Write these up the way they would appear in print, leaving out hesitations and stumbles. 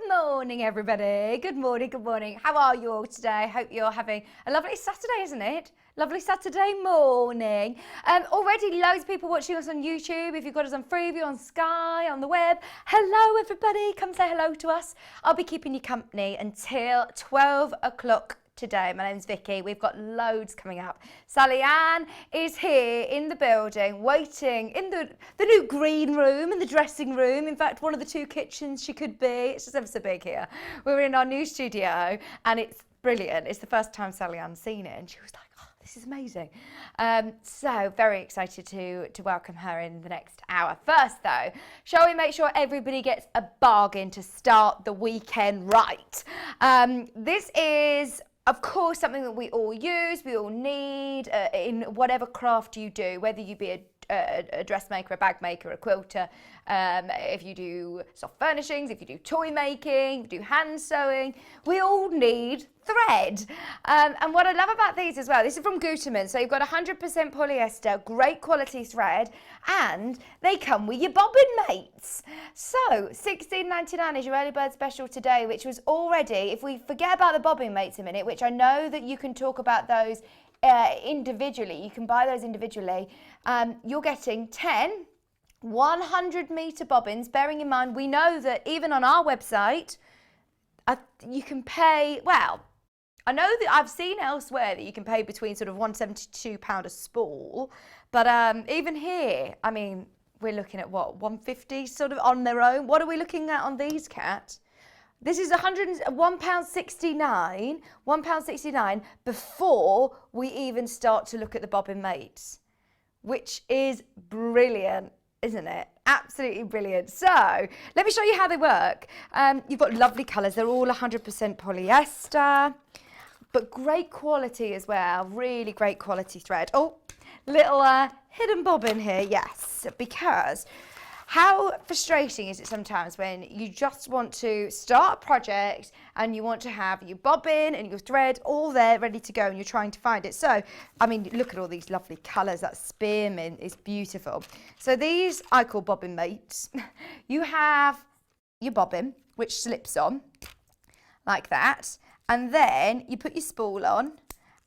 Good morning, everybody. Good morning, good morning. How are you all today? Hope you're having a lovely Saturday, isn't it? Lovely Saturday morning. Already loads of people watching us on YouTube. If you've got us on Freeview, on Sky, on the web, hello everybody. Come say hello to us. I'll be keeping you company until 12 o'clock today. My name's Vicki. We've got loads coming up. Sallieann is here in the building, waiting in the new green room, in the dressing room. In fact, one of the two kitchens she could be. It's just ever so big here. We're in our new studio and it's brilliant. It's the first time Sallieann's seen it and she was like, oh, this is amazing. So very excited to welcome her in the next hour. First though, shall we make sure everybody gets a bargain to start the weekend right? This is, of course, something that we all use, we all need in whatever craft you do, whether you be a dressmaker, a bag maker, a quilter, if you do soft furnishings, if you do toy making, if you do hand sewing, we all need thread. And what I love about these as well, this is from Gutermann, so you've got 100% polyester, great quality thread, and they come with your bobbin mates. So $16.99 is your early bird special today, which was already, if we forget about the bobbin mates a minute, which I know that you can talk about those individually, you can buy those individually, you're getting 10 100-meter bobbins, bearing in mind we know that even on our website you can pay, well, I know that I've seen elsewhere that you can pay between sort of £172 a spool, but even here, I mean, we're looking at what, £150 sort of on their own. What are we looking at on these, Kat? This is £1.69 before we even start to look at the bobbin mates, which is brilliant, isn't it? Absolutely brilliant. So let me show you how they work. You've got lovely colours. They're all 100% polyester, but great quality as well. Really great quality thread. Oh, little hidden bobbin here, yes, because how frustrating is it sometimes when you just want to start a project and you want to have your bobbin and your thread all there ready to go and you're trying to find it. So, I mean, look at all these lovely colours. That spearmint is beautiful. So these I call bobbin mates. You have your bobbin, which slips on like that. And then you put your spool on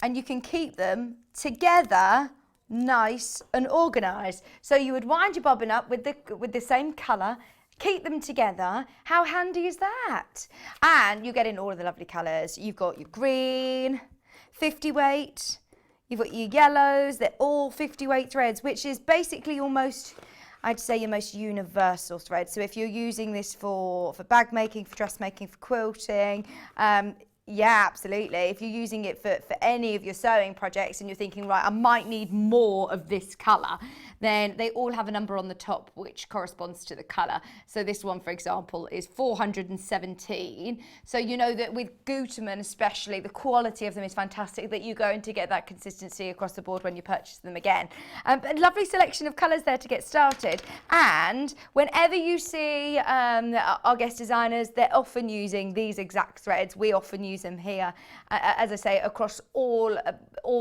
and you can keep them together nice and organised. So you would wind your bobbin up with the same colour, keep them together. How handy is that? And you get in all of the lovely colours. You've got your green, 50 weight, you've got your yellows, they're all 50 weight threads, which is basically almost, I'd say, your most universal thread. So if you're using this for bag making, for dressmaking, for quilting, yeah, absolutely. If you're using it for any of your sewing projects and you're thinking, right, I might need more of this colour, then they all have a number on the top which corresponds to the colour. So this one, for example, is 417. So you know that with Gutermann especially, the quality of them is fantastic, that you're going to get that consistency across the board when you purchase them again. But a lovely selection of colours there to get started. And whenever you see our guest designers, they're often using these exact threads. We often use them here, as I say, across all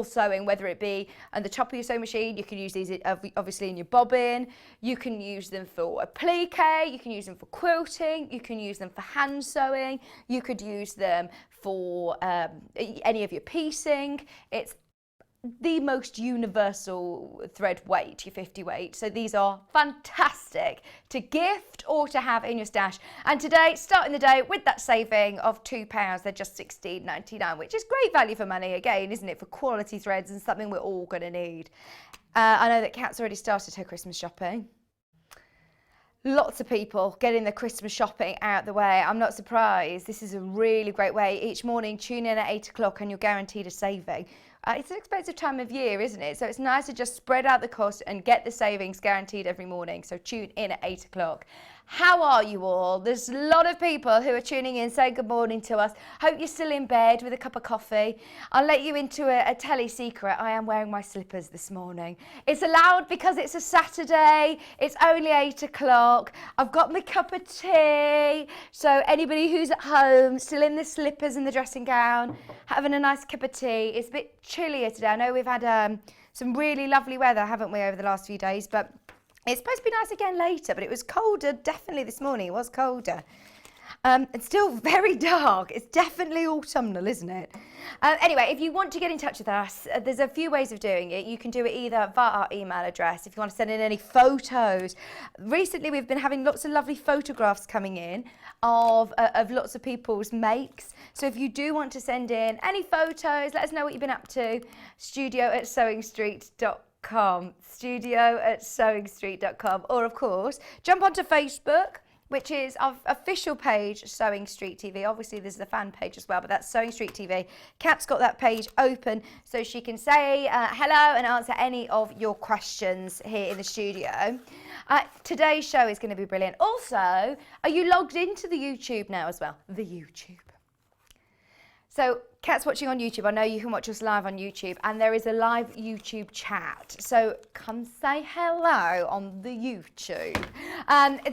sewing, whether it be on the top of your sewing machine. You can use these obviously in your bobbin, you can use them for applique, you can use them for quilting, you can use them for hand sewing, you could use them for any of your piecing. It's the most universal thread weight, your 50 weight. So these are fantastic to gift or to have in your stash. And today, starting the day with that saving of £2, they're just $16.99, which is great value for money again, isn't it? For quality threads and something we're all going to need. I know that Kat's already started her Christmas shopping. Lots of people getting their Christmas shopping out the way. I'm not surprised. This is a really great way. Each morning, tune in at 8 o'clock and you're guaranteed a saving. It's an expensive time of year, isn't it? So it's nice to just spread out the cost and get the savings guaranteed every morning. So tune in at 8 o'clock. How are you all? There's a lot of people who are tuning in saying good morning to us. Hope you're still in bed with a cup of coffee. I'll let you into a telly secret. I am wearing my slippers this morning. It's allowed because it's a Saturday. It's only 8 o'clock. I've got my cup of tea. So anybody who's at home, still in the slippers and the dressing gown, having a nice cup of tea. It's a bit chillier today. I know we've had some really lovely weather, haven't we, over the last few days, but it's supposed to be nice again later, but it was colder definitely this morning. It was colder. It's still very dark. It's definitely autumnal, isn't it? Anyway, if you want to get in touch with us, there's a few ways of doing it. You can do it either via our email address if you want to send in any photos. Recently, we've been having lots of lovely photographs coming in of lots of people's makes. So if you do want to send in any photos, let us know what you've been up to. studio@sewingstreet.com, studio@sewingstreet.com, or of course, jump onto Facebook, which is our official page, Sewing Street TV. Obviously, there's the fan page as well, but that's Sewing Street TV. Kat's got that page open so she can say hello and answer any of your questions here in the studio. Today's show is going to be brilliant. Also, are you logged into the YouTube now as well? The YouTube. So, Kat's watching on YouTube. I know you can watch us live on YouTube, and there is a live YouTube chat. So come say hello on the YouTube.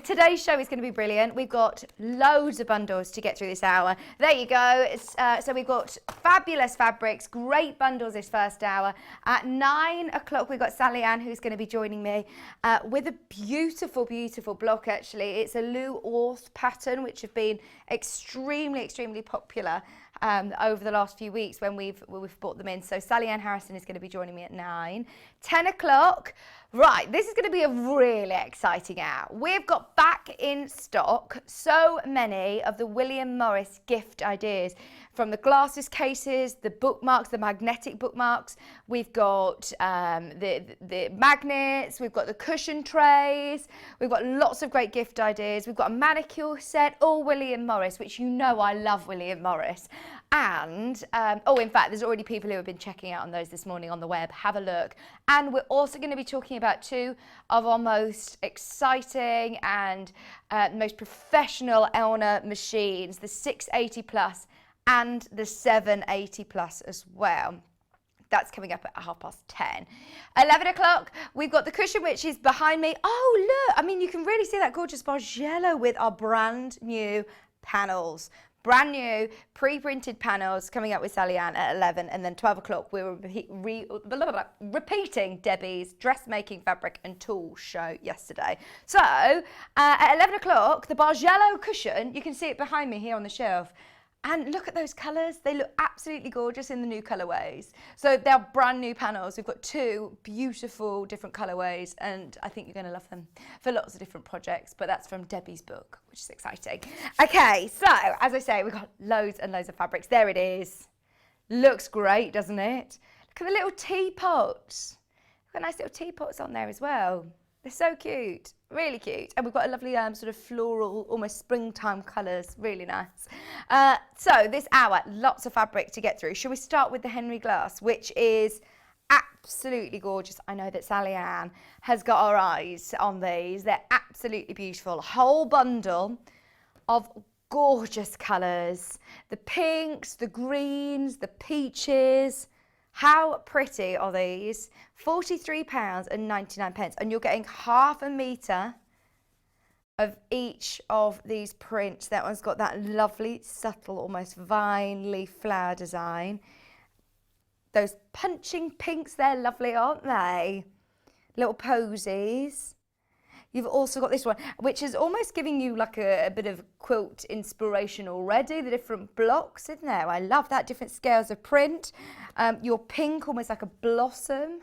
Today's show is going to be brilliant. We've got loads of bundles to get through this hour. There you go. So we've got fabulous fabrics, great bundles this first hour. At 9 o'clock, we've got Sallieann, who's going to be joining me with a beautiful, beautiful block, actually. It's a Orth pattern, which have been extremely, extremely popular over the last few weeks when we've brought them in. So Sallieann Harrison is going to be joining me at 9. 10 o'clock. Right, this is going to be a really exciting hour. We've got back in stock so many of the William Morris gift ideas, from the glasses cases, the bookmarks, the magnetic bookmarks. We've got the magnets, we've got the cushion trays, we've got lots of great gift ideas. We've got a manicure set, all William Morris, which you know I love William Morris. And, in fact, there's already people who have been checking out on those this morning on the web. Have a look. And we're also going to be talking about two of our most exciting and most professional Elna machines, the 680 Plus and the 780 Plus as well. That's coming up at 10:30. 11 o'clock, we've got the cushion, which is behind me. Oh, look, I mean, you can really see that gorgeous Bargello with our brand new panels. Brand new pre-printed panels coming up with Sallieann at 11, and then 12 o'clock we were repeating Debbie's dressmaking fabric and tool show yesterday. So at 11 o'clock, the Bargello cushion, you can see it behind me here on the shelf. And look at those colours. They look absolutely gorgeous in the new colourways. So they're brand new panels. We've got two beautiful different colourways, and I think you're going to love them for lots of different projects. But that's from Debbie's book, which is exciting. Okay, so as I say, we've got loads and loads of fabrics. There it is. Looks great, doesn't it? Look at the little teapots. We've got nice little teapots on there as well. They're so cute, really cute. And we've got a lovely sort of floral, almost springtime colours, really nice. So this hour, lots of fabric to get through. Shall we start with the Henry Glass, which is absolutely gorgeous. I know that Sallieann has got her eyes on these. They're absolutely beautiful. A whole bundle of gorgeous colours. The pinks, the greens, the peaches. How pretty are these? £43.99, and you're getting half a metre of each of these prints. That one's got that lovely, subtle, almost vine leaf flower design. Those punching pinks, they're lovely, aren't they? Little posies. You've also got this one, which is almost giving you like a bit of quilt inspiration already, the different blocks in there. I love that, different scales of print. Your pink, almost like a blossom,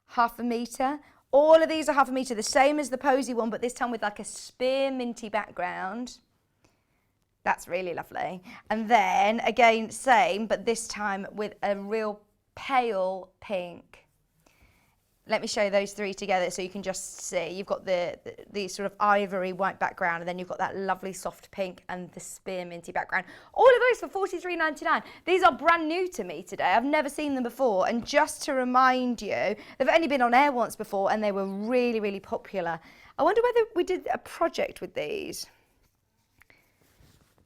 half a metre. All of these are half a metre, the same as the posy one, but this time with like a spearminty background. That's really lovely. And then, again, same, but this time with a real pale pink. Let me show you those three together so you can just see. You've got the sort of ivory white background, and then you've got that lovely soft pink and the spearminty background. All of those for £43.99. These are brand new to me today. I've never seen them before. And just to remind you, they've only been on air once before, and they were really, really popular. I wonder whether we did a project with these.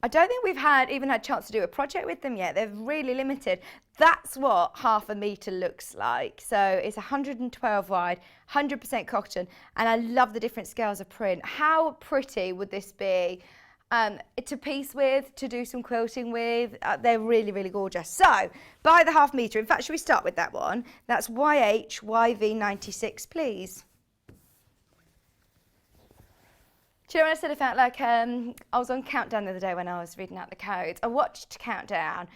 I don't think we've even had a chance to do a project with them yet. They're really limited. That's what half a metre looks like. So it's 112 wide, 100% cotton, and I love the different scales of print. How pretty would this be to piece with, to do some quilting with? They're really, really gorgeous. So buy the half metre. In fact, should we start with that one? That's YHYV96, please. Do you know when I said I felt like I was on Countdown the other day when I was reading out the codes? I watched Countdown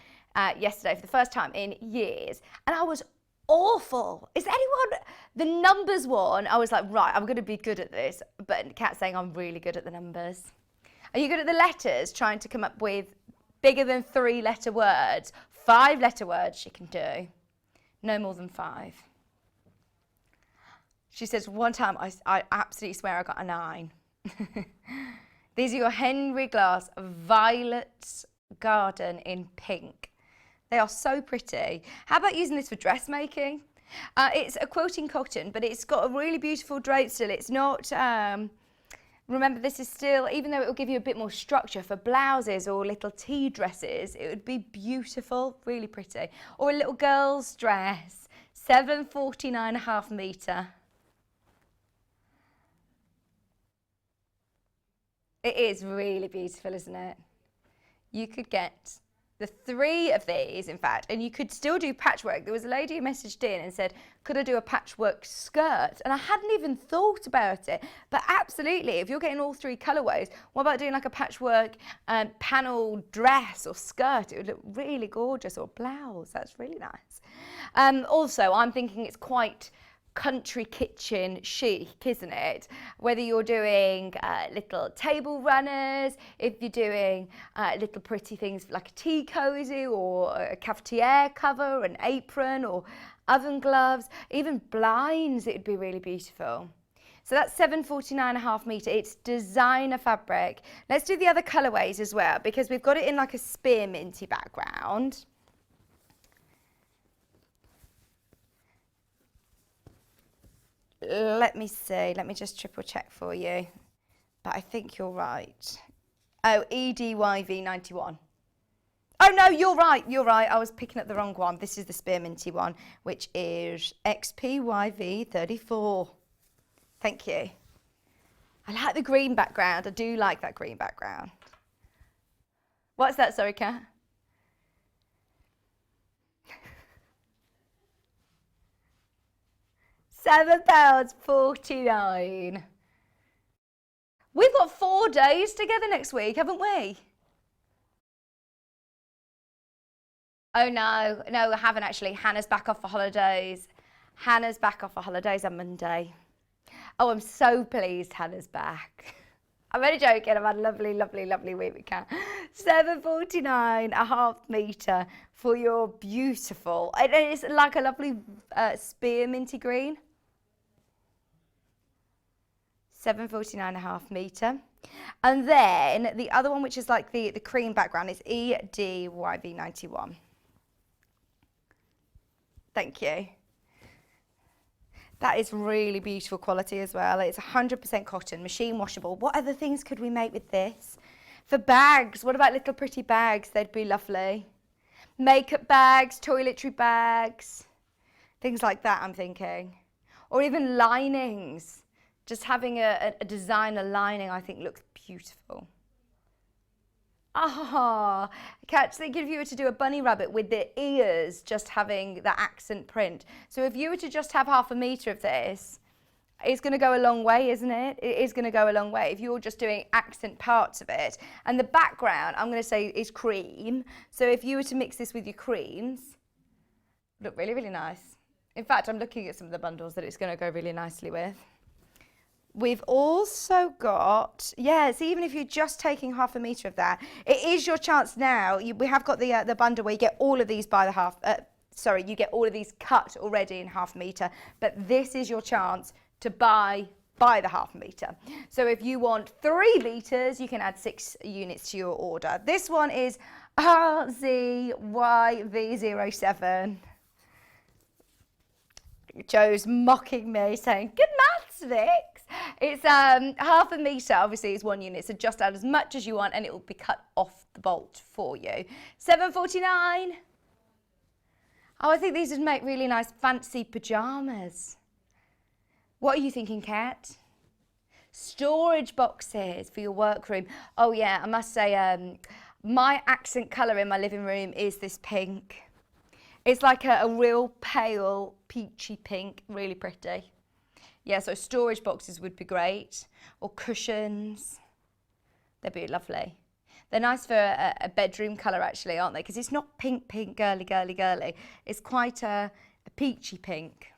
yesterday for the first time in years, and I was awful. Is anyone, the numbers one, I was like, right, I'm going to be good at this, but Kat's saying I'm really good at the numbers. Are you good at the letters, trying to come up with bigger than 3-letter words? 5-letter words she can do, no more than 5. She says, one time, I absolutely swear I got a 9. These are your Henry Glass Violet Garden in pink. They are so pretty. How about using this for dressmaking? It's a quilting cotton, but it's got a really beautiful drape still. It's not, remember this is still, even though it will give you a bit more structure for blouses or little tea dresses, it would be beautiful, really pretty. Or a little girl's dress, 749.5 metre. It is really beautiful, isn't it? You could get the 3 of these, in fact, and you could still do patchwork. There was a lady who messaged in and said, could I do a patchwork skirt? And I hadn't even thought about it, but absolutely, if you're getting all 3 colourways, what about doing like a patchwork panel dress or skirt? It would look really gorgeous, or blouse. That's really nice. Also, I'm thinking it's quite country kitchen chic, isn't it? Whether you're doing little table runners, if you're doing little pretty things like a tea cozy or a cafetiere cover, an apron or oven gloves, even blinds, it would be really beautiful. So that's 749.5 metre. It's designer fabric. Let's do the other colourways as well, because we've got it in like a spearminty background. Let me see, let me just triple check for you, but I think you're right. Oh, EDYV 91. Oh no, you're right, I was picking up the wrong one. This is the spearminty one, which is XPYV 34. Thank you. I like the green background, I do like that green background. What's that, sorry, Kat? £7.49. We've got 4 days together next week, haven't we? Oh no, I haven't actually. Hannah's back off for holidays. Hannah's back off for holidays on Monday. Oh, I'm so pleased Hannah's back. I'm only joking, I've had a lovely, lovely, lovely week with Kat. 749.5 metre for your beautiful, and it's like a lovely spearminty green. 749.5 metre. And then the other one, which is like the cream background, is EDYV 91. Thank you. That is really beautiful quality as well. It's 100% cotton, machine washable. What other things could we make with this? For bags, what about little pretty bags? They'd be lovely. Makeup bags, toiletry bags, things like that, I'm thinking. Or even linings. Just having a designer lining, I think, looks beautiful. Ah, Cat's thinking if you were to do a bunny rabbit with the ears just having the accent print. So if you were to just have 0.5 metre of this, it's going to go a long way, isn't it? It is going to go a long way if you're just doing accent parts of it. And the background, I'm going to say, is cream. So if you were to mix this with your creams, look really, really nice. In fact, I'm looking at some of the bundles that it's going to go really nicely with. We've also got, yes, even if you're just taking 0.5 metre of that, it is your chance now. We have got the bundle where you get all of these by the half, you get all of these cut already in 0.5 metre, but this is your chance to buy the 0.5 metre. So if you want 3 litres, you can add 6 units to your order. This one is RZYV07. Joe's mocking me, saying, good maths, Vix. It's 0.5 metre, obviously, is 1 unit, so just add as much as you want and it will be cut off the bolt for you. £7.49. Oh, I think these would make really nice fancy pyjamas. What are you thinking, Kat? Storage boxes for your workroom. Oh yeah, I must say, my accent colour in my living room is this pink. It's like a real pale, peachy pink, really pretty. Yeah, so storage boxes would be great, or cushions. They'd be lovely. They're nice for a bedroom colour actually, aren't they? Because it's not pink, pink, girly, girly, girly. It's quite a peachy pink.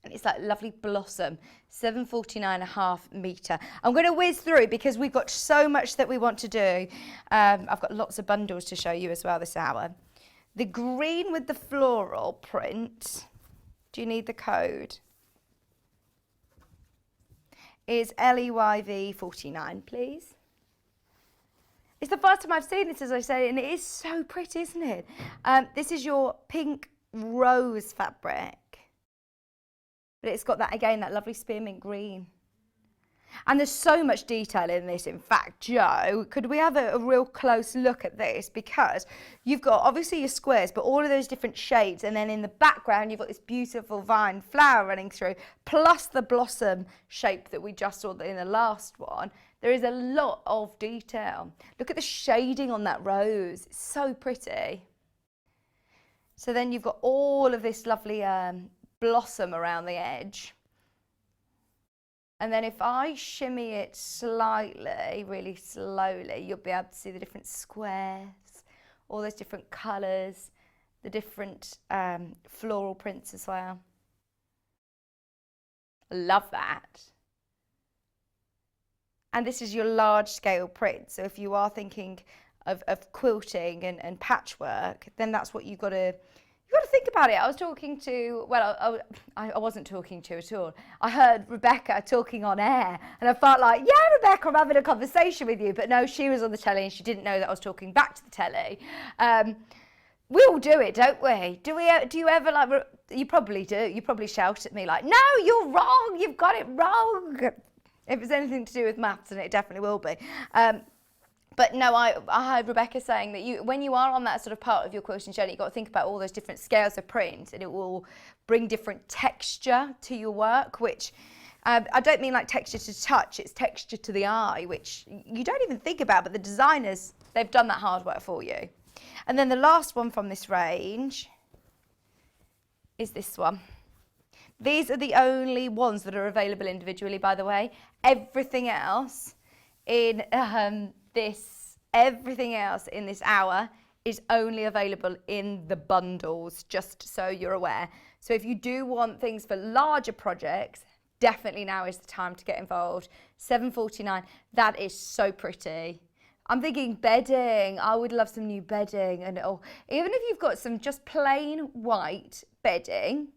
And it's that lovely blossom, 749.5 metre. I'm going to whiz through because we've got so much that we want to do. I've got lots of bundles to show you as well this hour. The green with the floral print, do you need the code? Is LEYV 49, please. It's the first time I've seen this, as I say, and it is so pretty, isn't it? This is your pink rose fabric. But it's got that, again, that lovely spearmint green. And there's so much detail in this. In fact, Jo, could we have a real close look at this? Because you've got, obviously, your squares, but all of those different shades. And then in the background, you've got this beautiful vine flower running through, plus the blossom shape that we just saw in the last one. There is a lot of detail. Look at the shading on that rose. It's so pretty. So then you've got all of this lovely blossom around the edge. And then if I shimmy it slightly, really slowly, you'll be able to see the different squares, all those different colours, the different floral prints as well. Love that. And this is your large scale print. So if you are thinking of quilting and patchwork, then that's what you've got to think about it. I was talking to, well, I wasn't talking to at all. I heard Rebecca talking on air and I felt like, yeah, Rebecca, I'm having a conversation with you. But no, she was on the telly and she didn't know that I was talking back to the telly. We all do it, don't we? Do you ever like, you probably do. You probably shout at me like, no, you're wrong. You've got it wrong. If it's anything to do with maths, and it definitely will be. But no, I heard Rebecca saying that when you are on that sort of part of your quilting journey, you've got to think about all those different scales of print, and it will bring different texture to your work, which I don't mean like texture to touch, it's texture to the eye, which you don't even think about, but the designers, they've done that hard work for you. And then the last one from this range is this one. These are the only ones that are available individually, by the way. Everything else in everything else in this hour is only available in the bundles, just so you're aware. So if you do want things for larger projects, definitely now is the time to get involved. $7.49, that is so pretty. I'm thinking bedding. I would love some new bedding, and even if you've got some just plain white bedding.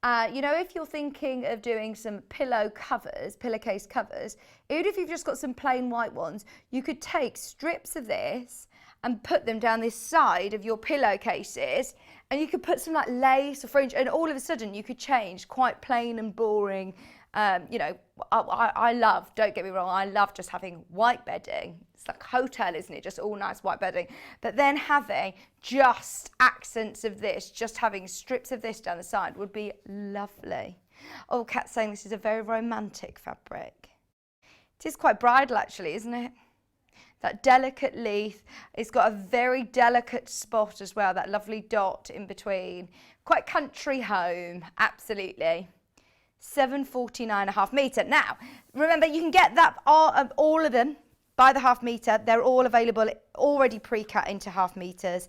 You know, if you're thinking of doing some pillowcase covers, even if you've just got some plain white ones, you could take strips of this and put them down this side of your pillowcases, and you could put some like lace or fringe, and all of a sudden you could change quite plain and boring. You know, I love, don't get me wrong, I love just having white bedding. It's like a hotel, isn't it? Just all nice white bedding. But then having just accents of this, just having strips of this down the side would be lovely. Oh, Kat's saying this is a very romantic fabric. It is quite bridal actually, isn't it? That delicate leaf. It's got a very delicate spot as well, that lovely dot in between. Quite country home, absolutely. 749.5 metre. Now, remember, you can get that all of them by the half metre. They're all available, already pre-cut into half metres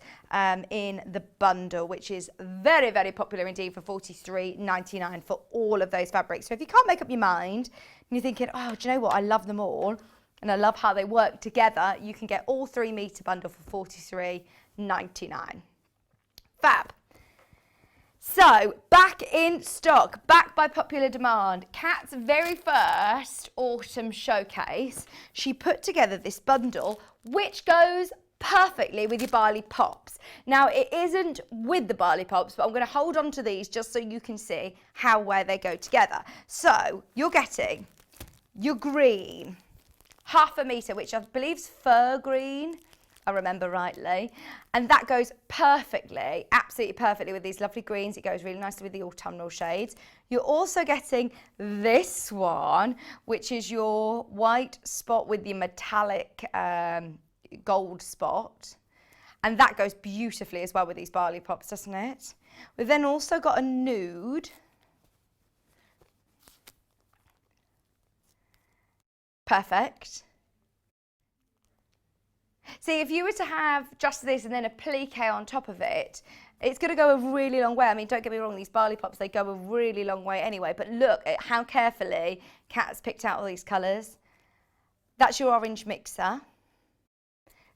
in the bundle, which is very, very popular indeed for $43.99 for all of those fabrics. So if you can't make up your mind and you're thinking, oh, do you know what? I love them all and I love how they work together, you can get all 3 metre bundle for $43.99. Fab. So, back in stock, back by popular demand. Kat's very first autumn showcase, she put together this bundle, which goes perfectly with your barley pops. Now, it isn't with the barley pops, but I'm going to hold on to these just so you can see where they go together. So, you're getting your green, half a metre, which I believe is fir green, I remember rightly, and that goes perfectly, absolutely perfectly with these lovely greens. It goes really nicely with the autumnal shades. You're also getting this one, which is your white spot with the metallic gold spot, and that goes beautifully as well with these barley pops, doesn't it? We've then also got a nude, perfect. See, if you were to have just this and then a plique on top of it, it's going to go a really long way. I mean, don't get me wrong, these barley pops, they go a really long way anyway. But look at how carefully Kat's picked out all these colours. That's your orange mixer.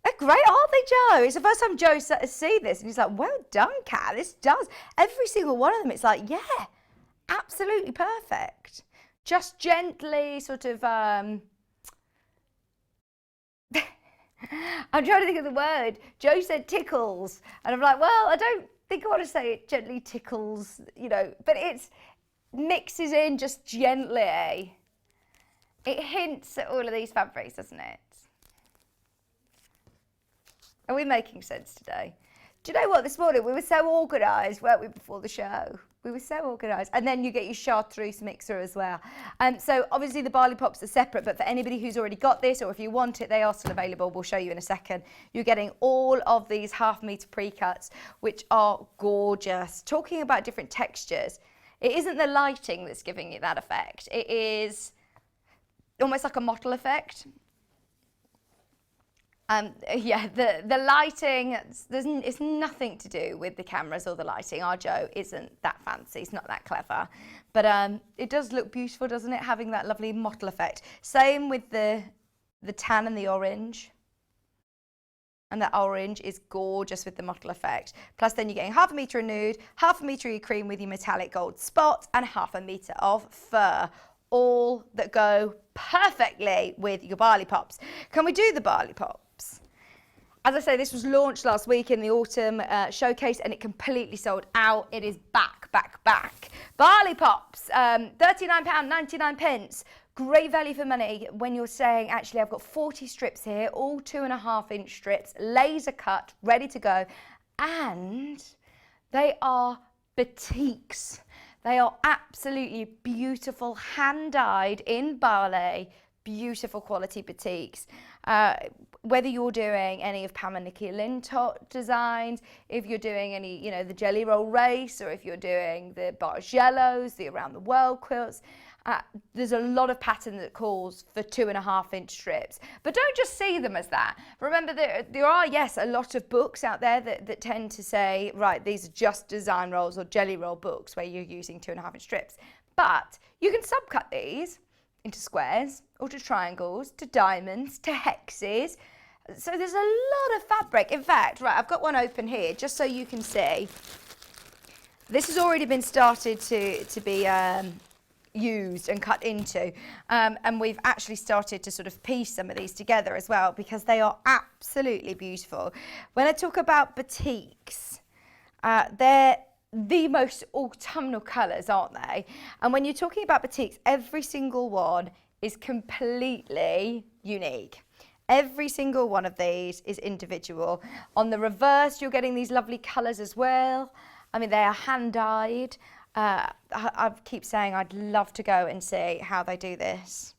They're great, aren't they, Joe? It's the first time Joe see this, and he's like, well done, Kat, this does. Every single one of them, it's like, yeah, absolutely perfect. Just gently sort of, I'm trying to think of the word. Joe said tickles, and I'm like, well, I don't think I want to say it gently tickles, you know, but it's mixes in just gently. It hints at all of these fabrics, doesn't it? Are we making sense today? Do you know what, this morning we were so organised, weren't we, before the show? We were so organised. And then you get your chartreuse mixer as well. So obviously the barley pops are separate, but for anybody who's already got this, or if you want it, they are still available. We'll show you in a second. You're getting all of these half-metre pre-cuts, which are gorgeous. Talking about different textures, it isn't the lighting that's giving it that effect. It is almost like a mottle effect. Yeah, the lighting, it's nothing to do with the cameras or the lighting. Our Joe isn't that fancy, he's not that clever. But it does look beautiful, doesn't it, having that lovely mottle effect. Same with the tan and the orange. And that orange is gorgeous with the mottle effect. Plus then you're getting half a metre of nude, half a metre of cream with your metallic gold spot, and half a metre of fur. All that go perfectly with your barley pops. Can we do the barley pops? As I say, this was launched last week in the autumn showcase, and it completely sold out. It is back. Barley pops, £39.99. Great value for money when you're saying, actually, I've got 40 strips here, all 2.5-inch strips, laser cut, ready to go. And they are batiks. They are absolutely beautiful, hand-dyed in barley, beautiful quality batiks. Whether you're doing any of Pam and Nikki Lintott designs, if you're doing any, you know, the Jelly Roll Race, or if you're doing the Bargellos, the Around the World quilts, there's a lot of pattern that calls for 2.5-inch strips. But don't just see them as that. Remember, there are, yes, a lot of books out there that tend to say, right, these are just design rolls or jelly roll books where you're using 2.5-inch strips. But you can subcut these into squares or to triangles, to diamonds, to hexes. So there's a lot of fabric. In fact, right, I've got one open here just so you can see. This has already been started to be used and cut into, and we've actually started to sort of piece some of these together as well, because they are absolutely beautiful. When I talk about batiks, they're the most autumnal colours, aren't they? And when you're talking about batiks, every single one is completely unique. Every single one of these is individual. On the reverse, you're getting these lovely colours as well. I mean, they are hand-dyed. I keep saying I'd love to go and see how they do this.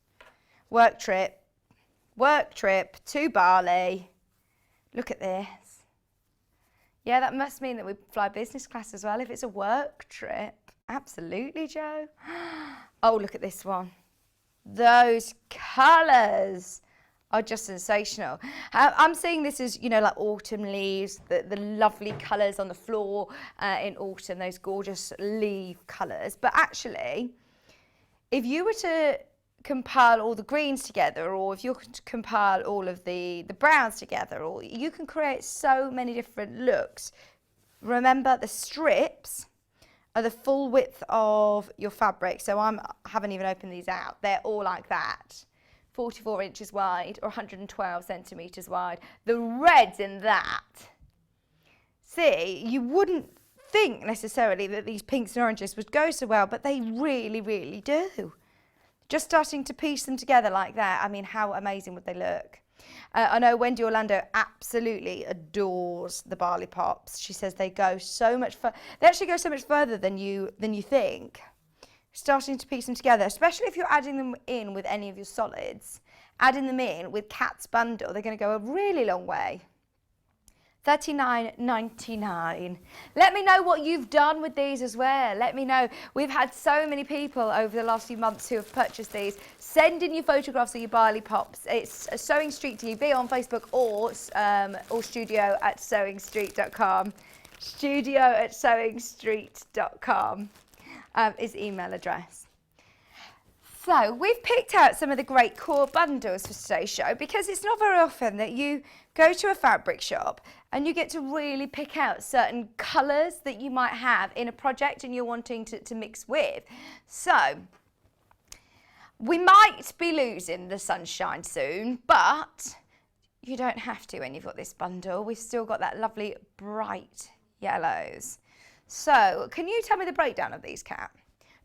Work trip to Bali. Look at this. Yeah, that must mean that we fly business class as well if it's a work trip. Absolutely, Joe. Oh, look at this one. Those colours are just sensational. I'm seeing this as, you know, like autumn leaves, the lovely colours on the floor in autumn, those gorgeous leaf colours. But actually, if you were to compile all the greens together, or if you were to compile all of the browns together, or you can create so many different looks. Remember, the strips are the full width of your fabric. So I haven't even opened these out. They're all like that. 44 inches wide or 112 centimetres wide. The reds in that. See, you wouldn't think necessarily that these pinks and oranges would go so well, but they really, really do. Just starting to piece them together like that, I mean, how amazing would they look? I know Wendy Orlando absolutely adores the barley pops. She says they go so much they actually go so much further than you think. Starting to piece them together, especially if you're adding them in with any of your solids. Adding them in with Kat's bundle, they're going to go a really long way. $39.99. Let me know what you've done with these as well. Let me know. We've had so many people over the last few months who have purchased these. Send in your photographs of your barley pops. It's Sewing Street TV on Facebook or studio@sewingstreet.com. Studio@sewingstreet.com is email address. So we've picked out some of the great core bundles for today's show because it's not very often that you go to a fabric shop and you get to really pick out certain colours that you might have in a project and you're wanting to mix with. So we might be losing the sunshine soon, but you don't have to when you've got this bundle. We've still got that lovely bright yellows. So can you tell me the breakdown of these, Kat?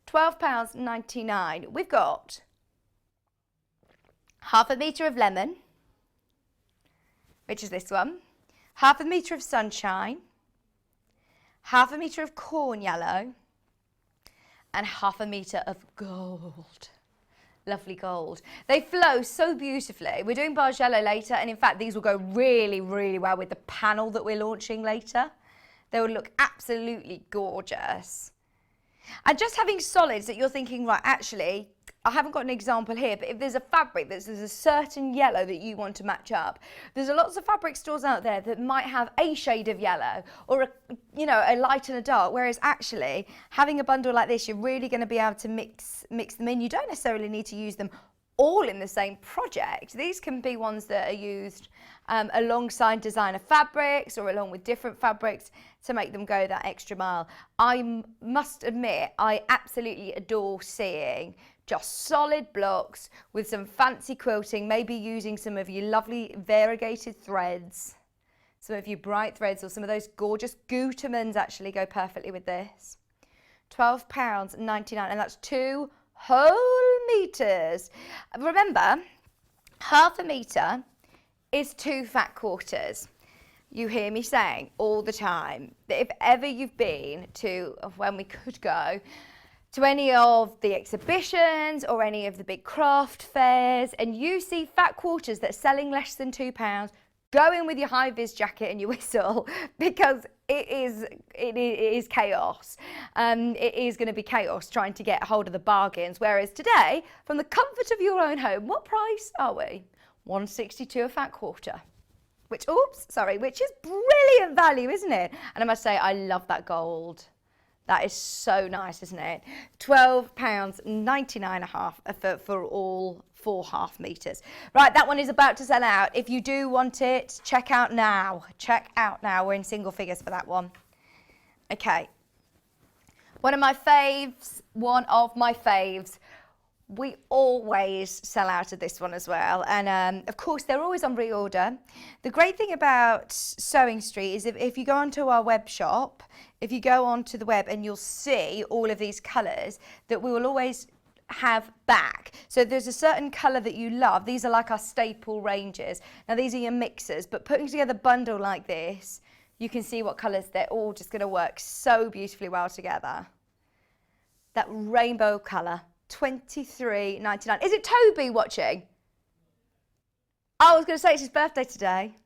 £12.99. We've got half a metre of lemon, which is this one, half a metre of sunshine, half a metre of corn yellow, and half a metre of gold. Lovely gold. They flow so beautifully. We're doing Bargello later, and in fact these will go really, really well with the panel that we're launching later. They will look absolutely gorgeous. And just having solids that you're thinking, right, actually, I haven't got an example here, but if there's a fabric there's a certain yellow that you want to match up, there's lots of fabric stores out there that might have a shade of yellow or a light and a dark, whereas actually having a bundle like this, you're really going to be able to mix them in. You don't necessarily need to use them all in the same project. These can be ones that are used alongside designer fabrics or along with different fabrics to make them go that extra mile. I must admit, I absolutely adore seeing just solid blocks with some fancy quilting, maybe using some of your lovely variegated threads, some of your bright threads, or some of those gorgeous Gutermans actually go perfectly with this. £12.99, and that's 2 whole meters. Remember, half a meter is 2 fat quarters. You hear me saying all the time that if ever you've been to, when we could go, to any of the exhibitions or any of the big craft fairs, and you see fat quarters that are selling less than £2, go in with your high-vis jacket and your whistle, because it is chaos. It is going to be chaos trying to get hold of the bargains. Whereas today, from the comfort of your own home, what price are we? £1.62 a fat quarter. Which is brilliant value, isn't it? And I must say, I love that gold. That is so nice, isn't it? £12.99 a half for all 4 half meters. Right, that one is about to sell out. If you do want it, check out now. Check out now. We're in single figures for that one. Okay. One of my faves. We always sell out of this one as well, and of course they're always on reorder. The great thing about Sewing Street is if you go onto our web shop, if you go onto the web, and you'll see all of these colours that we will always have back. So there's a certain colour that you love. These are like our staple ranges. Now these are your mixers, but putting together a bundle like this, you can see what colours, they're all just going to work so beautifully well together. That rainbow colour. £23.99. Is it Toby watching? I was going to say it's his birthday today.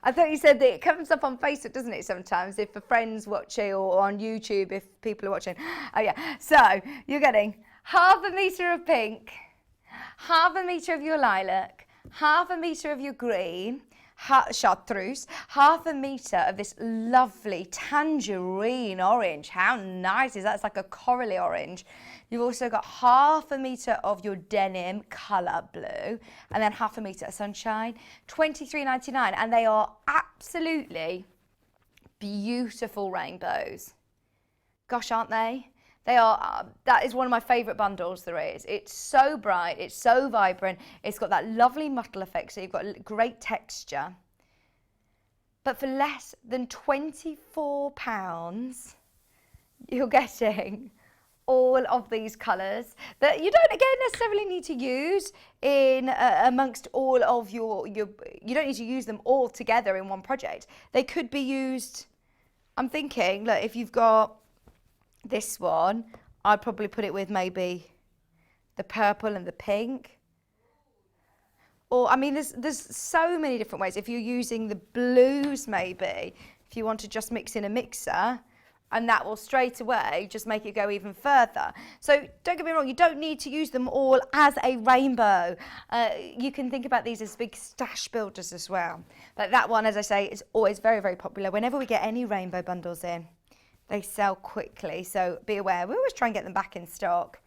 I thought you said that it comes up on Facebook, doesn't it, sometimes, if a friend's watching, or on YouTube if people are watching. Oh, yeah. So you're getting half a metre of pink, half a metre of your lilac, half a metre of your green, chartreuse, half a metre of this lovely tangerine orange. How nice is that? It's like a corally orange. You've also got half a metre of your denim colour blue, and then half a metre of sunshine. £23.99, and they are absolutely beautiful rainbows. Gosh, aren't they? They are. That is one of my favourite bundles there is. It's so bright, it's so vibrant, it's got that lovely mottle effect, so you've got great texture. But for less than £24, you're getting all of these colours that you don't, again, necessarily need to use in amongst all of your, you don't need to use them all together in one project. They could be used, I'm thinking, look, if you've got this one, I'd probably put it with maybe the purple and the pink. or I mean, there's so many different ways. If you're using the blues, maybe, if you want to just mix in a mixer, and that will straight away just make it go even further. So don't get me wrong, you don't need to use them all as a rainbow. You can think about these as big stash builders as well. But that one, as I say, is always very, very popular. Whenever we get any rainbow bundles in, they sell quickly, so be aware. We always try and get them back in stock.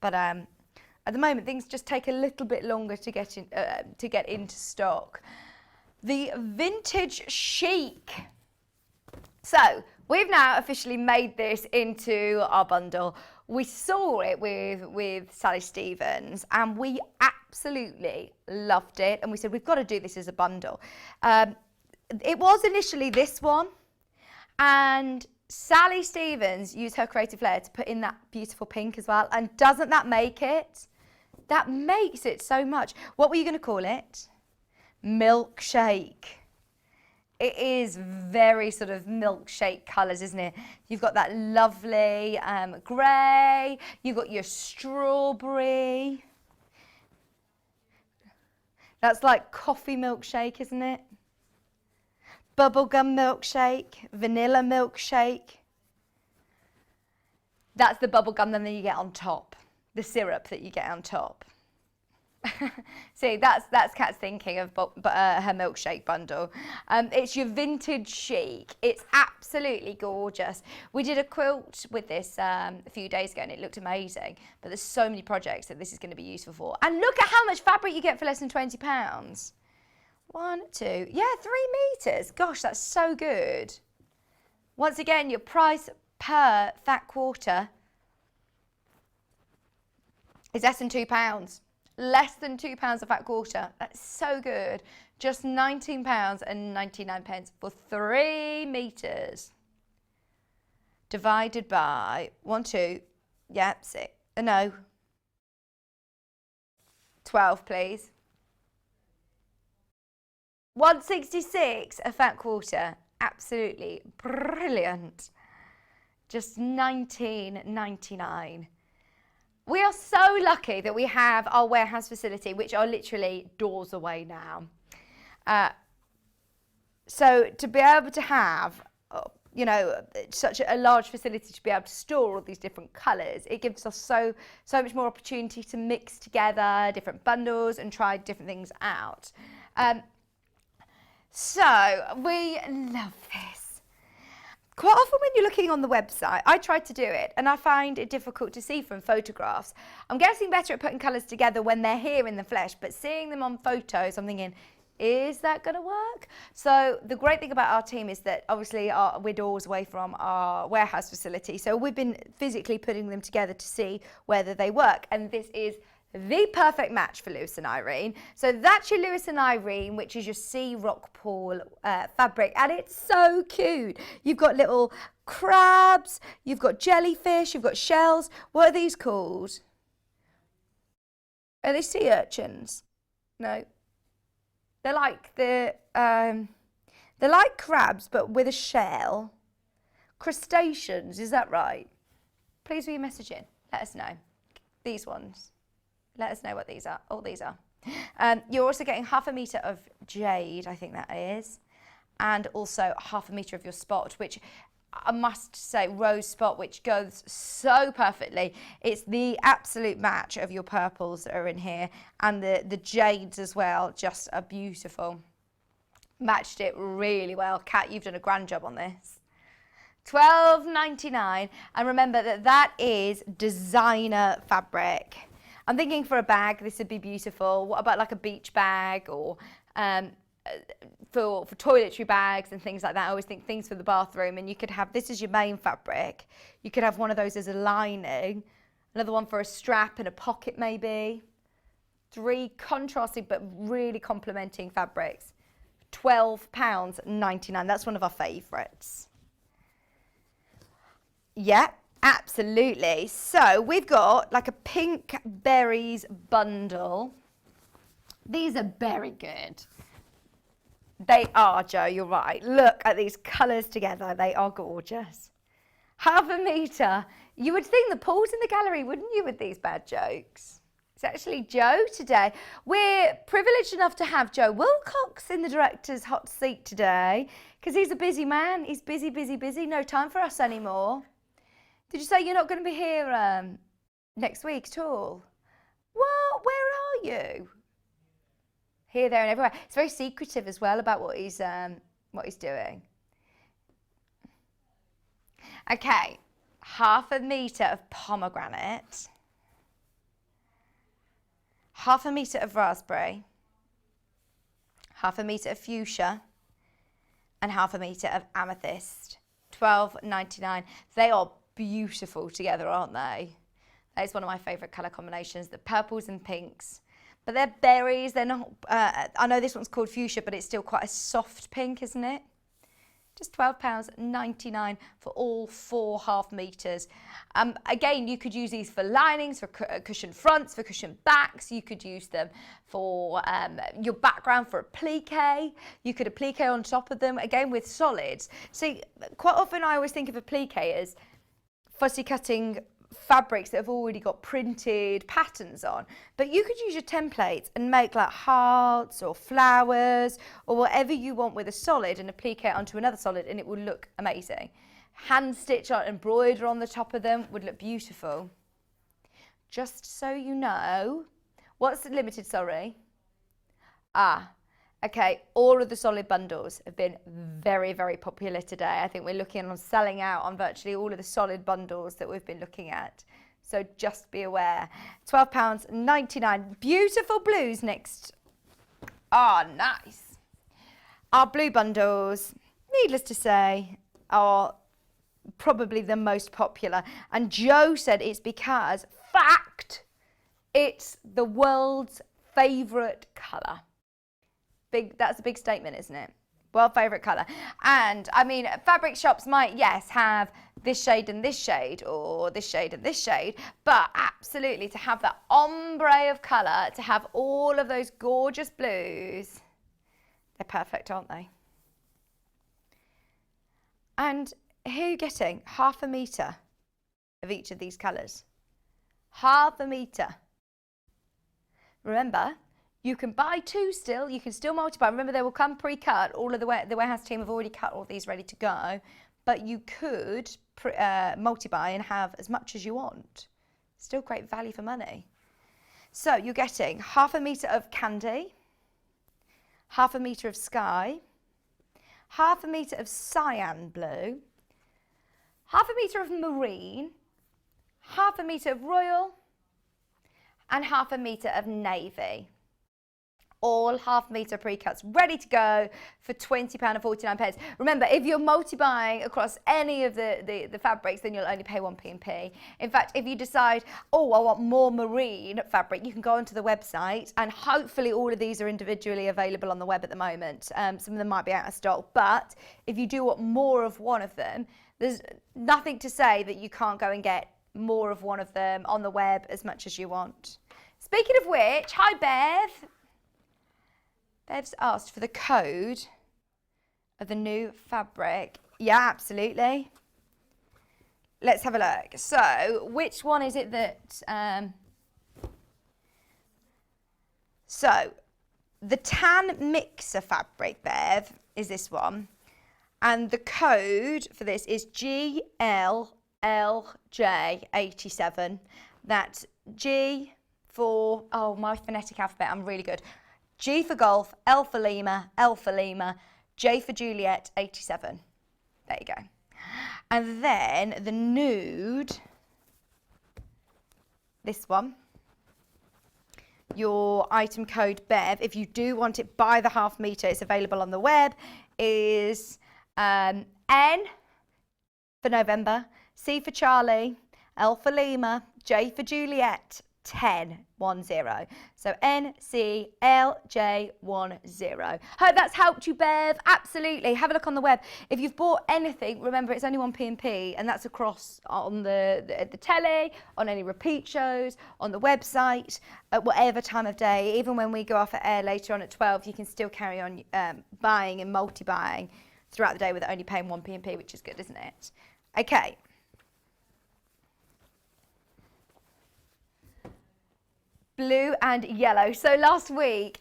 But at the moment, things just take a little bit longer to get into stock. The Vintage Chic. So we've now officially made this into our bundle. We saw it with Sally Stevens and we absolutely loved it. And we said, we've got to do this as a bundle. It was initially this one. And Sally Stevens used her creative flair to put in that beautiful pink as well. And doesn't that make it? That makes it so much. What were you going to call it? Milkshake. It is very sort of milkshake colours, isn't it? You've got that lovely grey, you've got your strawberry. That's like coffee milkshake, isn't it? Bubblegum milkshake, vanilla milkshake. That's the bubblegum then you get on top, the syrup that you get on top. See, that's Kat's thinking of her milkshake bundle. It's your Vintage Chic. It's absolutely gorgeous. We did a quilt with this a few days ago and it looked amazing. But there's so many projects that this is going to be useful for. And look at how much fabric you get for less than £20. 1, 2, yeah, 3 meters. Gosh, that's so good. Once again, your price per fat quarter is less than £2. Less than £2 a fat quarter. That's so good. Just £19.99 for 3 meters. Divided by 1, 2, yeah, 6. No. 12, please. 166 a fat quarter. Absolutely brilliant. Just £19.99. We are so lucky that we have our warehouse facility, which are literally doors away now. So to be able to have, you know, such a large facility to be able to store all these different colours, it gives us so much more opportunity to mix together different bundles and try different things out. So we love this. Quite often when you're looking on the website, I tried to do it and I find it difficult to see from photographs. I'm getting better at putting colours together when they're here in the flesh, but seeing them on photos, I'm thinking, is that going to work? So the great thing about our team is that obviously we're doors away from our warehouse facility. So we've been physically putting them together to see whether they work. And this is the perfect match for Lewis and Irene. So that's your Lewis and Irene, which is your sea rock pool fabric, and it's so cute. You've got little crabs, you've got jellyfish, you've got shells. What are these called? Are they sea urchins? No. They're like they're like crabs, but with a shell. Crustaceans, is that right? Please will you message in? Let us know. These ones. Let us know what these are. All these are. You're also getting ½ a metre of jade, I think that is, and also ½ a metre of your spot, which I must say, rose spot, which goes so perfectly. It's the absolute match of your purples that are in here, and the jades as well, just are beautiful. Matched it really well. Kat, you've done a grand job on this. £12.99, and remember that is designer fabric. I'm thinking for a bag, this would be beautiful. What about like a beach bag or for toiletry bags and things like that? I always think things for the bathroom, and you could have this as your main fabric. You could have one of those as a lining, another one for a strap and a pocket maybe. 3 contrasting but really complementing fabrics. £12.99. That's one of our favourites. Yeah. Absolutely. So we've got like a pink berries bundle. These are very good. They are, Jo, you're right. Look at these colours together. They are gorgeous. ½ a metre. You would think the Paul's in the gallery, wouldn't you, with these bad jokes? It's actually Joe today. We're privileged enough to have Joe Wilcox in the director's hot seat today because he's a busy man. He's busy, busy, busy. No time for us anymore. Did you say you're not going to be here next week at all? What? Where are you? Here, there, and everywhere. It's very secretive as well about what he's doing. Okay, 1/2 metre of pomegranate, 1/2 metre of raspberry, 1/2 metre of fuchsia, and 1/2 metre of amethyst. $12.99. They are beautiful together, aren't they? That is one of my favourite colour combinations, the purples and pinks. But they're berries, they're not, I know this one's called fuchsia, but it's still quite a soft pink, isn't it? Just £12.99 for all 4 1/2 metres. Again, you could use these for linings, for cushion fronts, for cushion backs. You could use them for your background for applique. You could applique on top of them, again with solids. See, quite often I always think of applique as fussy cutting fabrics that have already got printed patterns on, but you could use your templates and make like hearts or flowers or whatever you want with a solid and applique it onto another solid, and it will look amazing. Hand stitch or embroider on the top of them would look beautiful. Just so you know, what's the limited, sorry? Okay, all of the solid bundles have been very, very popular today. I think we're looking on selling out on virtually all of the solid bundles that we've been looking at. So just be aware. £12.99. Beautiful blues next. Nice. Our blue bundles, needless to say, are probably the most popular. And Joe said it's because, fact, it's the world's favourite colour. That's a big statement, isn't it? World favourite colour. And I mean, fabric shops might, yes, have this shade and this shade, or this shade and this shade, but absolutely to have that ombre of colour, to have all of those gorgeous blues, they're perfect, aren't they? And here you're getting 1/2 metre of each of these colours. 1/2 metre. Remember, you can buy 2 still, you can still multiply. Remember, they will come pre-cut. All of the warehouse team have already cut all these ready to go. But you could multiply and have as much as you want. Still great value for money. So you're getting 1/2 metre of candy, 1/2 metre of sky, 1/2 metre of cyan blue, 1/2 metre of marine, 1/2 metre of royal, and 1/2 metre of navy. All 1/2 metre pre-cuts ready to go for £20.49. Remember, if you're multi-buying across any of the fabrics, then you'll only pay 1p&p. In fact, if you decide, I want more marine fabric, you can go onto the website, and hopefully all of these are individually available on the web at the moment. Some of them might be out of stock, but if you do want more of one of them, there's nothing to say that you can't go and get more of one of them on the web as much as you want. Speaking of which, hi Bev. Bev's asked for the code of the new fabric. Yeah, absolutely. Let's have a look. So, which one is it that... So, the tan mixer fabric, Bev, is this one. And the code for this is GLLJ87. That's G for... my phonetic alphabet, I'm really good. G for golf, L for Lima, J for Juliet, 87. There you go. And then the nude, this one, your item code Bev, if you do want it by the 1/2 metre, it's available on the web, is N for November, C for Charlie, L for Lima, J for Juliet, 10. So NCLJ10. Hope that's helped you, Bev. Absolutely. Have a look on the web. If you've bought anything, remember it's only 1p&p, and that's across on the telly, on any repeat shows, on the website, at whatever time of day. Even when we go off at air later on at 12, you can still carry on buying and multi-buying throughout the day with only paying 1p&p, which is good, isn't it? Okay. blue and yellow. So last week,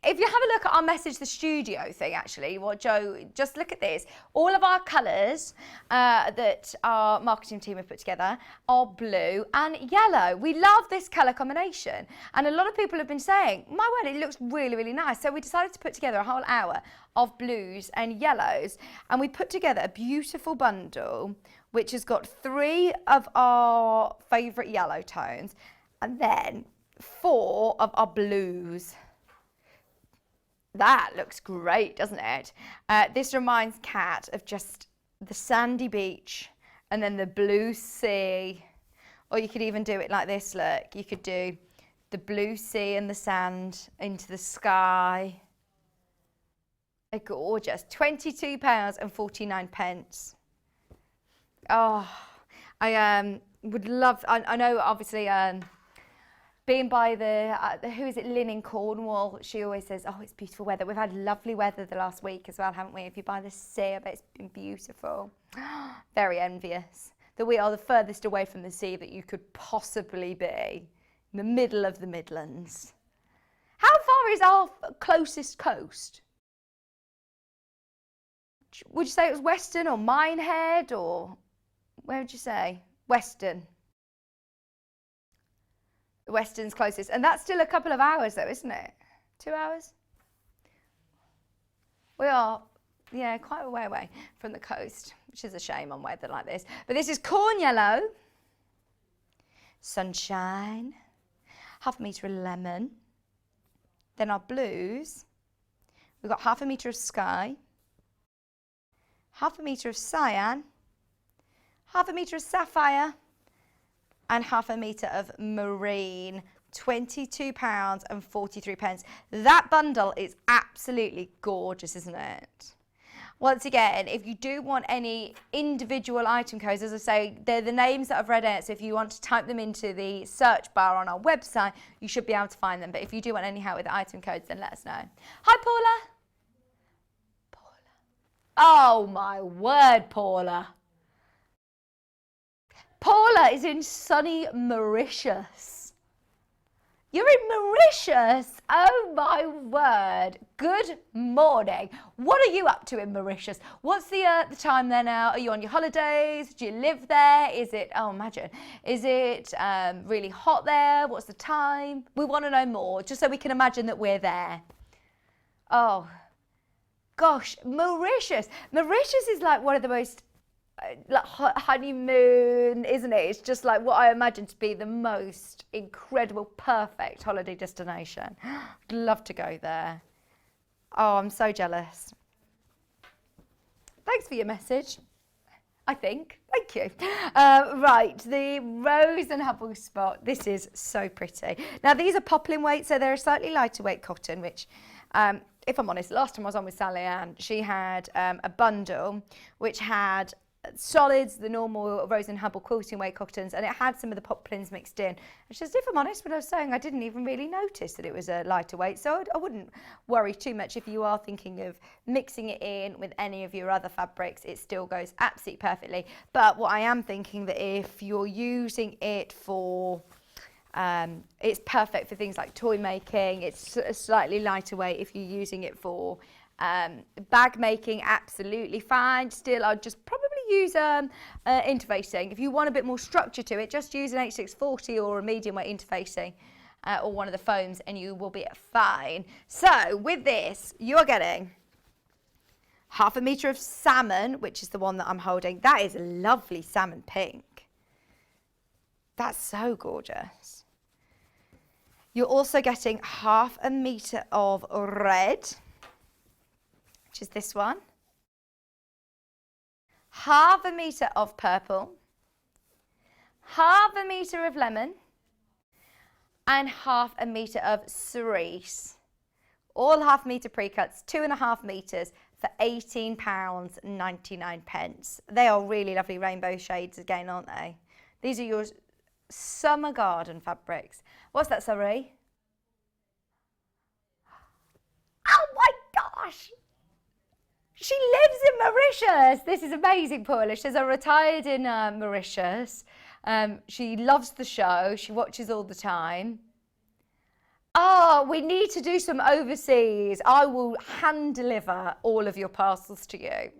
if you have a look at our Message the Studio thing, actually, what Joe, just look at this. All of our colours that our marketing team have put together are blue and yellow. We love this colour combination. And a lot of people have been saying, my word, it looks really, really nice. So we decided to put together a whole hour of blues and yellows. And we put together a beautiful bundle, which has got 3 of our favourite yellow tones and then 4 of our blues. That looks great, doesn't it? This reminds Kat of just the sandy beach and then the blue sea. Or you could even do it like this, look. You could do the blue sea and the sand into the sky. They're gorgeous. £22.49. Oh, I would love, I know obviously being by the, who is it, Lynn in Cornwall, she always says, oh, it's beautiful weather. We've had lovely weather the last week as well, haven't we? If you're by the sea, I bet it's been beautiful. Very envious that we are the furthest away from the sea that you could possibly be, in the middle of the Midlands. How far is our closest coast? Would you say it was Western or Minehead, or where would you say? Western. Western's closest, and that's still a couple of hours though, isn't it? 2 hours? We are, yeah, quite a way away from the coast, which is a shame on weather like this. But this is corn yellow, sunshine, half a metre of lemon, then our blues, we've got half a metre of sky, half a metre of cyan, half a metre of sapphire, and half a metre of marine. £22.43. That bundle is absolutely gorgeous, isn't it? Once again, if you do want any individual item codes, as I say, they're the names that I've read out, so if you want to type them into the search bar on our website, you should be able to find them. But if you do want any help with the item codes, then let us know. Hi, Paula. Paula. Oh, my word, Paula. Paula is in sunny Mauritius. You're in Mauritius? Oh my word. Good morning. What are you up to in Mauritius? What's the time there now? Are you on your holidays? Do you live there? Is it, oh imagine, is it really hot there? What's the time? We want to know more, just so we can imagine that we're there. Oh, gosh, Mauritius. Mauritius is like one of the most like honeymoon, isn't it? It's just like what I imagine to be the most incredible, perfect holiday destination. I'd love to go there. Oh, I'm so jealous. Thanks for your message, I think. Thank you. Right, the Rose and Hubble spot. This is so pretty. Now, these are poplin weight, so they're a slightly lighter weight cotton, which, if I'm honest, last time I was on with Sallieann, she had a bundle which had solids, the normal Rose and Hubble quilting weight cottons, and it had some of the poplins mixed in. And she says, if I'm honest, when I was sewing, I didn't even really notice that it was a lighter weight, so I wouldn't worry too much if you are thinking of mixing it in with any of your other fabrics. It still goes absolutely perfectly. But what I am thinking that if you're using it for it's perfect for things like toy making. It's a slightly lighter weight if you're using it for bag making, absolutely fine. Still, I'd just probably use interfacing. If you want a bit more structure to it, just use an H640 or a medium weight interfacing or one of the foams and you will be fine. So with this, you're getting half a metre of salmon, which is the one that I'm holding. That is a lovely salmon pink. That's so gorgeous. You're also getting half a metre of red, which is this one. Half a metre of purple, half a metre of lemon, and half a metre of cerise. All half metre pre-cuts, 2.5 metres for £18.99. They are really lovely rainbow shades again, aren't they? These are your summer garden fabrics. What's that, sorry? Oh my gosh! She lives in Mauritius. This is amazing, Paula. She says, I retired in Mauritius. She loves the show. She watches all the time. Oh, we need to do some overseas. I will hand deliver all of your parcels to you.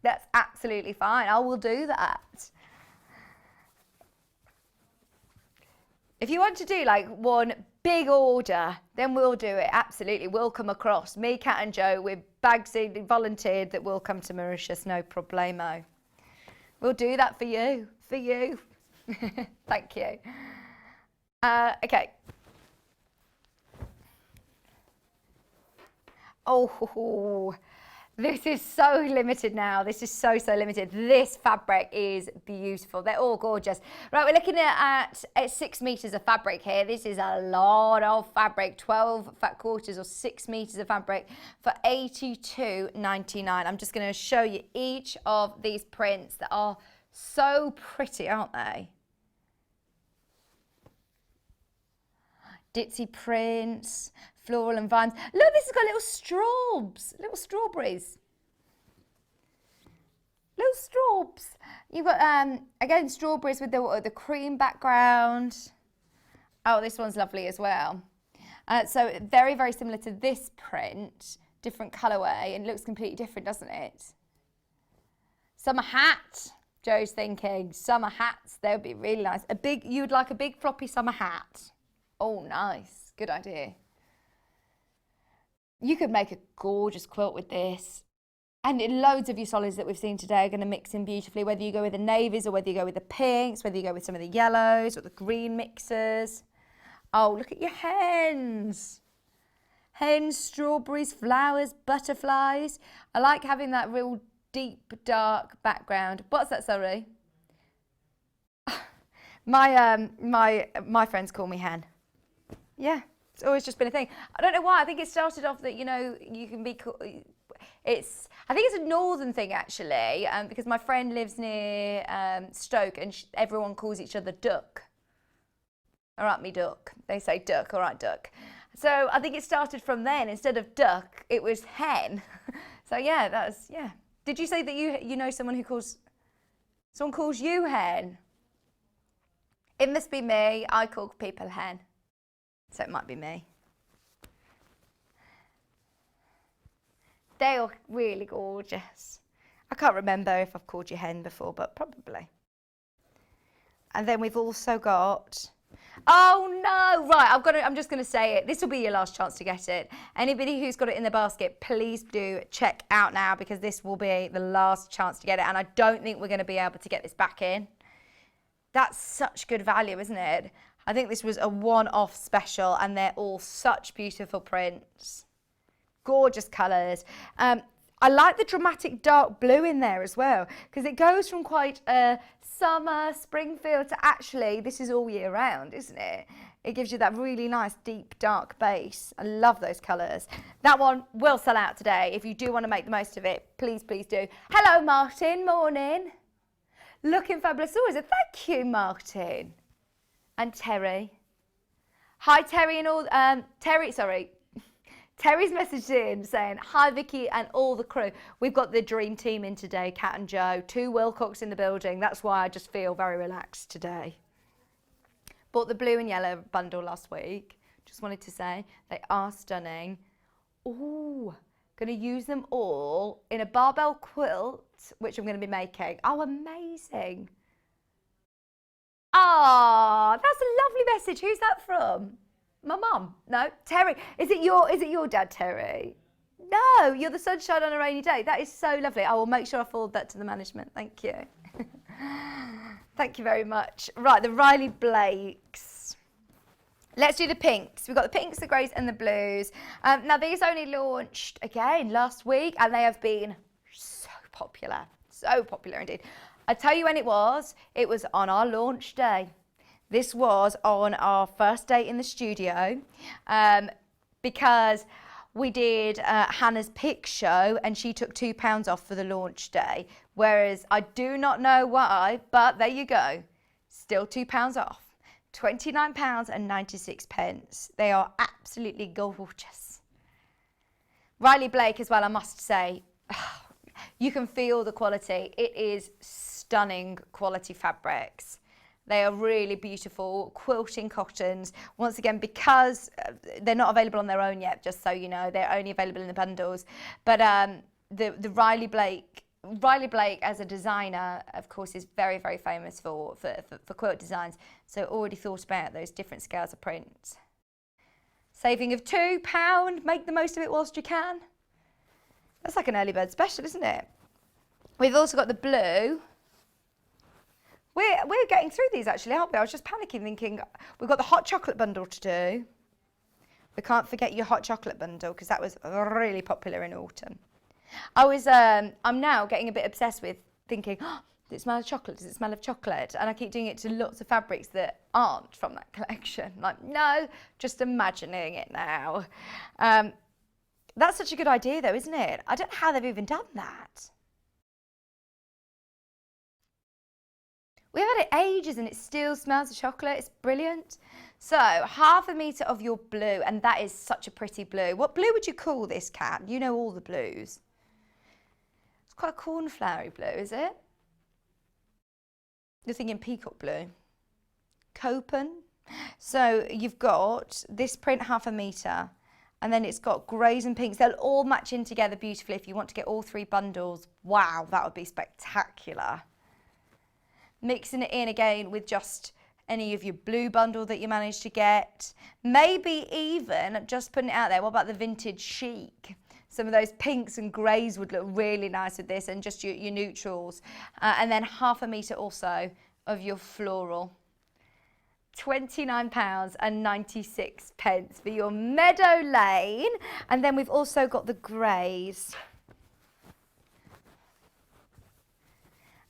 That's absolutely fine. I will do that. If you want to do like one big order, then we'll do it. Absolutely. We'll come across. Me, Kat and Joe, we're volunteered that we'll come to Mauritius. No problemo. We'll do that for you. For you. Thank you. Okay. Oh, this is so limited now. This is so limited. This fabric is beautiful. They're all gorgeous. Right, we're looking at 6 meters of fabric here. This is a lot of fabric, 12 fat quarters or 6 meters of fabric for $82.99. I'm just going to show you each of these prints that are so pretty, aren't they? Ditzy prints, floral and vines. Look, this has got little little strawberries. Little straws. You've got, again, strawberries with the cream background. Oh, this one's lovely as well. So very similar to this print, different colourway, and it looks completely different, doesn't it? Summer hat, Joe's thinking. Summer hats, they would be really nice. You'd like a big floppy summer hat. Oh, nice. Good idea. You could make a gorgeous quilt with this. And loads of your solids that we've seen today are going to mix in beautifully, whether you go with the navies or whether you go with the pinks, whether you go with some of the yellows or the green mixes. Oh, look at your hens. Hens, strawberries, flowers, butterflies. I like having that real deep, dark background. What's that, sorry? My friends call me Hen. Yeah, it's always just been a thing. I don't know why. I think it started off that, you know, you can be... I think it's a northern thing, actually, because my friend lives near Stoke and everyone calls each other Duck. All right, me Duck. They say Duck, all right, Duck. So I think it started from then. Instead of Duck, it was Hen. So, yeah, that's, yeah. Did you say that you know someone who calls... Someone calls you Hen? It must be me. I call people Hen. So it might be me. They are really gorgeous. I can't remember if I've called you Hen before, but probably. And then we've also got... Oh no, right, I'm just going to say it. This will be your last chance to get it. Anybody who's got it in the basket, please do check out now because this will be the last chance to get it. And I don't think we're going to be able to get this back in. That's such good value, isn't it? I think this was a one-off special and they're all such beautiful prints. Gorgeous colours. I like the dramatic dark blue in there as well because it goes from quite a summer, spring feel to actually this is all year round, isn't it? It gives you that really nice deep dark base. I love those colours. That one will sell out today. If you do want to make the most of it, please do. Hello Martin, morning. Looking fabulous always. Thank you Martin. And Terry. Hi Terry and all, Terry's messaged in saying, hi Vicki and all the crew. We've got the dream team in today, Kat and Joe, 2 Wilcox in the building. That's why I just feel very relaxed today. Bought the blue and yellow bundle last week. Just wanted to say, they are stunning. Ooh, gonna use them all in a barbell quilt, which I'm gonna be making. Oh, amazing. Ah, that's a lovely message. Who's that from? My mum? No, Terry. Is it your dad, Terry? No, you're the sunshine on a rainy day. That is so lovely. I will make sure I forward that to the management. Thank you. Thank you very much. Right, the Riley Blakes. Let's do the pinks. We've got the pinks, the greys and the blues. Now, these only launched, again, last week, and they have been so popular. So popular indeed. I'll tell you when it was. It was on our launch day. This was on our first day in the studio because we did Hannah's pick show and she took £2 off for the launch day. Whereas I do not know why, but there you go. Still £2 off. £29.96. They are absolutely gorgeous. Riley Blake as well, I must say. You can feel the quality. It is stunning quality fabrics. They are really beautiful quilting cottons. Once again, because they're not available on their own yet, just so you know, they're only available in the bundles. But the Riley Blake as a designer, of course, is very, very famous for quilt designs. So already thought about those different scales of print. Saving of £2, make the most of it whilst you can. That's like an early bird special, isn't it? We've also got the blue. We're getting through these actually, aren't we? I was just panicking thinking, we've got the hot chocolate bundle to do. We can't forget your hot chocolate bundle because that was really popular in autumn. I'm now getting a bit obsessed with thinking, oh, does it smell of chocolate? Does it smell of chocolate? And I keep doing it to lots of fabrics that aren't from that collection. Like, no, just imagining it now. That's such a good idea though, isn't it? I don't know how they've even done that. We've had it ages and it still smells of chocolate. It's brilliant. So, ½ a metre of your blue, and that is such a pretty blue. What blue would you call this, Kat? You know all the blues. It's quite a cornflowery blue, is it? You're thinking peacock blue. Copen. So, you've got this print ½ a metre, and then it's got greys and pinks. They'll all match in together beautifully if you want to get all 3 bundles. Wow, that would be spectacular. Mixing it in again with just any of your blue bundle that you managed to get. Maybe even just putting it out there, what about the vintage chic? Some of those pinks and greys would look really nice with this, and just your neutrals. And then ½ a metre also of your floral. £29.96 for your Meadow Lane. And then we've also got the greys.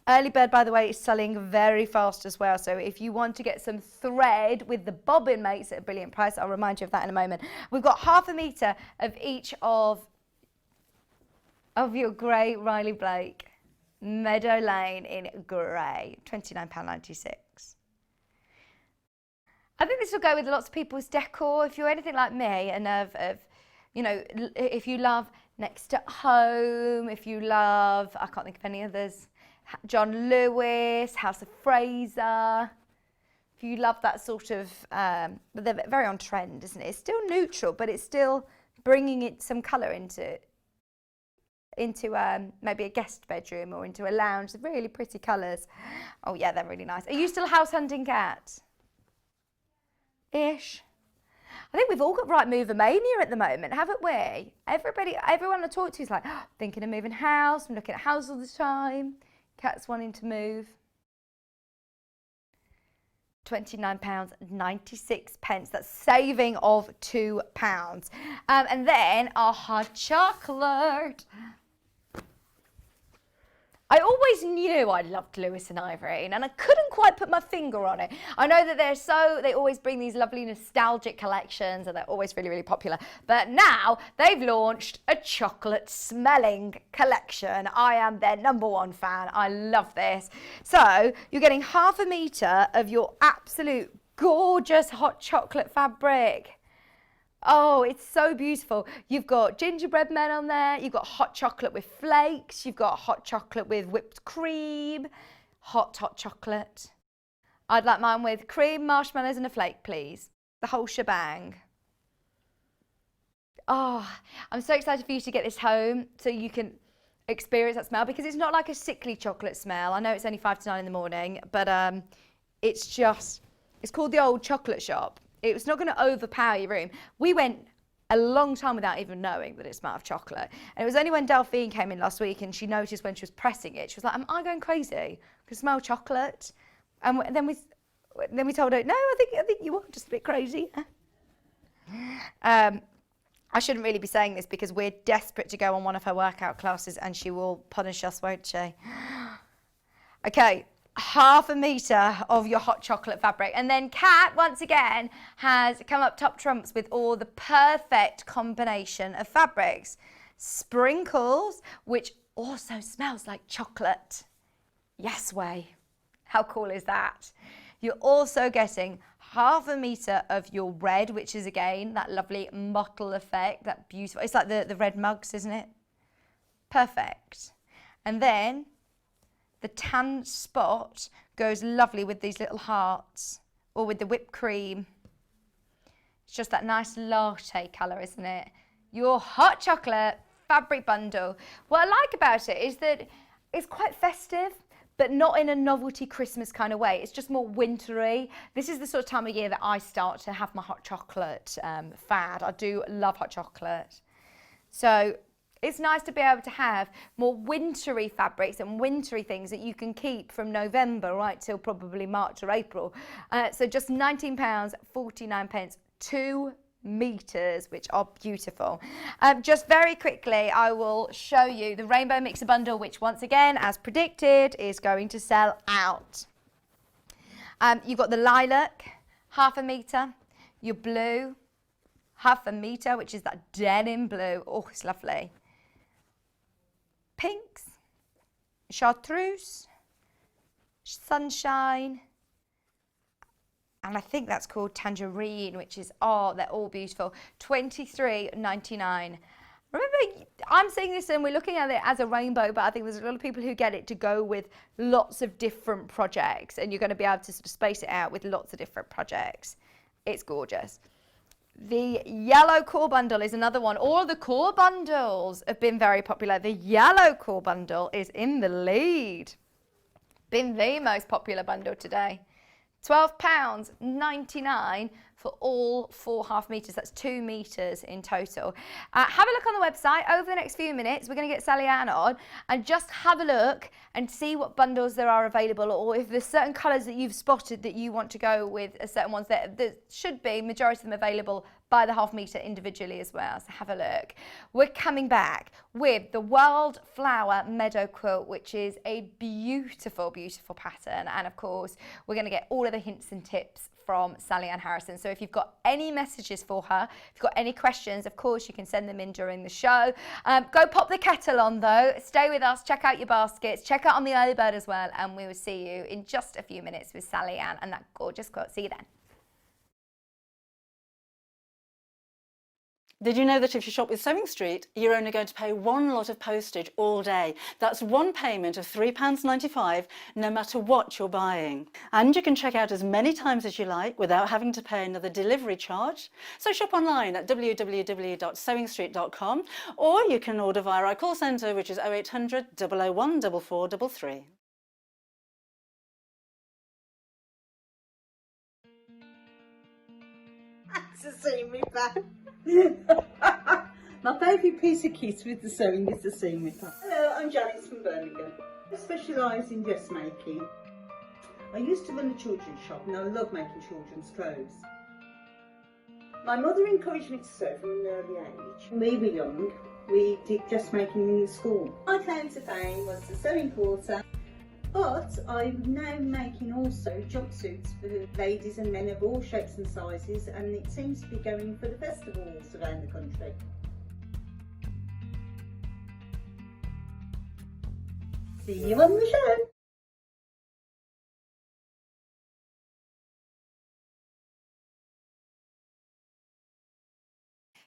Early bird, by the way, is selling very fast as well. So if you want to get some thread with the bobbin mates at a brilliant price, I'll remind you of that in a moment. We've got ½ a metre of each of your grey Riley Blake Meadow Lane in grey, £29.96. I think this will go with lots of people's decor. If you're anything like me and you know, if you love Next at Home, if you love, I can't think of any others, John Lewis, House of Fraser. If you love that sort of, but they're very on trend, isn't it? It's still neutral, but it's still bringing it some colour into maybe a guest bedroom or into a lounge. They're really pretty colours. Oh yeah, they're really nice. Are you still house hunting, Kat? Ish. I think we've all got right mover mania at the moment, haven't we? Everyone I talk to is like, oh, thinking of moving house. I'm looking at houses all the time. Kat's wanting to move. £29.96. That's saving of £2. And then our hot chocolate. I always knew I loved Lewis and Ivory, and I couldn't quite put my finger on it. I know that they always bring these lovely nostalgic collections, and they're always really, really popular. But now they've launched a chocolate smelling collection. I am their #1 fan. I love this. So you're getting ½ a metre of your absolute gorgeous hot chocolate fabric. Oh, it's so beautiful. You've got gingerbread men on there. You've got hot chocolate with flakes. You've got hot chocolate with whipped cream. Hot chocolate. I'd like mine with cream, marshmallows and a flake, please. The whole shebang. Oh, I'm so excited for you to get this home so you can experience that smell, because it's not like a sickly chocolate smell. I know it's only 5 to 9 in the morning, but it's called the Old Chocolate Shop. It's not going to overpower your room. We went a long time without even knowing that it smelled of chocolate. And it was only when Delphine came in last week and she noticed when she was pressing it, she was like, am I going crazy? Because I smell chocolate. And then we told her, no, I think you are just a bit crazy. I shouldn't really be saying this because we're desperate to go on one of her workout classes and she will punish us, won't she? Okay. ½ a metre of your hot chocolate fabric. And then Kat, once again, has come up top trumps with all the perfect combination of fabrics. Sprinkles, which also smells like chocolate. Yes way. How cool is that? You're also getting ½ a metre of your red, which is, again, that lovely mottle effect, that beautiful, it's like the red mugs, isn't it? Perfect. And then the tan spot Goes lovely with these little hearts or with the whipped cream. It's just that nice latte colour, isn't it? Your hot chocolate fabric bundle. What I like about it is that it's quite festive, but not in a novelty Christmas kind of way. It's just more wintry. This is the sort of time of year that I start to have my hot chocolate fad. I do love hot chocolate. So it's nice to be able to have more wintry fabrics and wintry things that you can keep from November right till probably March or April. So just £19.49, 2 meters, which are beautiful. Just very quickly, I will show you the Rainbow Mixer Bundle, which once again, as predicted, is going to sell out. You've got the lilac, ½ meter, your blue, ½ meter, which is that denim blue. Oh, it's lovely. Pinks, chartreuse, sunshine, and I think that's called tangerine, which is, oh, they're all beautiful. $23.99. Remember, I'm saying this and we're looking at it as a rainbow, but I think there's a lot of people who get it to go with lots of different projects, and you're going to be able to sort of space it out with lots of different projects. It's gorgeous. The yellow core bundle is another one. All of the core bundles have been very popular. The yellow core bundle is in the lead. Been the most popular bundle today. £12.99 for all 4½ meters. That's 2 meters in total. Have a look on the website. Over the next few minutes, we're going to get Sallieann on and just have a look and see what bundles there are available, or if there's certain colours that you've spotted that you want to go with, certain ones that should be, majority of them available by the ½ meter individually as well. So have a look. We're coming back with the Wildflower Meadow quilt, which is a beautiful, beautiful pattern. And of course, we're going to get all of the hints and tips from Sallieann Harrison. So if you've got any messages for her, if you've got any questions, of course, you can send them in during the show. Go pop the kettle on though. Stay with us, check out your baskets, check out on the early bird as well, and we will see you in just a few minutes with Sallieann and that gorgeous quilt. See you then. Did you know that if you shop with Sewing Street, you're only going to pay one lot of postage all day? That's one payment of £3.95, no matter what you're buying. And you can check out as many times as you like without having to pay another delivery charge. So shop online at www.sewingstreet.com, or you can order via our call centre, which is 0800 001 4433. To see me back. My favourite piece of kit with the sewing is the seam ripper. Hello, I'm Janice from Birmingham. I specialise in dressmaking. I used to run a children's shop and I love making children's clothes. My mother encouraged me to sew from an early age. When we were young, we did dressmaking in the school. My claim to fame was the sewing quarter. But I'm now making also jumpsuits for ladies and men of all shapes and sizes, and it seems to be going for the festivals around the country. See you on the show!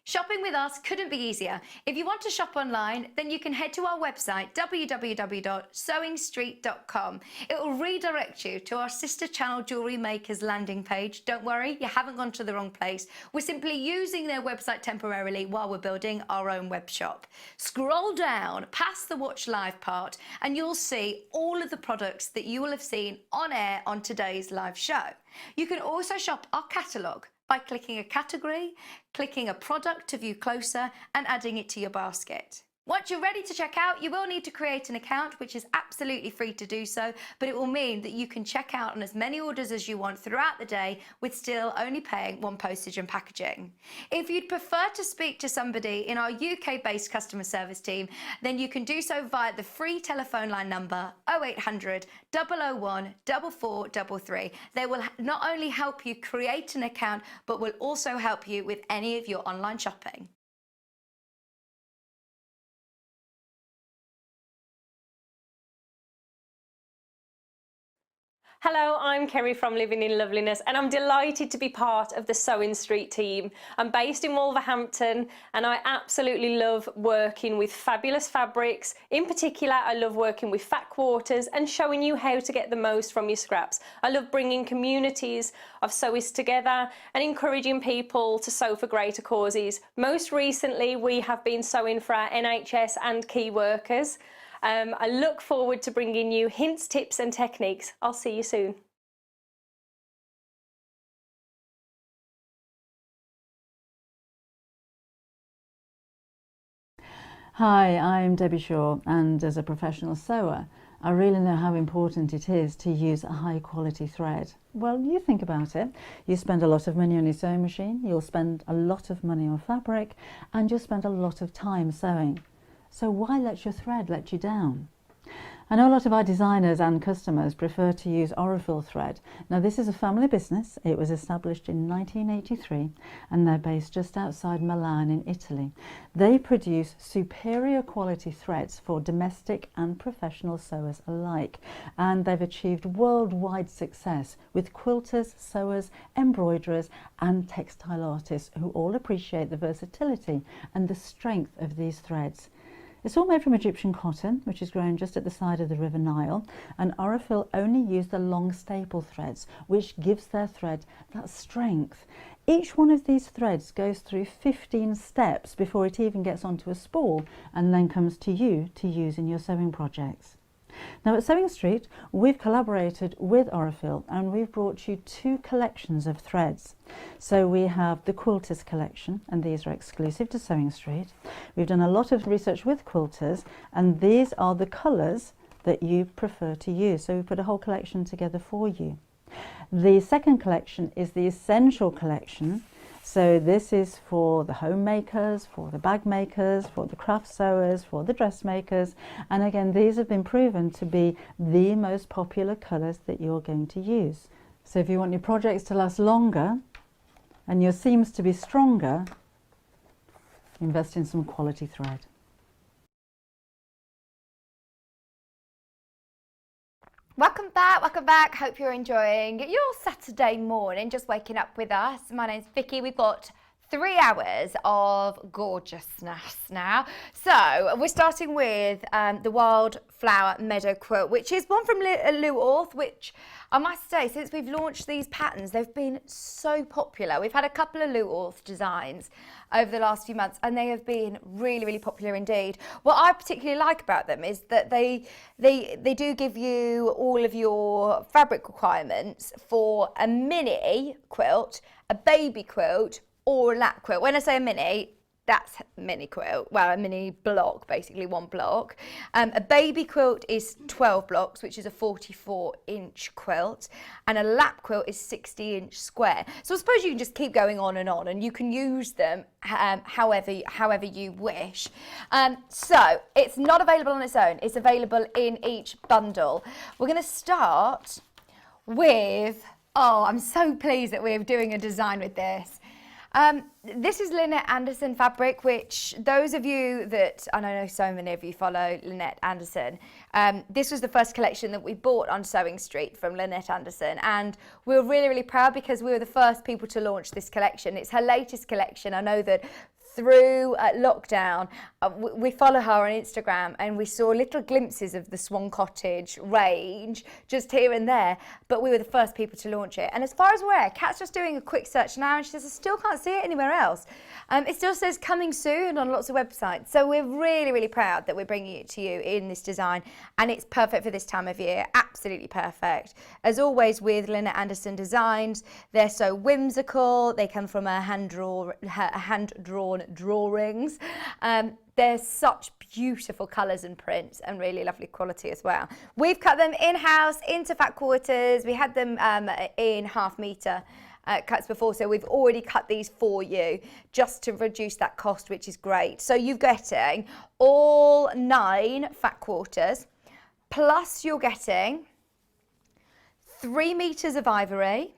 Shopping with us couldn't be easier. If you want to shop online, then you can head to our website, www.sewingstreet.com. It will redirect you to our sister channel Jewellery Makers landing page. Don't worry, you haven't gone to the wrong place. We're simply using their website temporarily while we're building our own web shop. Scroll down past the Watch Live part and you'll see all of the products that you will have seen on air on today's live show. You can also shop our catalogue by clicking a category, clicking a product to view closer, and adding it to your basket. Once you're ready to check out, you will need to create an account, which is absolutely free to do so, but it will mean that you can check out on as many orders as you want throughout the day with still only paying one postage and packaging. If you'd prefer to speak to somebody in our UK-based customer service team, then you can do so via the free telephone line number 0800 001 4433. They will not only help you create an account, but will also help you with any of your online shopping. Hello, I'm Kerry from Living in Loveliness and I'm delighted to be part of the Sewing Street team. I'm based in Wolverhampton and I absolutely love working with fabulous fabrics. In particular, I love working with fat quarters and showing you how to get the most from your scraps. I love bringing communities of sewists together and encouraging people to sew for greater causes. Most recently, we have been sewing for our NHS and key workers. I look forward to bringing you hints, tips and techniques. I'll see you soon. Hi, I'm Debbie Shaw, and as a professional sewer, I really know how important it is to use a high quality thread. Well, you think about it. You spend a lot of money on your sewing machine, you'll spend a lot of money on fabric, and you'll spend a lot of time sewing. So why let your thread let you down? I know a lot of our designers and customers prefer to use Orth thread. Now, this is a family business. It was established in 1983 and they're based just outside Milan in Italy. They produce superior quality threads for domestic and professional sewers alike, and they've achieved worldwide success with quilters, sewers, embroiderers and textile artists who all appreciate the versatility and the strength of these threads. It's all made from Egyptian cotton, which is grown just at the side of the River Nile, and Orth only use the long staple threads, which gives their thread that strength. Each one of these threads goes through 15 steps before it even gets onto a spool and then comes to you to use in your sewing projects. Now at Sewing Street, we've collaborated with Orth and we've brought you two collections of threads. So we have the Quilters collection, and these are exclusive to Sewing Street. We've done a lot of research with quilters, and these are the colours that you prefer to use. So we put a whole collection together for you. The second collection is the Essential collection. So this is for the homemakers, for the bag makers, for the craft sewers, for the dressmakers. And again, these have been proven to be the most popular colours that you're going to use. So if you want your projects to last longer and your seams to be stronger, invest in some quality thread. Welcome back. Hope you're enjoying your Saturday morning, just waking up with us. My name's Vicki. We've got 3 hours of gorgeousness now. So we're starting with the Wildflower Meadow quilt, which is one from Orth, which I must say, since we've launched these patterns, they've been so popular. We've had a couple of Orth designs over the last few months, and they have been really, really popular indeed. What I particularly like about them is that they do give you all of your fabric requirements for a mini quilt, a baby quilt, or a lap quilt. When I say a mini, that's a mini quilt, well, a mini block, basically one block. A baby quilt is 12 blocks, which is a 44-inch quilt, and a lap quilt is 60-inch square. So I suppose you can just keep going on, and you can use them however you wish. So it's not available on its own, it's available in each bundle. We're gonna start with, oh, I'm so pleased that we're doing a design with this. This is Lynette Anderson fabric, which those of you that, and I know so many of you follow Lynette Anderson, this was the first collection that we bought on Sewing Street from Lynette Anderson, and we were really, really proud because we were the first people to launch this collection. It's her latest collection. I know that through lockdown, we follow her on Instagram, and we saw little glimpses of the Swan Cottage range just here and there, but we were the first people to launch it. And as far as we're aware, Kat's just doing a quick search now, and she says, I still can't see it anywhere else. It still says coming soon on lots of websites. So we're really, really proud that we're bringing it to you in this design, and it's perfect for this time of year, absolutely perfect. As always with Lynette Anderson designs, they're so whimsical, they come from a hand-drawn drawings. They're such beautiful colours and prints, and really lovely quality as well. We've cut them in-house into fat quarters. We had them in half-metre cuts before, so we've already cut these for you just to reduce that cost, which is great. So you're getting all 9 fat quarters, plus you're getting 3 metres of ivory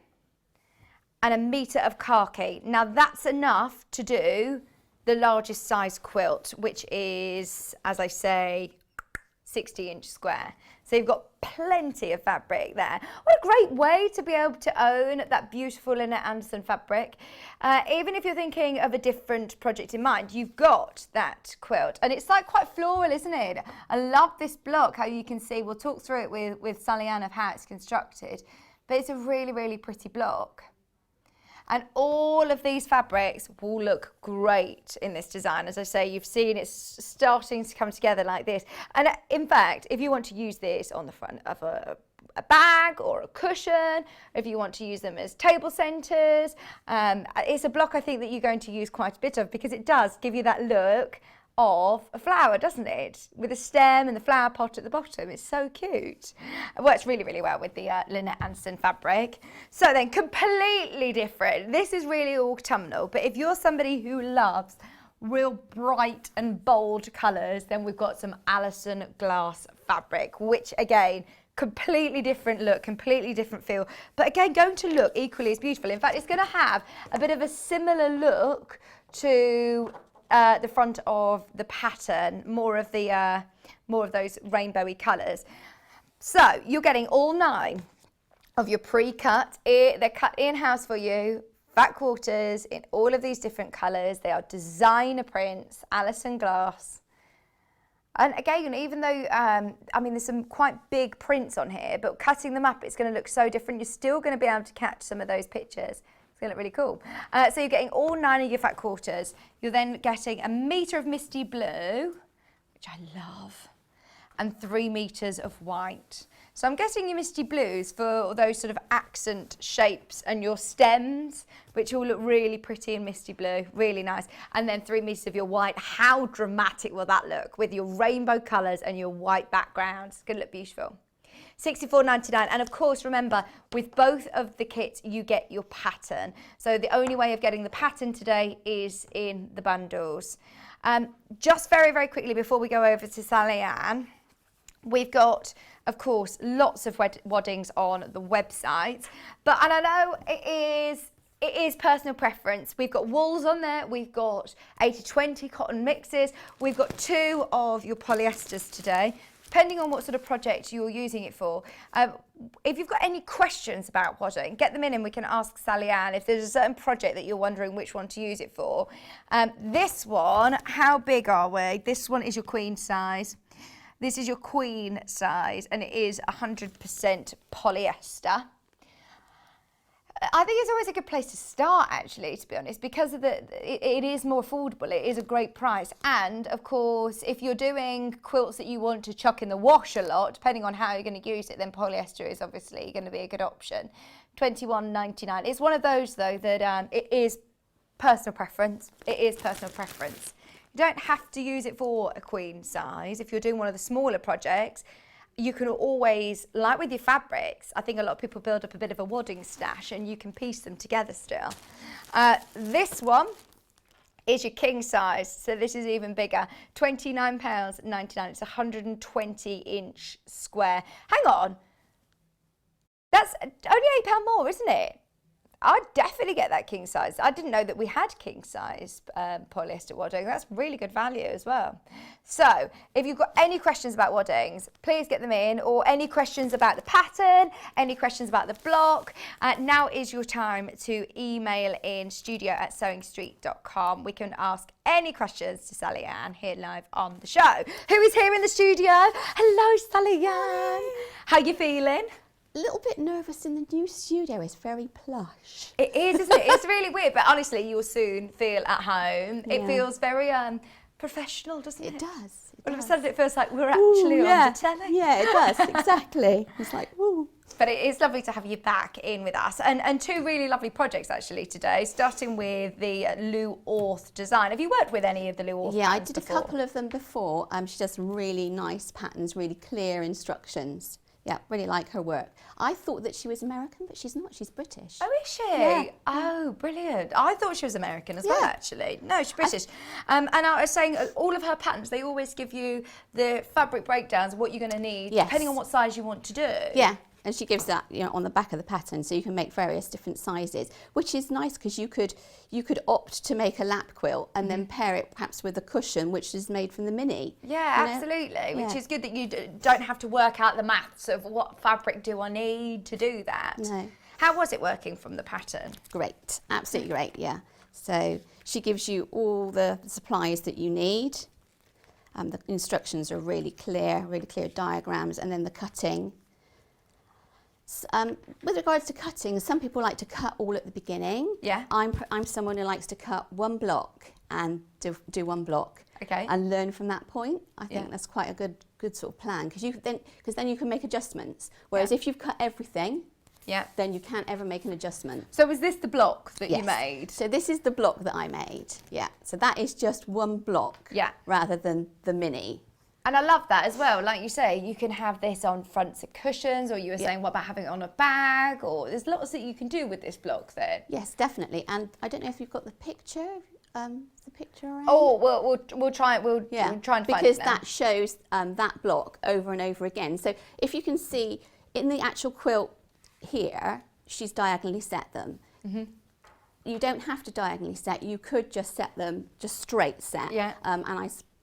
and 1 metre of khaki. Now that's enough to do the largest size quilt, which is, as I say, 60-inch square. So you've got plenty of fabric there. What a great way to be able to own that beautiful Lynette Anderson fabric. Even if you're thinking of a different project in mind, you've got that quilt. And it's like quite floral, isn't it? I love this block, how you can see, we'll talk through it with Sallieann of how it's constructed, but it's a really, really pretty block. And all of these fabrics will look great in this design. As I say, you've seen it's starting to come together like this. And in fact, if you want to use this on the front of a bag or a cushion, if you want to use them as table centres, it's a block I think that you're going to use quite a bit of, because it does give you that look of a flower, doesn't it? With the stem and the flower pot at the bottom. It's so cute. It works really, really well with the Lynette Anderson fabric. So then, completely different. This is really autumnal, but if you're somebody who loves real bright and bold colours, then we've got some Alison glass fabric, which again, completely different look, completely different feel, but again, going to look equally as beautiful. In fact, it's going to have a bit of a similar look to the front of the pattern, more of those rainbowy colours. So you're getting all 9 of your pre-cut. They're cut in-house for you, back quarters in all of these different colours. They are designer prints, Alison glass. And again, even though, I mean, there's some quite big prints on here, but cutting them up, it's going to look so different. You're still going to be able to catch some of those pictures. It's going to look really cool. So you're getting all 9 of your fat quarters. You're then getting a metre of misty blue, which I love, and 3 metres of white. So I'm getting your misty blues for those sort of accent shapes, and your stems, which all look really pretty in misty blue, really nice. And then 3 metres of your white. How dramatic will that look with your rainbow colours and your white background? It's going to look beautiful. $64.99, and of course remember, with both of the kits you get your pattern, so the only way of getting the pattern today is in the bundles. Just very, very quickly before we go over to Sallieann, we've got, of course, lots of waddings on the website, and I know it is personal preference. We've got wools on there, we've got 80-20 cotton mixes, we've got 2 of your polyesters today, depending on what sort of project you're using it for. If you've got any questions about wadding, get them in and we can ask Sallieann if there's a certain project that you're wondering which one to use it for. This one, how big are we? This one is your queen size. This is your queen size, and it is 100% polyester. I think it's always a good place to start, actually, to be honest, because of it is more affordable. It is a great price. And, of course, if you're doing quilts that you want to chuck in the wash a lot, depending on how you're going to use it, then polyester is obviously going to be a good option. $21.99. It's one of those, though, that it is personal preference. It is personal preference. You don't have to use it for a queen size. If you're doing one of the smaller projects, you can always, like with your fabrics, I think a lot of people build up a bit of a wadding stash and you can piece them together still. This one is your king size, so this is even bigger, £29.99. It's 120-inch square. Hang on, that's only £8 more, isn't it? I'd definitely get that king size. I didn't know that we had king size polyester wadding. That's really good value as well. So if you've got any questions about waddings, please get them in, or any questions about the pattern, any questions about the block, now is your time to email in studio@sewingstreet.com. We can ask any questions to Sallieann here live on the show. Who is here in the studio? Hello, Sallieann. How are you feeling? A little bit nervous in the new studio. It's very plush. It is, isn't it? It's really weird, but honestly, you'll soon feel at home. It feels very professional, doesn't it? It does. All of a sudden, it feels like we're actually on the telly. Yeah, it does, exactly. It's like, woo. But it is lovely to have you back in with us. And 2 really lovely projects, actually, today, starting with the Lou Orth design. Have you worked with any of the Lou Orth Yeah, I patterns did before? a couple of them before. She does some really nice patterns, really clear instructions. Yeah, really like her work. I thought that she was American, but she's not. She's British. Oh, is she? Yeah. Oh, brilliant. I thought she was American as well, actually. No, she's British. And I was saying, all of her patterns, they always give you the fabric breakdowns, what you're going to need, Yes. depending on what size you want to do. Yeah, And she gives that, you know, on the back of the pattern, so you can make various different sizes, which is nice because you could opt to make a lap quilt and then pair it perhaps with a cushion, which is made from the mini. Yeah, you know? absolutely. Which Yeah. is good that you don't have to work out the maths of what fabric do I need to do that. No. How was it working from the pattern? Great, absolutely great, yeah. So she gives you all the supplies that you need. The instructions are really clear diagrams, and then the cutting. With regards to cutting, some people like to cut all at the beginning. Yeah. I'm someone who likes to cut one block and do one block. Okay. And learn from that point. I think Yeah. that's quite a good sort of plan, because then you can make adjustments. Whereas if you've cut everything, Yeah. then you can't ever make an adjustment. So was this the block that you Yes. made? So this is the block that I made. Yeah. So that is just one block. Yeah. Rather than the mini. And I love that as well. Like you say, you can have this on fronts of cushions, or you were Yeah. saying, what about having it on a bag? Or there's lots that you can do with this block then. Yes, definitely. And I don't know if you've got the picture. The picture around. Oh, we'll try it. We'll yeah. try and find because it now. that shows that block over and over again. So if you can see in the actual quilt here, she's diagonally set them. Mm-hmm. You don't have to diagonally set. You could just set them just straight set. Yeah. And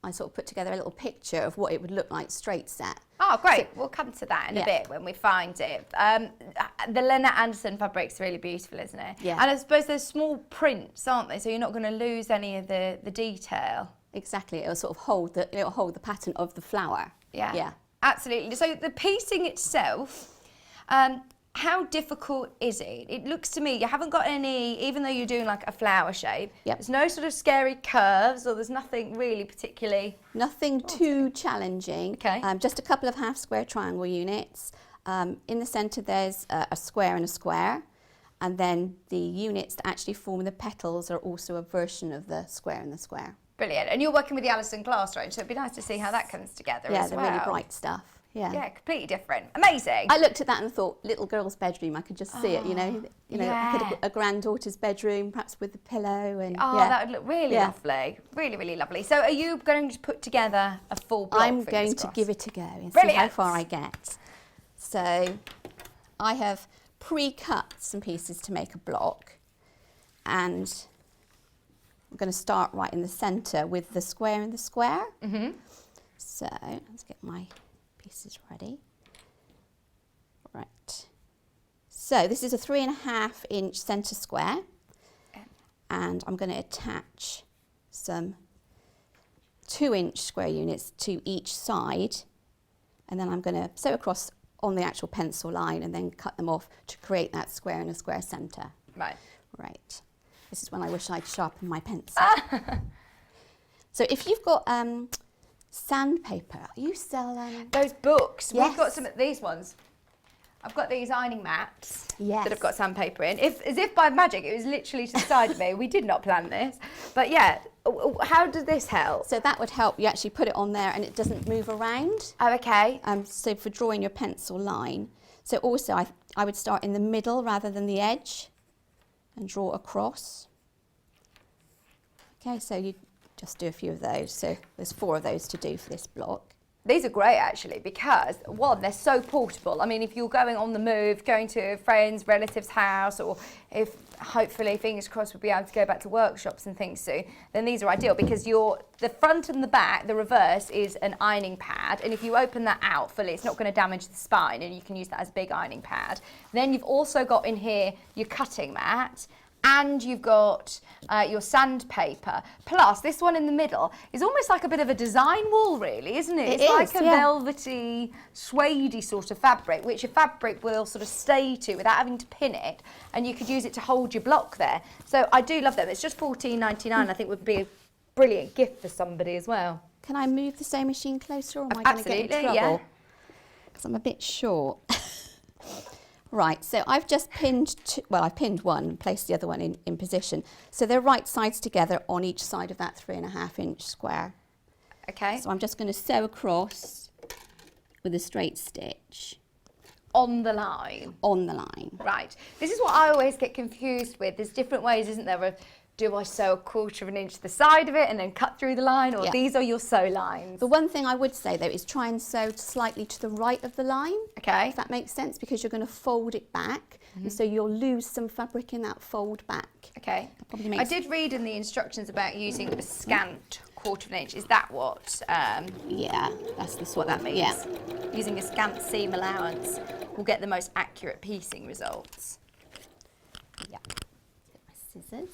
I sort of put together a little picture of what it would look like straight set. Oh, great. We'll come to that in a Yeah. bit when we find it. The Lena Anderson fabric's really beautiful, isn't it? Yeah. And I suppose there's small prints, aren't they? So you're not going to lose any of the detail. Exactly. It'll sort of hold the pattern of the flower. Yeah. Yeah. Absolutely. So the piecing itself, how difficult is it? It looks to me, you haven't got any, even though you're doing like a flower shape, Yep. there's no sort of scary curves, or there's nothing really particularly... Nothing too challenging. Okay. Just a couple of half square triangle units. In the centre there's a square and a square, and then the units that actually form the petals are also a version of the square and the square. Brilliant. And you're working with the Alison glass range, so it'd be nice to see how that comes together Yeah, as the well. really bright stuff. Yeah. Yeah, completely different. Amazing. I looked at that and thought, little girl's bedroom. I could just see it. You know, yeah. I could a granddaughter's bedroom, perhaps with the pillow and. Oh, yeah. that would look really Yeah. lovely. Really, really lovely. So are you going to put together a full block? I'm fingers going to crossed? give it a go and see how Brilliant. far I get. So, I have pre-cut some pieces to make a block, and I'm going to start right in the centre with the square and the square. Mm-hmm. So let's get my pieces ready. Right. So this is a 3.5 inch centre square, and I'm going to attach some 2 inch square units to each side, and then I'm going to sew across on the actual pencil line and then cut them off to create that square and a square centre. Right. Right. This is when I wish I'd sharpened my pencil. So if you've got sandpaper, you sell Those books. Yes. We've got some of these ones. I've got these ironing mats Yes. that have got sandpaper in. As if by magic, it was literally to the side of me. We did not plan this. But yeah, how does this help? So that would help. You actually put it on there and it doesn't move around. Oh, okay. So for drawing your pencil line. So also I would start in the middle rather than the edge and draw across. Okay, so you just do a few of those. So there's 4 of those to do for this block. These are great actually because, one, they're so portable. I mean, if you're going on the move, going to a friend's, relative's house, or if hopefully, fingers crossed, we'll be able to go back to workshops and things soon, then these are ideal because the front and the back, the reverse is an ironing pad, and if you open that out fully, it's not going to damage the spine, and you can use that as a big ironing pad. Then you've also got in here your cutting mat, and you've got your sandpaper. Plus, this one in the middle is almost like a bit of a design wall, really, isn't it? It It's like is, a yeah. velvety, suede-y sort of fabric, which your fabric will sort of stay to without having to pin it, and you could use it to hold your block there. So I do love them. It's just $14.99. I think would be a brilliant gift for somebody as well. Can I move the sewing machine closer, or am I going to get in Absolutely, trouble? yeah. Because I'm a bit short. Right, so I've just pinned I've pinned one and placed the other one in position. So they're right sides together on each side of that 3.5 inch square. Okay. So I'm just going to sew across with a straight stitch On the line. on the line. Right. This is what I always get confused with. There's different ways, isn't there, of do I sew a 1/4 of an inch to the side of it and then cut through the line, or Yeah. these are your sew lines? The one thing I would say though is try and sew slightly to the right of the line. Okay. If that makes sense, because you're going to fold it back, and so you'll lose some fabric in that fold back. Okay. That probably I makes did read in the instructions about using a scant 1/4 of an inch. Is that what? Yeah, that's the What sort that of, means? yeah. Using a scant seam allowance will get the most accurate piecing results. Yeah. Get my scissors.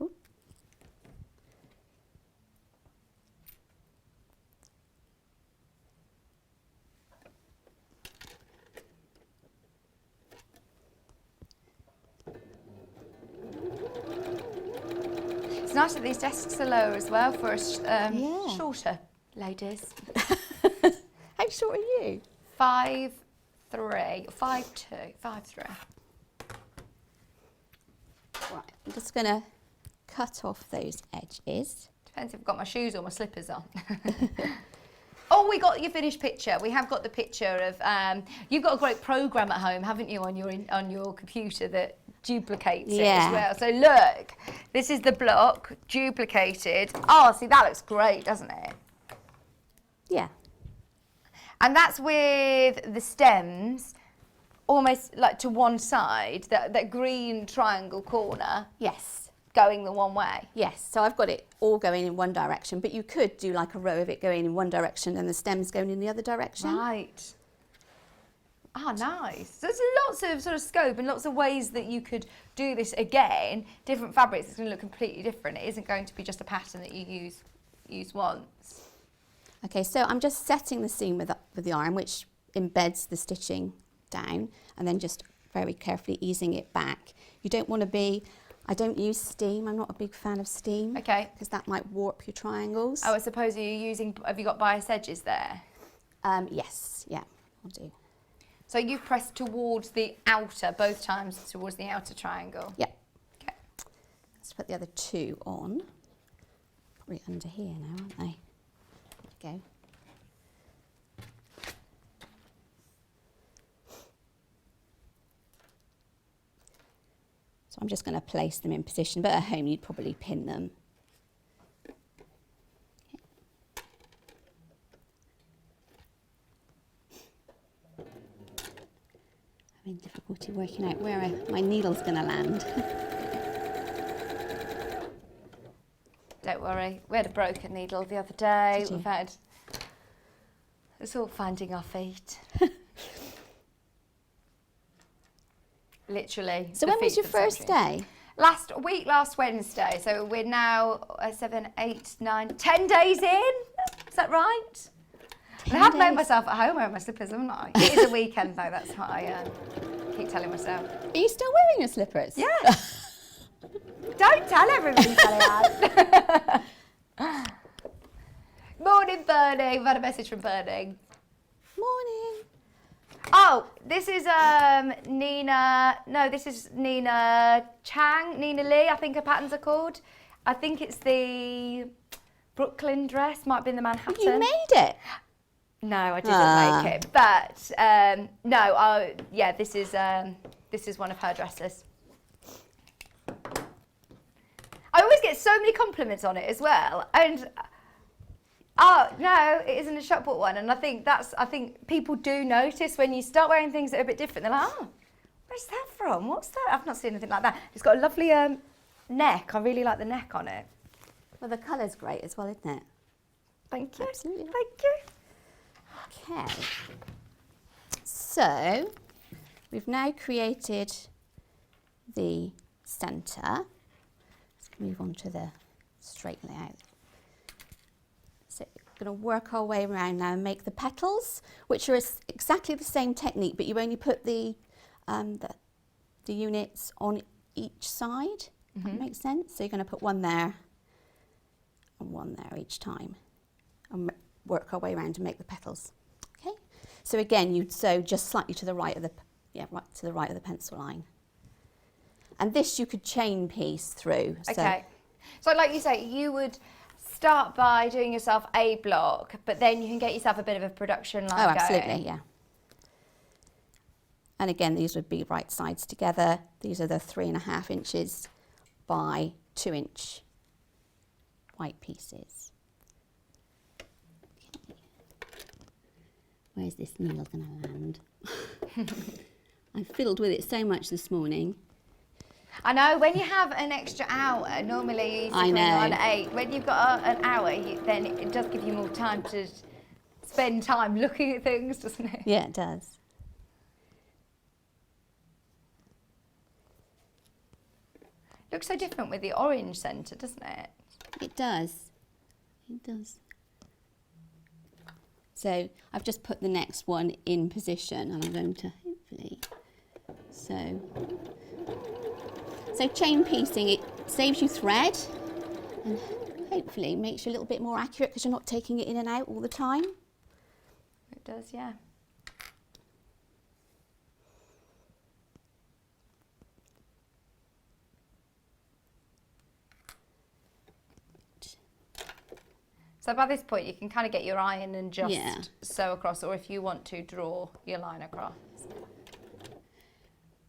Ooh. It's nice that these desks are lower as well for us Yeah. shorter ladies. How short are you? 5'3", 5'2", 5'3". Right, I'm just going to cut off those edges. Depends if I've got my shoes or my slippers on. Oh, we got your finished picture. We have got the picture of. You've got a great program at home, haven't you, on your computer that duplicates it as well. So look, this is the block duplicated. Oh, see, that looks great, doesn't it? Yeah. And that's with the stems almost like to one side, that green triangle corner Yes. going the one way. Yes, so I've got it all going in one direction, but you could do like a row of it going in one direction and the stems going in the other direction. Right. Ah, nice. So there's lots of sort of scope and lots of ways that you could do this again. Different fabrics, it's going to look completely different. It isn't going to be just a pattern that you use once. Okay, so I'm just setting the seam with the iron, which embeds the stitching down, and then just very carefully easing it back. You don't want to be, I don't use steam, I'm not a big fan of steam. Okay. Because that might warp your triangles. Oh, I suppose have you got bias edges there? Yes, yeah, I'll do. So you've pressed towards the outer, both times towards the outer triangle? Yep. Okay. Let's put the other two on. Probably under here now, aren't they? There you go. So I'm just going to place them in position, but at home you'd probably pin them. Having difficulty working out where my needle's going to land. Don't worry, we had a broken needle the other day. Did you? It's all finding our feet. Literally. So the when was feet your of the first century. day? Last Wednesday. So we're now 7, 8, 9, 10 days in. Is that right? I have made myself at home wearing my slippers, haven't I? It is a weekend though, that's what I keep telling myself. Are you still wearing your slippers? Yeah. Don't tell everybody, Sallieann. Morning, Bernie. We've had a message from Bernie. Morning. Oh, this is Nina. No, this is Nina Chang, Nina Lee. I think her patterns are called. I think it's the Brooklyn dress. Might be in the Manhattan. You made it. No, I didn't make it. But no, yeah, this is one of her dresses. I always get so many compliments on it as well, and oh no, it isn't a shop bought one, and I think people do notice when you start wearing things that are a bit different. They're like, oh, where's that from? What's that? I've not seen anything like that. It's got a lovely neck. I really like the neck on it. Well, the colour's great as well, isn't it? Thank you. Absolutely. Thank you. Okay. So we've now created the centre. Let's move on to the straight layout. So we're going to work our way around now and make the petals, which are exactly the same technique, but you only put the units on each side. That makes sense. So you're going to put one there and one there each time, and work our way around and make the petals. Okay. So again, you'd sew just slightly to the right of the right of the pencil line. And this you could chain piece through. Okay. So like you say, you would start by doing yourself a block, but then you can get yourself a bit of a production line Oh, absolutely, going. yeah. And again, these would be right sides together. These are the 3.5 inches by 2 inch white pieces. Okay. Where's this needle going to land? I fiddled with it so much this morning. I know, when you have an extra hour, normally you I know. on 8. When you've got an hour, then it does give you more time to spend time looking at things, doesn't it? Yeah, it does. Looks so different with the orange centre, doesn't it? It does. It does. So I've just put the next one in position, and I'm going to hopefully. So chain piecing, it saves you thread and hopefully makes you a little bit more accurate because you're not taking it in and out all the time. It does, yeah. So by this point you can kind of get your iron and just sew across, or if you want to, draw your line across.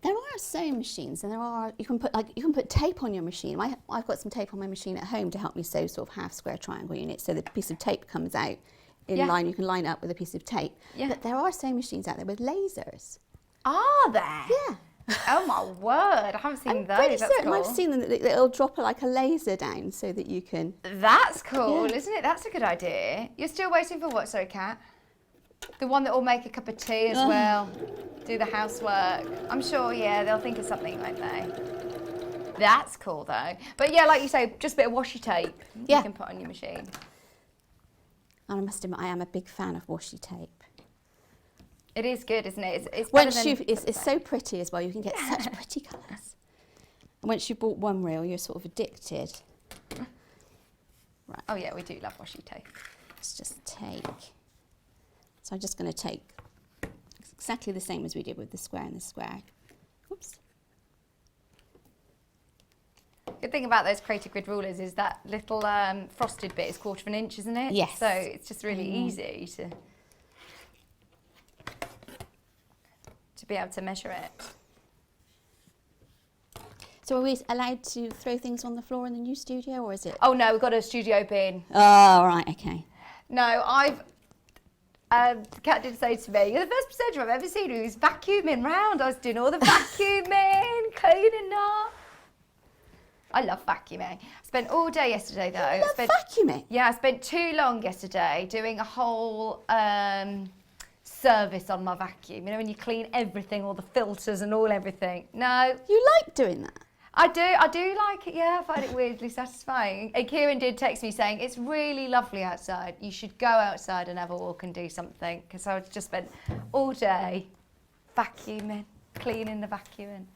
There are sewing machines, and you can put tape on your machine. I've got some tape on my machine at home to help me sew sort of half square triangle units, so the piece of tape comes out in line. You can line it up with a piece of tape. Yeah. But there are sewing machines out there with lasers. Are there? Yeah. Oh my word! I haven't seen I'm those. pretty That's certain cool. I've seen them that it'll drop like a laser down so that you can. That's cool, Yeah. isn't it? That's a good idea. You're still waiting for what, sorry, Kat? The one that will make a cup of tea as well. Do the housework. I'm sure, yeah, they'll think of something, won't they? That's cool though. But yeah, like you say, just a bit of washi tape you can put on your machine. And I must admit, I am a big fan of washi tape. It is good, isn't it? It's better Once than it's so pretty as well. You can get such pretty colours. And once you've bought one reel, you're sort of addicted. Right. Oh yeah, we do love washi tape. Let's just take. So I'm just going to take exactly the same as we did with the square and the square. Oops. Good thing about those Creative Grid rulers is that little frosted bit is 1/4 inch, isn't it? Yes. So it's just really easy to be able to measure it. So are we allowed to throw things on the floor in the new studio, or is it? Oh no, we've got a studio bin. Oh, right, okay. No, the cat did say to me, you're the first presenter I've ever seen who's vacuuming round. I was doing all the vacuuming, cleaning up. I love vacuuming. I spent all day yesterday though. You love vacuuming? Yeah, I spent too long yesterday doing a whole service on my vacuum. You know, when you clean everything, all the filters and all everything. No. You like doing that? I do like it, yeah, I find it weirdly satisfying. And Kieran did text me saying, it's really lovely outside. You should go outside and have a walk and do something. Because I just spent all day vacuuming, cleaning the vacuuming.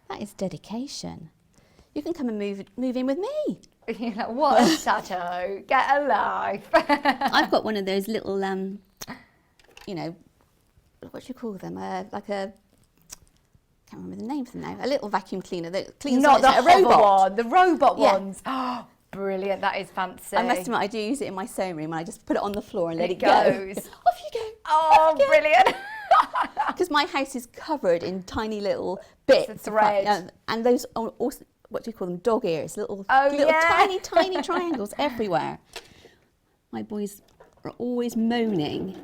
That is dedication. You can come and move in with me. You're like, what a Sato, get a life. I've got one of those little, you know, what do you call them? Like a, I can't remember the name of them now. A little vacuum cleaner that cleans. Not the a robot one, the robot Yeah. ones. Oh, brilliant, that is fancy. I must admit, I do use it in my sewing room, and I just put it on the floor and let it go. goes. Off you go. Oh, brilliant. Because my house is covered in tiny little bits It's a thread. and those are also, what do you call them? Dog ears, little yeah. tiny triangles everywhere. My boys are always moaning.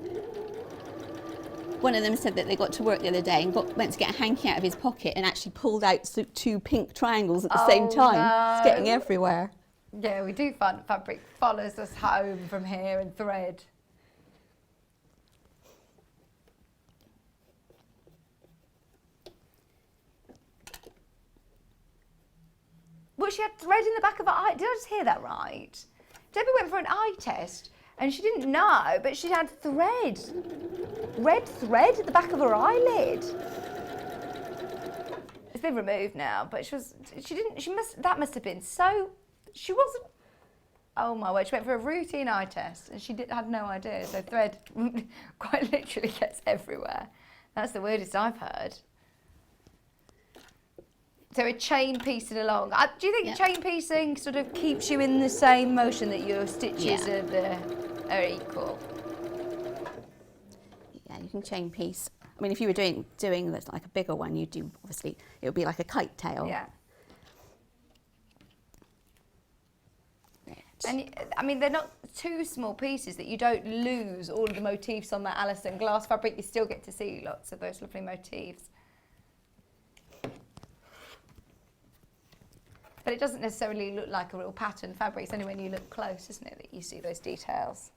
One of them said that they got to work the other day and went to get a hanky out of his pocket and actually pulled out 2 pink triangles at the same time. No. It's getting everywhere. Yeah, we do find fabric follows us home from here and thread. Well, she had thread in the back of her eye. Did I just hear that right? Debbie went for an eye test and she didn't know, but she had thread. Red thread at the back of her eyelid. It's been removed now, but that must have been so, she wasn't, oh my word, she went for a routine eye test and she had no idea. So thread quite literally gets everywhere. That's the weirdest I've heard. So a chain piecing along. Do you think chain piecing sort of keeps you in the same motion that your stitches are equal? Yeah, working chain piece. I mean, if you were doing this like a bigger one, you'd do, obviously, it would be like a kite tail. Yeah. Right. And I mean, they're not too small pieces that you don't lose all of the motifs on that Alison glass fabric. You still get to see lots of those lovely motifs. But it doesn't necessarily look like a real pattern fabric. It's only when you look close, isn't it, that you see those details.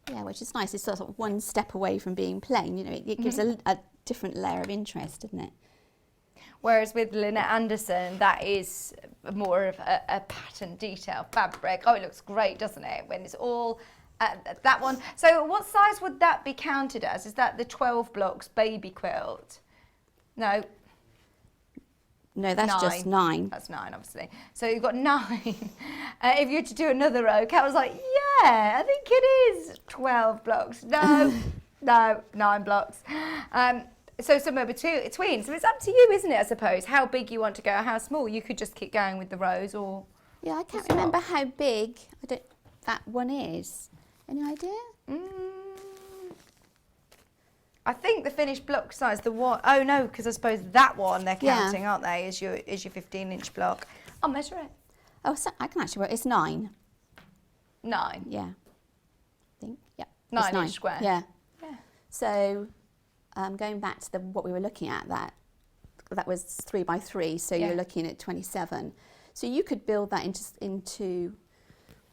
Yeah, which is nice. It's sort of one step away from being plain. You know, it gives a different layer of interest, doesn't it? Whereas with Lynette Anderson, that is more of a pattern detail fabric. Oh, it looks great, doesn't it? When it's all that one. So what size would that be counted as? Is that the 12 blocks baby quilt? No. No, that's just 9. That's 9, obviously. So you've got 9. If you were to do another row, Kat was like, yeah, I think it is 12 blocks. No, no, 9 blocks. So somewhere between. So it's up to you, isn't it, I suppose, how big you want to go, how small. You could just keep going with the rows or... Yeah, I can't remember how big that one is. Any idea? I think the finished block size, the one, oh no, because I suppose that one they're counting, aren't they, is your 15-inch block. I'll measure it. Oh, so I can actually work. It's 9. 9. Yeah. I think. Yeah. 9-inch square. Yeah. Yeah. So, going back to what we were looking at, that was 3 by 3. So you're looking at 27. So you could build that into.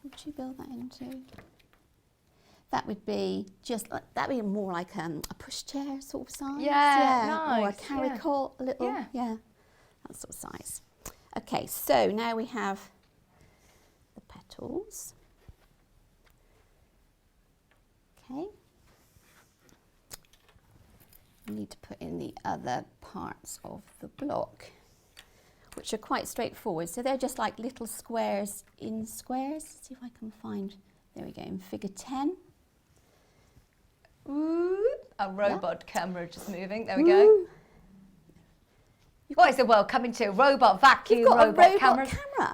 What would you build that into? That would be that'd be more like a pushchair sort of size. Yeah, nice. Or a carry cot, a little. Yeah, that sort of size. Okay, so now we have the petals. Okay. We need to put in the other parts of the block, which are quite straightforward. So they're just like little squares in squares. Let's see if I can find. There we go. In figure 10. Ooh, a robot camera just moving. There we go. What is the world coming to? Robot vacuum, You've got robot a robot camera. camera.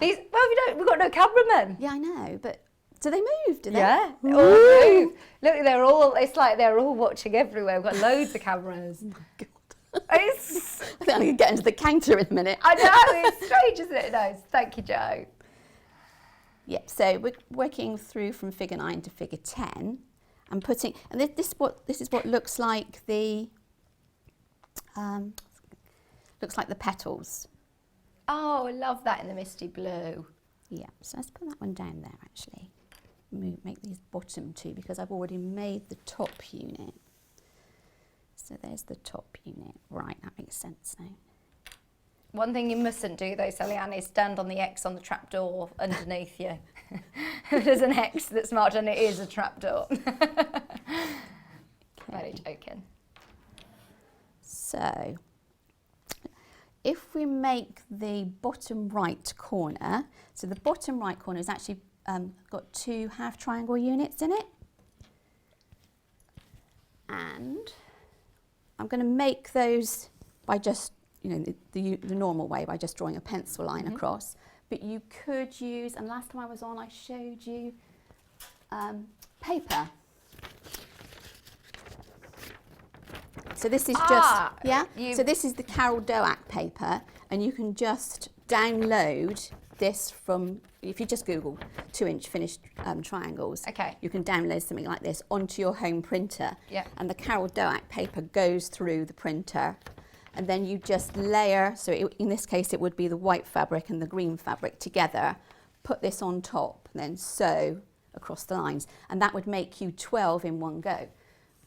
We've got no cameramen. Yeah, I know, but do they move? Do they? Yeah, they all move. Look, it's like they're all watching everywhere. We've got loads of cameras. Oh my God. I think I'm going to get into the counter in a minute. know, it's strange, isn't it? No, thank you, Jo. Yep, so we're working through from figure 9 to figure 10. I'm putting, and this is what looks like the petals. Oh, I love that in the misty blue. Yeah, so let's put that one down there actually. Make these bottom 2 because I've already made the top unit. So there's the top unit. Right, that makes sense now. One thing you mustn't do though, Sallieann, is stand on the X on the trapdoor underneath you. If there's an X that's marked and it is a trapdoor. Very joking. So, if we make the bottom right corner, so the bottom right corner has actually got 2 half triangle units in it. And I'm going to make those by just, the normal way, by just drawing a pencil line across. But you could use, and last time I was on I showed you paper. So this is so this is the Carol Doak paper, and you can just download this from, if you just Google 2-inch finished triangles, you can download something like this onto your home printer. And the Carol Doak paper goes through the printer, and then you just layer, so in this case it would be the white fabric and the green fabric together, put this on top, and then sew across the lines, and that would make you 12 in one go,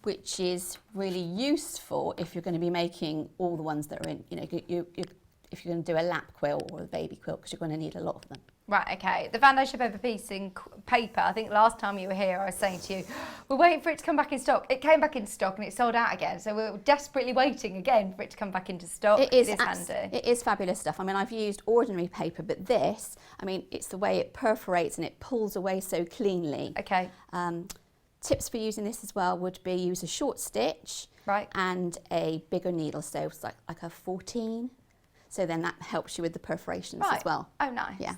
which is really useful if you're going to be making all the ones that are in, if you're going to do a lap quilt or a baby quilt, because you're going to need a lot of them. Right, okay. The foundation paper piece in paper, I think last time you were here I was saying to you, we're waiting for it to come back in stock. It came back in stock and it sold out again, so we're desperately waiting again for it to come back into stock. It is handy. It is fabulous stuff. I mean, I've used ordinary paper, but this, I mean, it's the way it perforates and it pulls away so cleanly. Okay. Tips for using this as well would be use a short stitch and a bigger needle, so it's like a 14. So then that helps you with the perforations as well. Oh, nice. Yeah.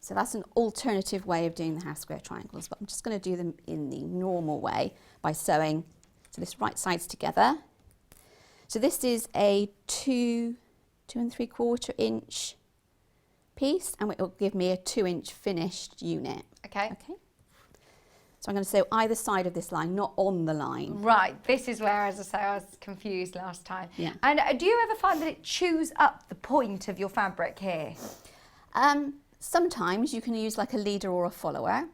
So that's an alternative way of doing the half square triangles, but I'm just going to do them in the normal way by sewing. So this right side's together. So this is a 2 3/4 inch piece, and it will give me a 2-inch finished unit. Okay. Okay. So I'm going to sew either side of this line, not on the line. Right, this is where, as I say, I was confused last time. Yeah. And do you ever find that it chews up the point of your fabric here? Sometimes you can use like a leader or a follower.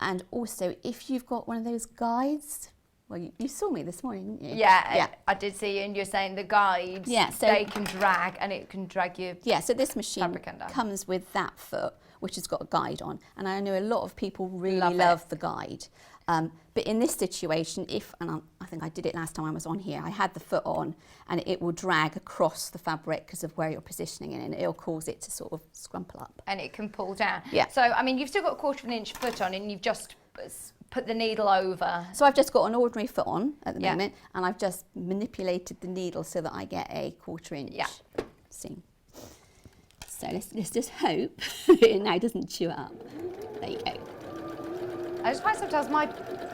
And also, if you've got one of those guides, well, you saw me this morning, didn't you? Yeah, I did see you, and you're saying the guides, Yeah, so they can drag, and it can drag you. Yeah, so this machine Fabric under. comes with that foot, which has got a guide on. And I know a lot of people really Love love the guide. But in this situation, I think I did it last time I was on here, I had the foot on, and it will drag across the fabric because of where you're positioning it, and it'll cause it to sort of scrumple up. And it can pull down. Yeah. So, I mean, you've still got a 1/4 inch foot on, and you've just put the needle over. So I've just got an ordinary foot on at the Yeah. moment, and I've just manipulated the needle so that I get a 1/4 inch Yeah. seam. So let's just hope it now doesn't chew it up. There you go. I just find sometimes my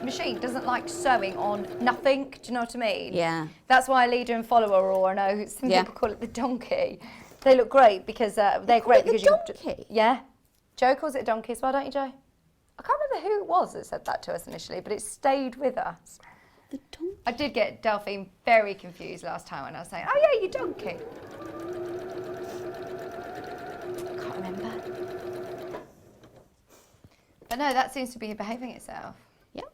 machine doesn't like sewing on nothing. Do you know what I mean? Yeah. That's why leader and follower, or I know some Yeah. people call it the donkey. They look great because they're great it the because donkey? Yeah. Joe calls it a donkey as well, don't you, Joe? I can't remember who it was that said that to us initially, but it stayed with us. The donkey. I did get Delphine very confused last time when I was saying, "Oh yeah, you donkey." I can't remember. But no, that seems to be behaving itself. Yep.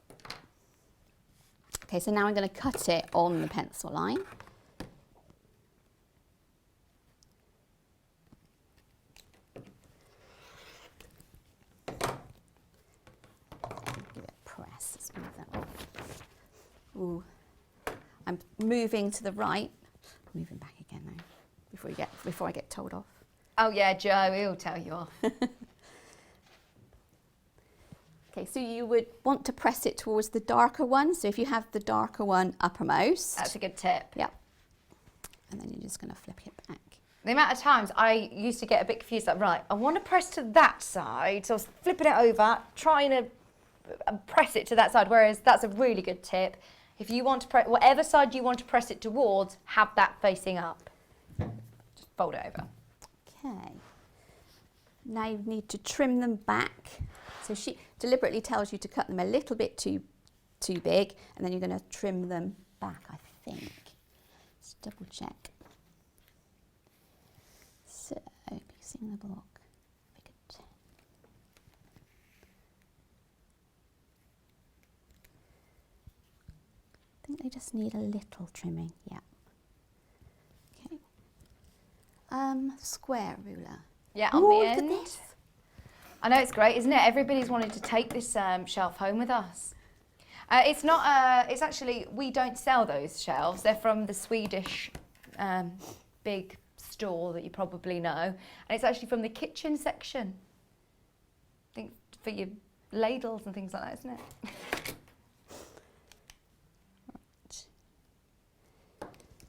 Okay, so now I'm going to cut it on the pencil line. Give it a press, smooth that off. Ooh. I'm moving to the right. Moving back again now, before I get told off. Oh yeah, Joe, he'll tell you off. Okay, so you would want to press it towards the darker one. So if you have the darker one uppermost. That's a good tip. Yep. And then you're just going to flip it back. The amount of times I used to get a bit confused, like, right, I want to press to that side, so I was flipping it over, trying to press it to that side, whereas that's a really good tip. If you want to press, whatever side you want to press it towards, have that facing up. Just fold it over. Okay. Now you need to trim them back. So she deliberately tells you to cut them a little bit too big, and then you're going to trim them back, I think. Let's double check. So, piecing the block. Good. I think they just need a little trimming, yeah. Okay. Square ruler. Yeah, on Ooh, the look at end. this. I know, it's great, isn't it? Everybody's wanted to take this shelf home with us. It's not, it's actually, we don't sell those shelves. They're from the Swedish big store that you probably know. And it's actually from the kitchen section. I think for your ladles and things like that, isn't it?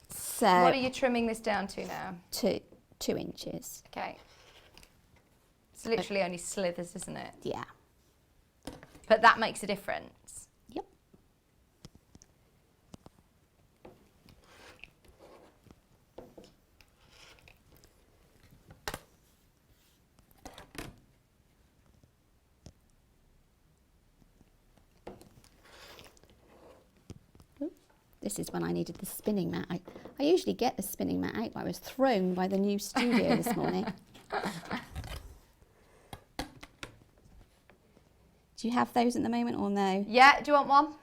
So, What are you trimming this down to now? 2 inches. Okay. It's literally only slithers, isn't it? Yeah. But that makes a difference. Yep. This is when I needed the spinning mat. I usually get the spinning mat out, but I was thrown by the new studio this morning. Do you have those at the moment or no? Yeah, do you want one?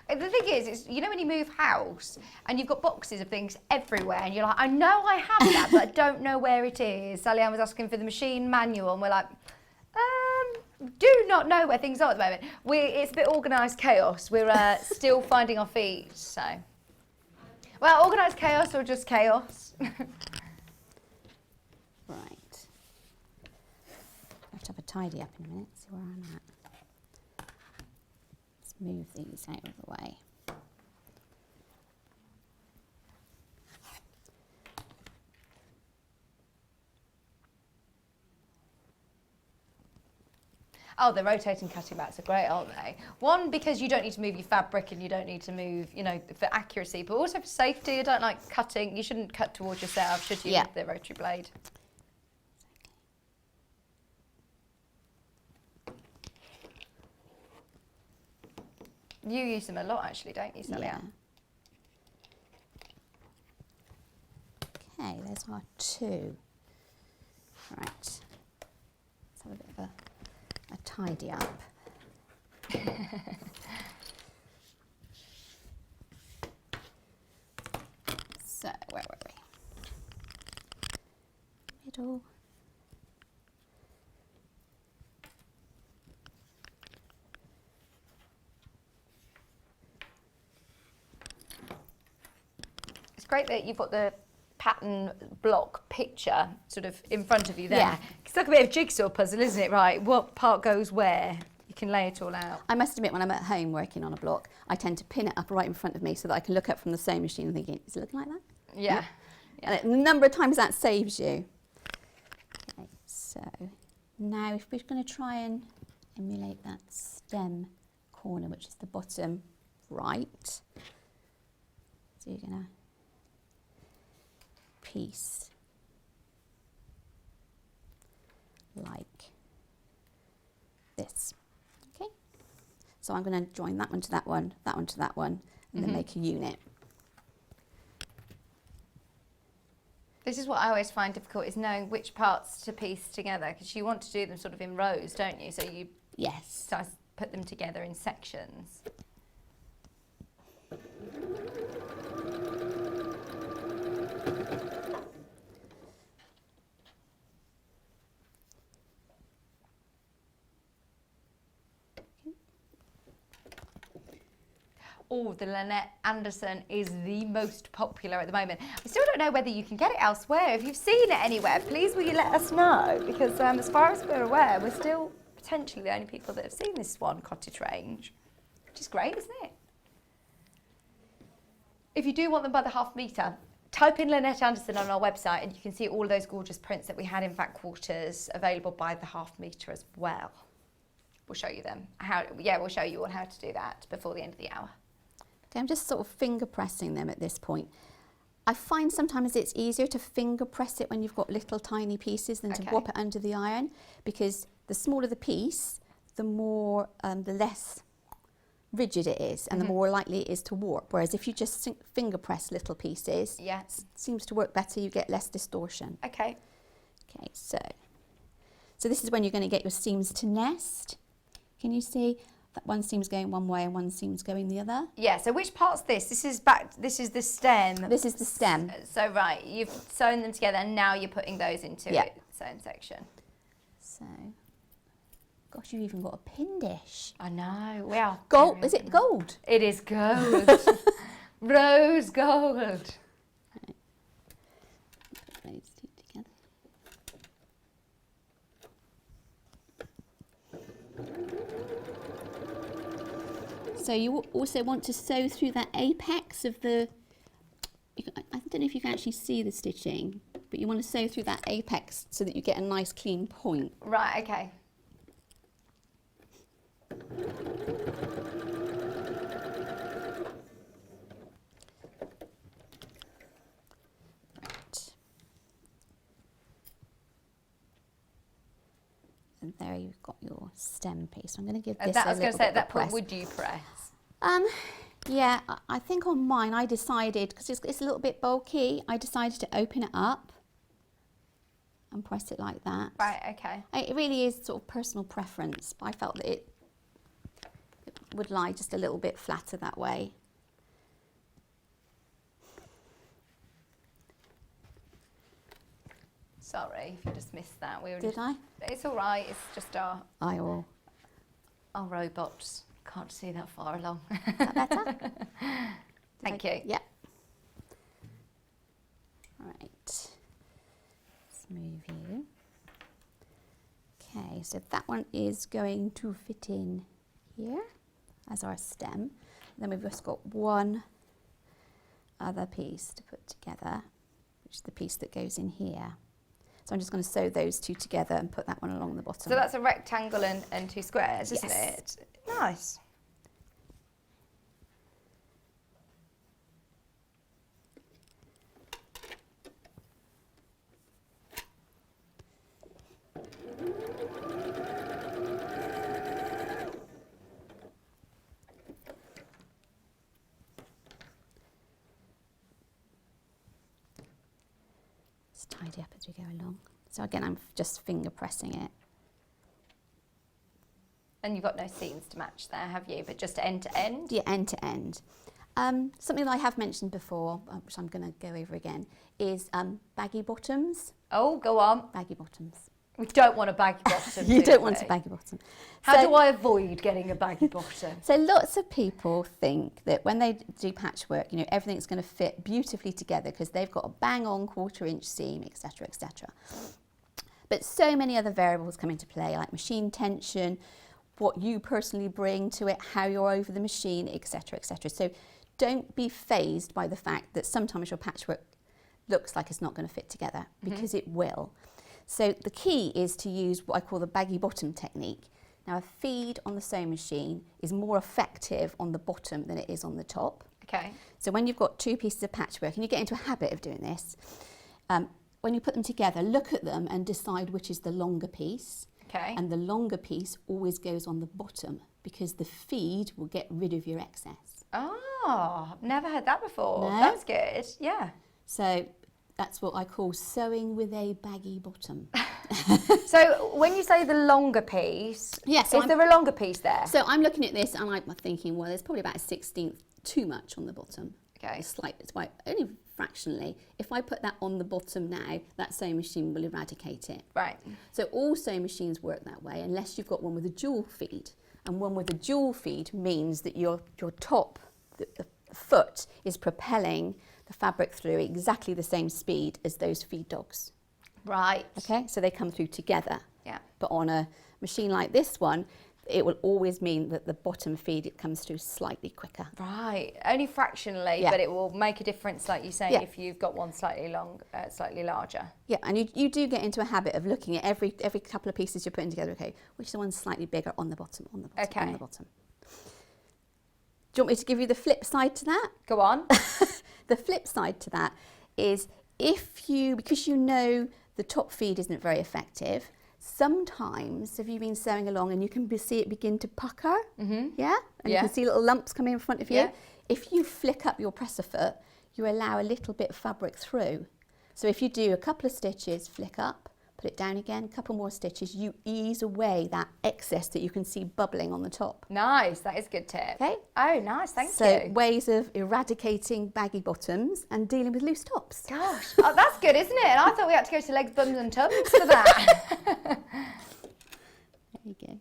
The thing is, you know when you move house and you've got boxes of things everywhere and you're like, I know I have that, but I don't know where it is. Sallieann was asking for the machine manual and we're like, do not know where things are at the moment. It's a bit organised chaos. We're still finding our feet, so. Well, organised chaos or just chaos. Right. I have to have a tidy up in a minute, see where I'm at. Let's move these out of the way. Oh, the rotating cutting mats are great, aren't they? One, because you don't need to move your fabric and you don't need to move, you know, for accuracy, but also for safety. I don't like cutting. You shouldn't cut towards yourself, should you, Yeah. with the rotary blade? You use them a lot, actually, don't you, Sallieann? Yeah. Okay, there's our 2. Right. Let's have a bit of a tidy up. So, where were we? Middle. It's great that you've got the pattern block picture sort of in front of you there. Yeah. It's like a bit of jigsaw puzzle, isn't it? Right, what part goes where? You can lay it all out. I must admit, when I'm at home working on a block, I tend to pin it up right in front of me so that I can look up from the sewing machine and thinking, is it looking like that? Yeah. And the number of times that saves you. Okay, so now if we're going to try and emulate that stem corner, which is the bottom right, so you're going to piece like this. Okay, so I'm going to join that one to that one, that one to that one, and then make a unit. This is what I always find difficult, is knowing which parts to piece together, because you want to do them sort of in rows, don't you? So you Yes. put them together in sections. Oh, the Lynette Anderson is the most popular at the moment. I still don't know whether you can get it elsewhere. If you've seen it anywhere, please will you let us know? Because as far as we're aware, we're still potentially the only people that have seen this Swan cottage range, which is great, isn't it? If you do want them by the half metre, type in Lynette Anderson on our website and you can see all those gorgeous prints that we had in Fat Quarters available by the half metre as well. We'll show you them. We'll show you all how to do that before the end of the hour. Okay, I'm just sort of finger pressing them at this point. I find sometimes it's easier to finger press it when you've got little tiny pieces than to whop it under the iron, because the smaller the piece, the more, the less rigid it is, and the more likely it is to warp. Whereas if you just finger press little pieces, it seems to work better. You get less distortion. Okay. Okay, so this is when you're going to get your seams to nest. Can you see? That one seam's going one way and one seam's going the other. Yeah, so which part's this? This is the stem. This is the stem. So right, you've sewn them together and now you're putting those into its own section. So, gosh, you've even got a pin dish. I know. Wow. Gold, is it gold? It is gold. Rose gold. Right. Put those two together. So you also want to sew through that apex of the, I don't know if you can actually see the stitching, but you want to sew through that apex so that you get a nice clean point. Right, okay. Right. And there you've got your stem piece. I'm going to give this I a was going to little say, bit at that of point, press. would you press? Yeah, I think on mine I decided, because it's a little bit bulky, I decided to open it up and press it like that. Right, okay. It really is sort of personal preference, but I felt that it would lie just a little bit flatter that way. Sorry if you just missed that. Did I? It's all right. It's just our robots can't see that far along. Is that better? Thank you. Yeah. Right. Let's move you. Okay, so that one is going to fit in here as our stem. Then we've just got one other piece to put together, which is the piece that goes in here. So I'm just going to sew those two together and put that one along the bottom. So that's a rectangle and two squares, isn't Yes. it? Nice. Just tidy up as we go along. So again, I'm just finger pressing it. And you've got no seams to match there, have you? But just end to end? Yeah, end to end. Something that I have mentioned before, which I'm going to go over again, is baggy bottoms. Oh, go on. Baggy bottoms. We don't want a baggy bottom. You do don't want a we? baggy bottom. How So- do I avoid getting a baggy bottom? So lots of people think that when they do patchwork, you know, everything's going to fit beautifully together because they've got a bang-on quarter-inch seam, etc., etc. But so many other variables come into play, like machine tension, what you personally bring to it, how you're over the machine, etc., etc. So don't be fazed by the fact that sometimes your patchwork looks like it's not going to fit together, because it will. So the key is to use what I call the baggy bottom technique. Now, a feed on the sewing machine is more effective on the bottom than it is on the top. Okay. So when you've got two pieces of patchwork, and you get into a habit of doing this, when you put them together, look at them and decide which is the longer piece. Okay. And the longer piece always goes on the bottom, because the feed will get rid of your excess. Oh, I've never heard that before. No? That's good. Yeah. So that's what I call sewing with a baggy bottom. So when you say the longer piece, Yeah, so is there a longer piece there? So I'm looking at this and I'm thinking, well, there's probably about a 16th too much on the bottom. Okay. It's like only fractionally. If I put that on the bottom now, that sewing machine will eradicate it. Right. So all sewing machines work that way, unless you've got one with a dual feed. And one with a dual feed means that your top, the foot, is propelling the fabric through exactly the same speed as those feed dogs. Right. Okay, so they come through together. Yeah. But on a machine like this one, it will always mean that the bottom feed, it comes through slightly quicker. Right. Only fractionally, Yeah. but it will make a difference, like you say, Yeah. if you've got one slightly larger. Yeah, and you do get into a habit of looking at every couple of pieces you're putting together, okay, which one's slightly bigger on the bottom, on the bottom, on Okay. the bottom. Do you want me to give you the flip side to that? Go on. The flip side to that is because you know the top feed isn't very effective, sometimes have you been sewing along and you can see it begin to pucker? Mm-hmm. Yeah? And you Yeah. can see little lumps coming in front of you. Yeah. If you flick up your presser foot, you allow a little bit of fabric through. So if you do a couple of stitches, flick up, put it down again, a couple more stitches, you ease away that excess that you can see bubbling on the top. Nice. That is a good tip. Okay. Oh, nice. Thank So you. ways of eradicating baggy bottoms and dealing with loose tops. Gosh. Oh, that's good, isn't it? And I thought we had to go to legs, bums and tums for that. There you go.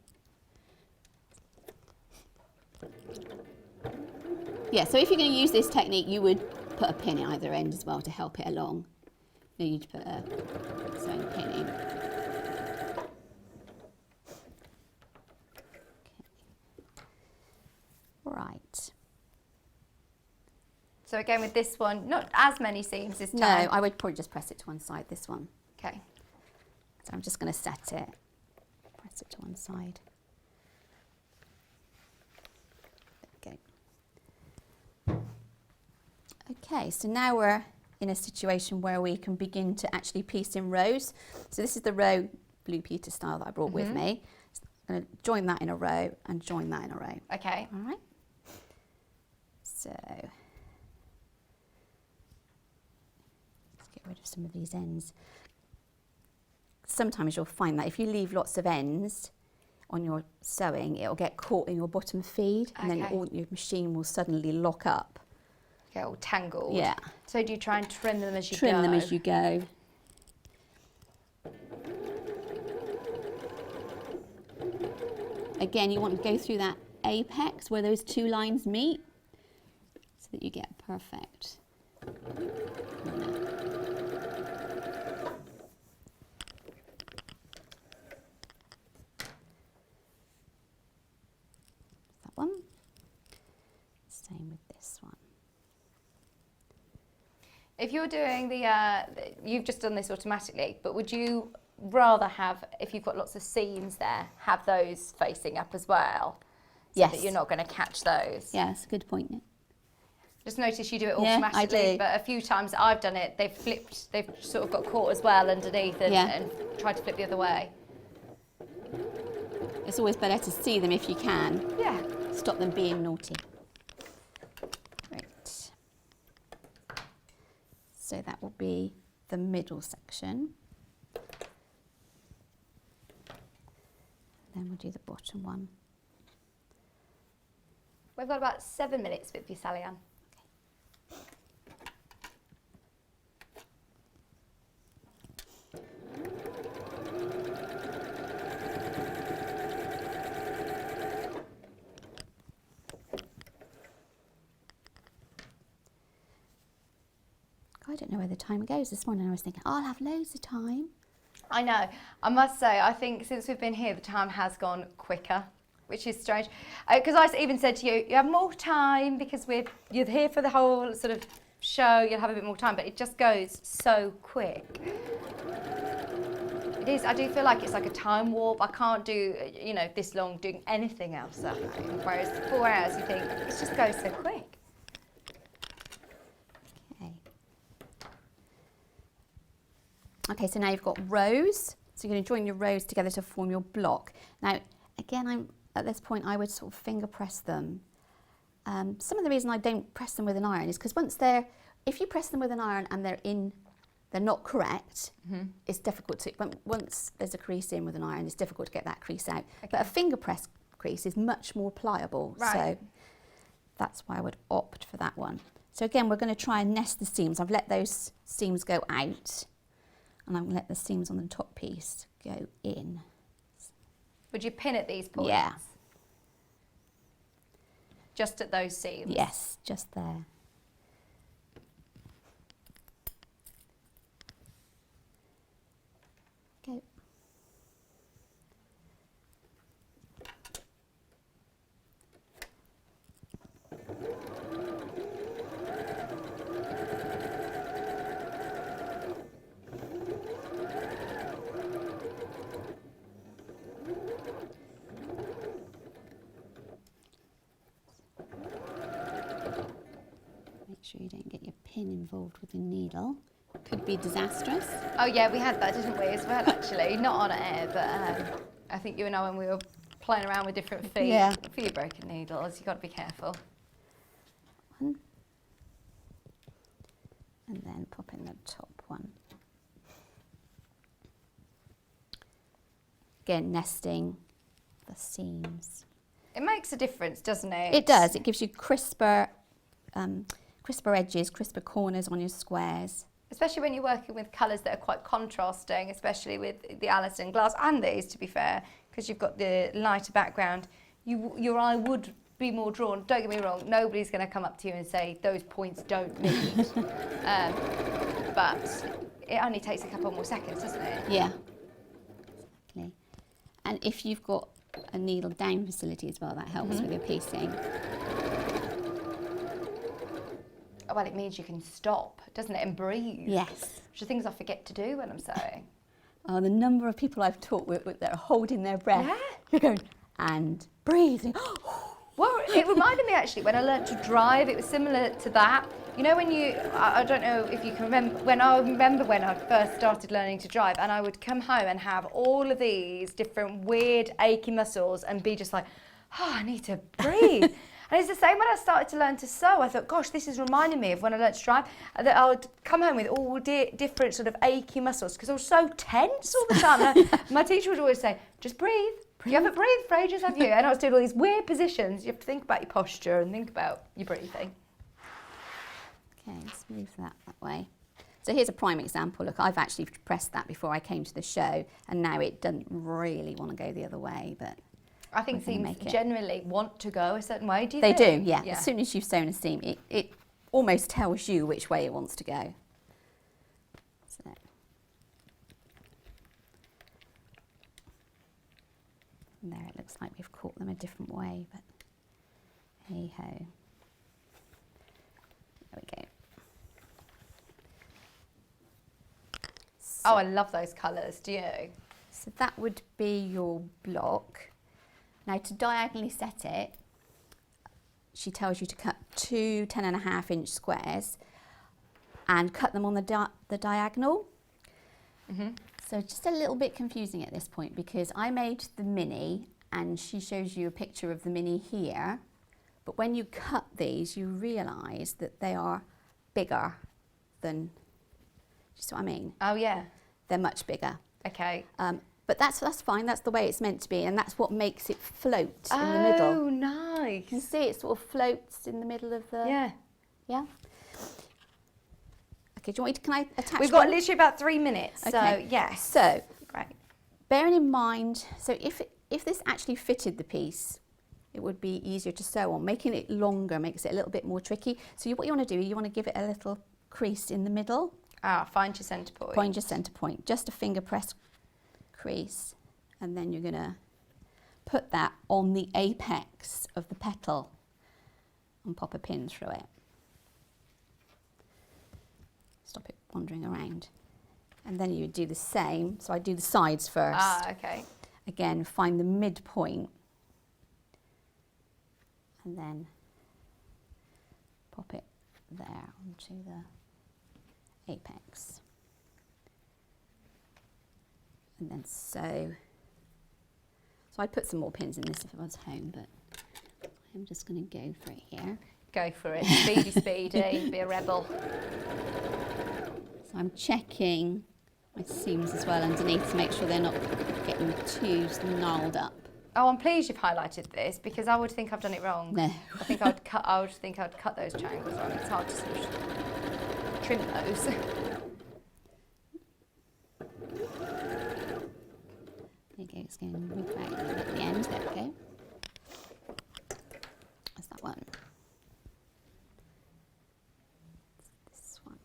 Yeah, so if you're going to use this technique, you would put a pin at either end as well to help it along. No, you'd put a sewing pin in. Okay. Right. So again, with this one, not as many seams this No, time. I would probably just press it to one side, this one. Okay. So I'm just going to set it, press it to one side. There we go. Okay, so now we're in a situation where we can begin to actually piece in rows. So this is the row Blue Peter style that I brought with me. I'm going to join that in a row and join that in a row. Okay. All right. So let's get rid of some of these ends. Sometimes you'll find that if you leave lots of ends on your sewing, it'll get caught in your bottom feed, and then Okay. your machine will suddenly lock up. Get all tangled. Yeah. So do you try and trim them as you go? Trim them as you go. Again, you want to go through that apex where those two lines meet so that you get perfect. That one. Same with this one. If you're doing you've just done this automatically, but would you rather have, if you've got lots of seams there, have those facing up as well? So Yes. that you're not going to catch those? Yeah, that's a good point. Yeah. Just notice you do it Yeah, I automatically, do. but a few times I've done it, they've sort of got caught as well underneath and, Yeah. and tried to flip the other way. It's always better to see them if you can. Yeah. Stop them being naughty. Right. So that will be the middle section. Then we'll do the bottom one. We've got about 7 minutes with you, Sallieann. I don't know where the time goes. This morning I was thinking, I'll have loads of time. I know. I must say, I think since we've been here, the time has gone quicker, which is strange. Because I even said to you, you have more time because you're here for the whole sort of show. You'll have a bit more time, but it just goes so quick. It is. I do feel like it's like a time warp. I can't do, this long doing anything else at home. Whereas 4 hours, you think it just goes so quick. Okay, so now you've got rows. So you're going to join your rows together to form your block. Now, again, at this point, I would sort of finger press them. Some of the reason I don't press them with an iron is because if you press them with an iron and they're not correct, it's difficult to, once there's a crease in with an iron, it's difficult to get that crease out. Okay. But a finger press crease is much more pliable. Right. So that's why I would opt for that one. So again, we're going to try and nest the seams. I've let those seams go out. And I'm going to let the seams on the top piece go in. Would you pin at these points? Yeah. Just at those seams? Yes, just there. Go. Make sure you don't get your pin involved with the needle. Could be disastrous. Oh yeah, we had that, didn't we, as well, actually. Not on air, but I think you and I, when we were playing around with different feet, Yeah. a few broken needles, you've got to be careful. One. And then pop in the top one. Again, nesting the seams. It makes a difference, doesn't it? It does. It gives you crisper edges, crisper corners on your squares. Especially when you're working with colours that are quite contrasting, especially with the Alison glass and these, to be fair, because you've got the lighter background. Your eye would be more drawn. Don't get me wrong, nobody's going to come up to you and say those points don't meet. But it only takes a couple more seconds, doesn't it? Yeah, exactly. And if you've got a needle down facility as well, that helps with your piecing. Oh, well, it means you can stop, doesn't it, and breathe. Yes. Which are things I forget to do when I'm sewing. Oh, the number of people I've taught with that are holding their breath. Yeah. You're going, and breathing. Well, it reminded me actually when I learnt to drive, it was similar to that. You know, when I don't know if you can remember, when I first started learning to drive, and I would come home and have all of these different weird achy muscles and be just like, oh, I need to breathe. And it's the same when I started to learn to sew. I thought, gosh, this is reminding me of when I learnt to drive, that I would come home with all different sort of achy muscles because I was so tense all the time. And my teacher would always say, just breathe. You haven't breathed for ages, have you? And I was doing all these weird positions. You have to think about your posture and think about your breathing. Okay, let's move that way. So here's a prime example. Look, I've actually pressed that before I came to the show, and now it doesn't really want to go the other way, but I think we're gonna seams make it. generally want to go a certain way, do you They think? do, yeah. As soon as you've sewn a seam, it almost tells you which way it wants to go. So. And there it looks like we've caught them a different way, but hey ho. There we go. Oh, I love those colours, do you? So that would be your block. Now to diagonally set it, she tells you to cut 2 10.5-inch squares and cut them on the diagonal. So just a little bit confusing at this point because I made the mini and she shows you a picture of the mini here, but when you cut these you realise that they are bigger than, do you see what I mean? Oh yeah. They're much bigger. Okay. But that's fine, that's the way it's meant to be, and that's what makes it float in the middle. Oh, nice. You can see it sort of floats in the middle of the... Yeah. Yeah? Okay, do you want me to, can I attach We've got one? literally about 3 minutes, Okay. so yes. So, Great. bearing in mind, so if this actually fitted the piece, it would be easier to sew on. Making it longer makes it a little bit more tricky. So what you want to do, you want to give it a little crease in the middle. Find your centre point. Find your centre point, just a finger press crease, and then you're going to put that on the apex of the petal and pop a pin through it. Stop it wandering around. And then you would do the same, so I do the sides first. Okay. Again, find the midpoint and then pop it there onto the apex. And then sew. So I'd put some more pins in this if I was home, but I'm just going to go for it here. Go for it. Speedy, speedy. Be a rebel. So I'm checking my seams as well underneath to make sure they're not getting too gnarled up. Oh, I'm pleased you've highlighted this because I would think I've done it wrong. No. I think I'd cut those triangles wrong. It's hard to sort of trim those. There you go, it's going to move back at the end. There we go. That's that one. This one.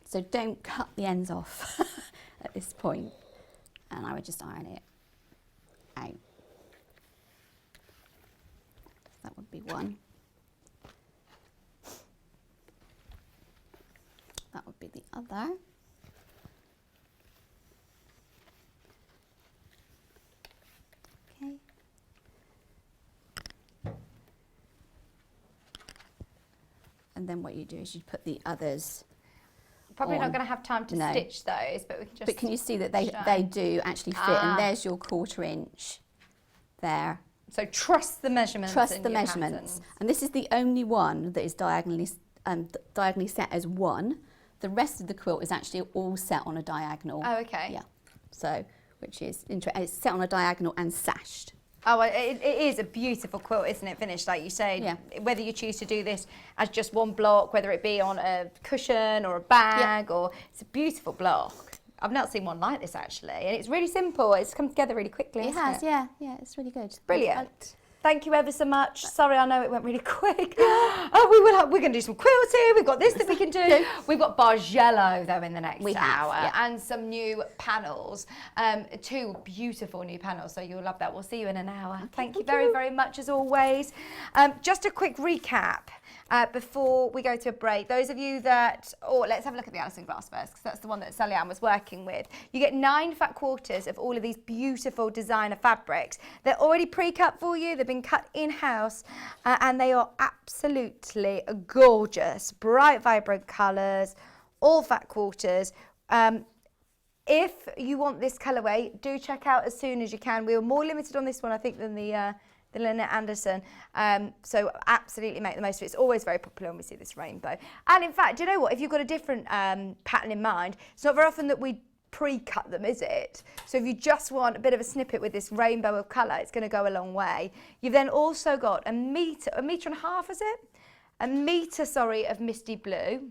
So don't cut the ends off at this point, and I would just iron it out. That would be one. That would be the other. Okay. And then what you do is you put the others Probably on. not going to have time to No. stitch those, but we can just... But can you see that they show. do actually fit, Ah. and there's your 1/4 inch there. So trust the measurements. Trust in the your measurements. patterns. And this is the only one that is diagonally set as one. The rest of the quilt is actually all set on a diagonal. Oh, okay. Yeah. So, which is interesting. It's set on a diagonal and sashed. Oh, it is a beautiful quilt, isn't it? Finished, like you say. Yeah. Whether you choose to do this as just one block, whether it be on a cushion or a bag, or it's a beautiful block. I've not seen one like this actually, and it's really simple. It's come together really quickly. It has, yeah, it's really good. Brilliant. Thank you ever so much. Sorry, I know it went really quick. Oh, we're going to do some quilting. We've got this that we can do. We've got Bargello though in the next hour, and some new panels. 2 beautiful new panels, so you'll love that. We'll see you in an hour. Okay, thank you very, very much as always. Just a quick recap before we go to a break. Those of you that, let's have a look at the Alison glass first, because that's the one that Sallieann was working with. You get 9 fat quarters of all of these beautiful designer fabrics. They're already pre-cut for you. They've been cut in-house, and they are absolutely gorgeous. Bright, vibrant colours, all fat quarters. If you want this colourway, do check out as soon as you can. We were more limited on this one, I think, than the Lynette Anderson. So absolutely make the most of it. It's always very popular when we see this rainbow. And in fact, do you know what? If you've got a different pattern in mind, it's not very often that we pre-cut them, is it? So if you just want a bit of a snippet with this rainbow of colour, it's going to go a long way. You've then also got a metre and a half, is it? A metre, sorry, of Misty Blue.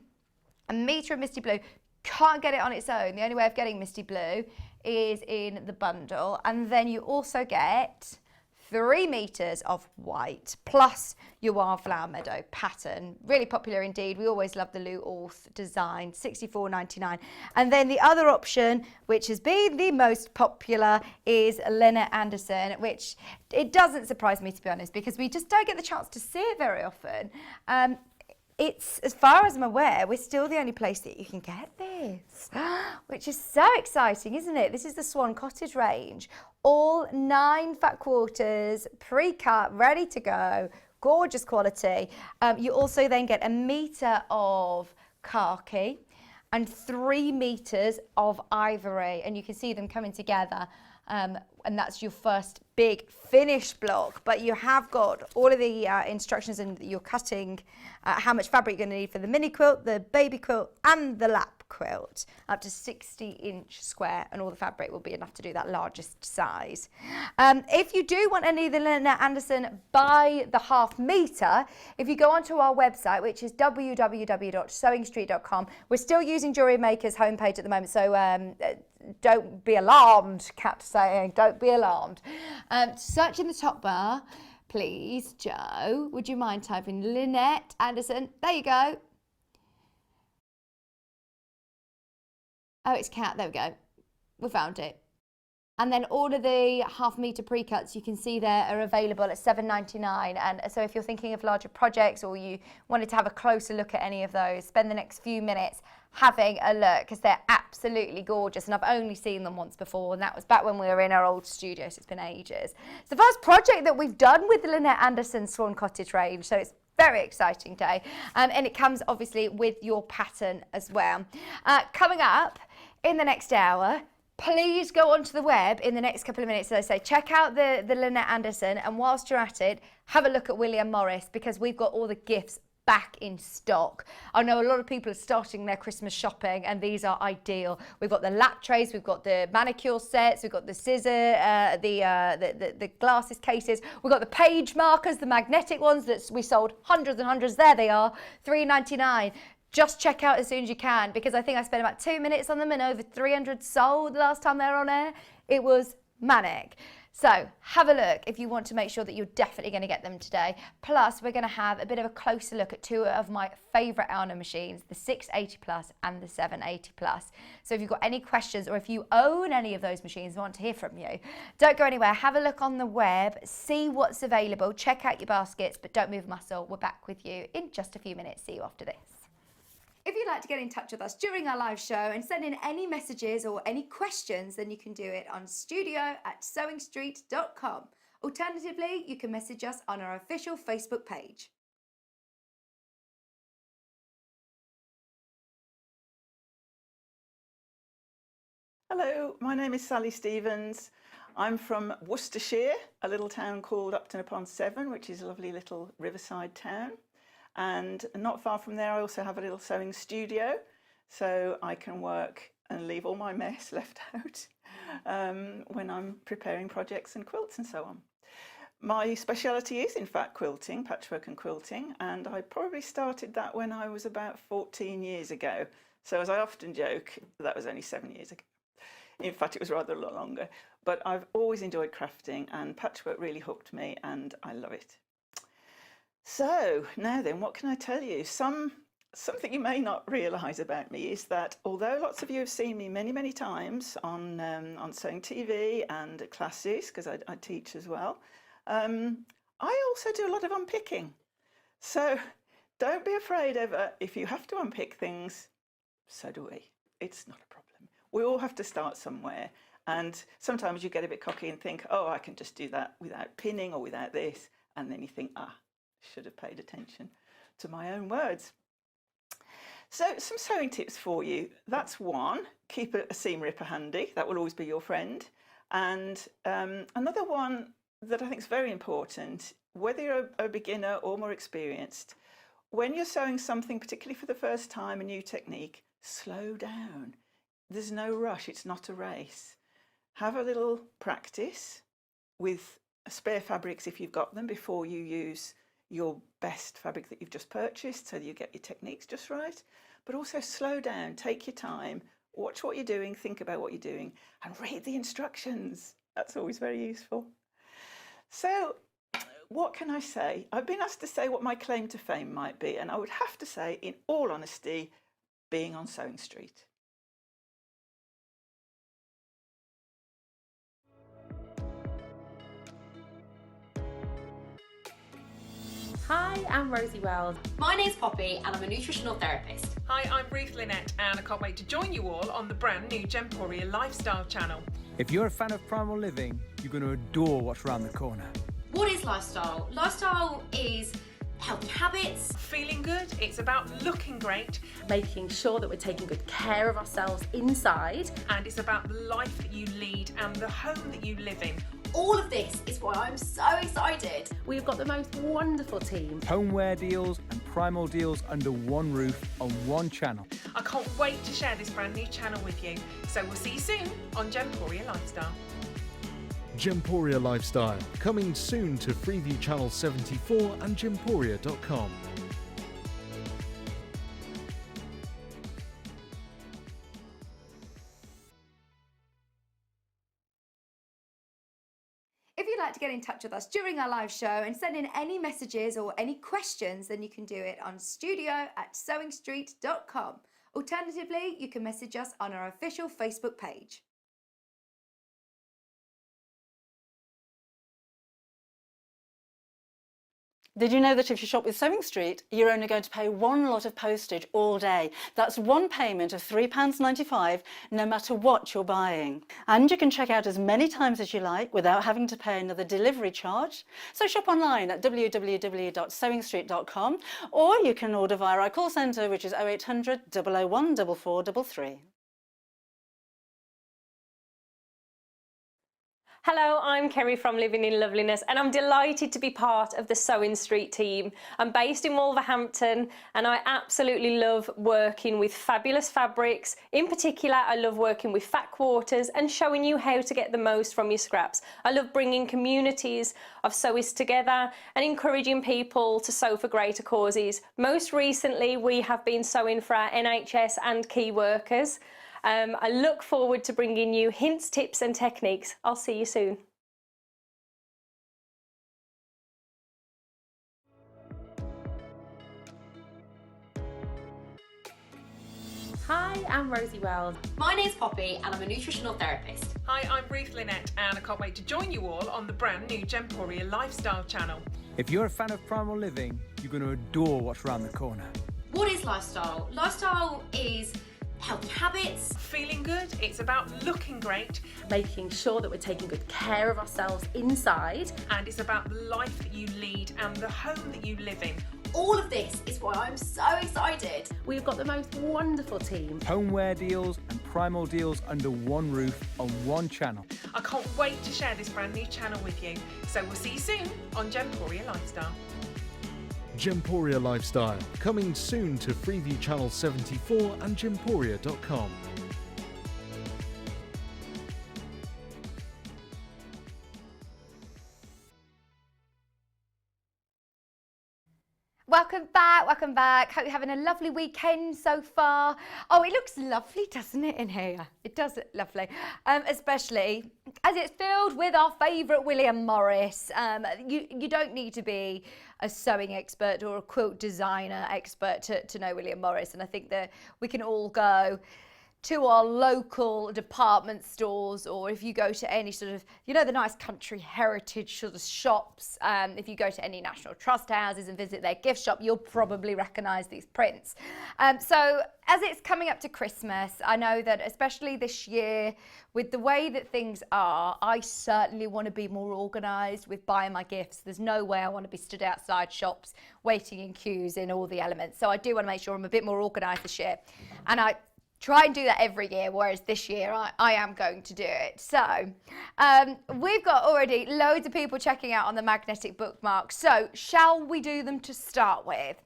A metre of Misty Blue. Can't get it on its own. The only way of getting Misty Blue is in the bundle. And then you also get 3 meters of white plus your Wildflower Meadow pattern. Really popular indeed. We always love the Lou Orth design, $64.99. And then the other option, which has been the most popular, is Lynette Anderson, which it doesn't surprise me, to be honest, because we just don't get the chance to see it very often. It's, as far as I'm aware, we're still the only place that you can get this, which is so exciting, isn't it? This is the Swan Cottage range. All 9 fat quarters, pre-cut, ready to go, gorgeous quality. You also then get a metre of khaki and 3 meters of ivory, and you can see them coming together. And that's your first big finished block, but you have got all of the instructions, and you're cutting how much fabric you're going to need for the mini quilt, the baby quilt and the lap quilt, up to 60-inch square, and all the fabric will be enough to do that largest size. If you do want any of the Lynette Anderson by the half metre, if you go onto our website, which is www.sewingstreet.com, we're still using Jewellery Maker's homepage at the moment, so don't be alarmed, Kat saying, don't be alarmed. Search in the top bar, please, Joe, would you mind typing Lynette Anderson? There you go. Oh, it's Kat, there we go. We found it. And then all of the half metre pre-cuts you can see there are available at $7.99. And so if you're thinking of larger projects, or you wanted to have a closer look at any of those, spend the next few minutes having a look, because they're absolutely gorgeous. And I've only seen them once before, and that was back when we were in our old studio, so it's been ages. It's the first project that we've done with the Lynette Anderson Swan Cottage range, so it's very exciting day. And it comes obviously with your pattern as well. Coming up in the next hour, please go onto the web in the next couple of minutes, as I say, check out the Lynette Anderson, and whilst you're at it, have a look at William Morris, because we've got all the gifts back in stock. I know a lot of people are starting their Christmas shopping, and these are ideal. We've got the lap trays, we've got the manicure sets, we've got the scissor, the glasses cases, we've got the page markers, the magnetic ones that we sold hundreds and hundreds. There they are, $3.99. Just check out as soon as you can, because I think I spent about 2 minutes on them and over 300 sold the last time they were on air. It was manic. So have a look if you want to make sure that you're definitely going to get them today. Plus, we're going to have a bit of a closer look at 2 of my favourite Elna machines, the 680 Plus and the 780 Plus. So if you've got any questions, or if you own any of those machines and want to hear from you, don't go anywhere. Have a look on the web, see what's available, check out your baskets, but don't move a muscle. We're back with you in just a few minutes. See you after this. If you'd like to get in touch with us during our live show and send in any messages or any questions, then you can do it on studio@sewingstreet.com. Alternatively, you can message us on our official Facebook page. Hello, my name is Sally Stevens. I'm from Worcestershire, a little town called Upton-upon-Severn, which is a lovely little riverside town. And not far from there, I also have a little sewing studio, so I can work and leave all my mess left out when I'm preparing projects and quilts and so on. My speciality is, in fact, quilting, patchwork and quilting, and I probably started that when I was about 14 years ago. So as I often joke, that was only 7 years ago. In fact, it was rather a lot longer. But I've always enjoyed crafting, and patchwork really hooked me, and I love it. So now then, what can I tell you? Something you may not realise about me is that although lots of you have seen me many, many times on Sewing TV and classes, because I teach as well, I also do a lot of unpicking. So don't be afraid ever. If you have to unpick things, so do we. It's not a problem. We all have to start somewhere. And sometimes you get a bit cocky and think, oh, I can just do that without pinning or without this. And then you think, should have paid attention to my own words. So some sewing tips for you. That's one, keep a seam ripper handy. That will always be your friend. And another one that I think is very important, whether you're a beginner or more experienced, when you're sewing something, particularly for the first time, a new technique, slow down. there's no rush, it's not a race. Have a little practice with spare fabrics if you've got them before you use your best fabric that you've just purchased, so that you get your techniques just right. But also slow down, take your time, watch what you're doing, think about what you're doing, and read the instructions. That's always very useful. So what can I say? I've been asked to say what my claim to fame might be, and I would have to say, in all honesty, being on Sewing Street. Hi, I'm Rosie Wells. My name's Poppy and I'm a nutritional therapist. Hi, I'm Ruth Lynette and I can't wait to join you all on the brand new Gemporia Lifestyle channel. If you're a fan of primal living, you're going to adore what's around the corner. What is lifestyle? Lifestyle is healthy habits. Feeling good, it's about looking great. Making sure that we're taking good care of ourselves inside. And it's about the life that you lead and the home that you live in. All of this is why I'm so excited. We've got the most wonderful team. Homeware deals and primal deals under one roof on one channel. I can't wait to share this brand new channel with you. So we'll see you soon on Gemporia Lifestyle. Gemporia Lifestyle, coming soon to Freeview Channel 74 and gemporia.com. If you'd like to get in touch with us during our live show and send in any messages or any questions, then you can do it on studio@sewingstreet.com. Alternatively, you can message us on our official Facebook page. Did you know that if you shop with Sewing Street, you're only going to pay one lot of postage all day? That's one payment of £3.95, no matter what you're buying. And you can check out as many times as you like without having to pay another delivery charge. So shop online at www.sewingstreet.com, or you can order via our call centre, which is 0800 001 4433. Hello, I'm Kerry from Living in Loveliness and I'm delighted to be part of the Sewing Street team. I'm based in Wolverhampton and I absolutely love working with fabulous fabrics. In particular, I love working with fat quarters and showing you how to get the most from your scraps. I love bringing communities of sewists together and encouraging people to sew for greater causes. Most recently, we have been sewing for our NHS and key workers. I look forward to bringing you hints, tips and techniques. I'll see you soon. Hi, I'm Rosie Wells. My name's Poppy and I'm a nutritional therapist. Hi, I'm Ruth Lynette and I can't wait to join you all on the brand new Gemporia Lifestyle channel. If you're a fan of primal living, you're going to adore what's around the corner. What is lifestyle? Lifestyle is healthy habits. Feeling good, it's about looking great. Making sure that we're taking good care of ourselves inside. And it's about the life that you lead and the home that you live in. All of this is why I'm so excited. We've got the most wonderful team. Homeware deals and primal deals under one roof on one channel. I can't wait to share this brand new channel with you. So we'll see you soon on Gemporia Lifestyle. Gemporia Lifestyle, coming soon to Freeview Channel 74 and gemporia.com. Welcome back, welcome back. Hope you're having a lovely weekend so far. Oh, it looks lovely, doesn't it, in here? It does look lovely, especially as it's filled with our favourite William Morris. You don't need to be a sewing expert or a quilt designer expert to know William Morris, and I think that we can all go to our local department stores, or if you go to any sort of, you know, the nice country heritage sort of shops, if you go to any National Trust houses and visit their gift shop, you'll probably recognise these prints. So as it's coming up to Christmas, I know that especially this year, with the way that things are, I certainly want to be more organised with buying my gifts. There's no way I want to be stood outside shops waiting in queues in all the elements. So I do want to make sure I'm a bit more organised this year. And I try and do that every year, whereas this year I am going to do it. So we've got already loads of people checking out on the magnetic bookmarks. So shall we do them to start with?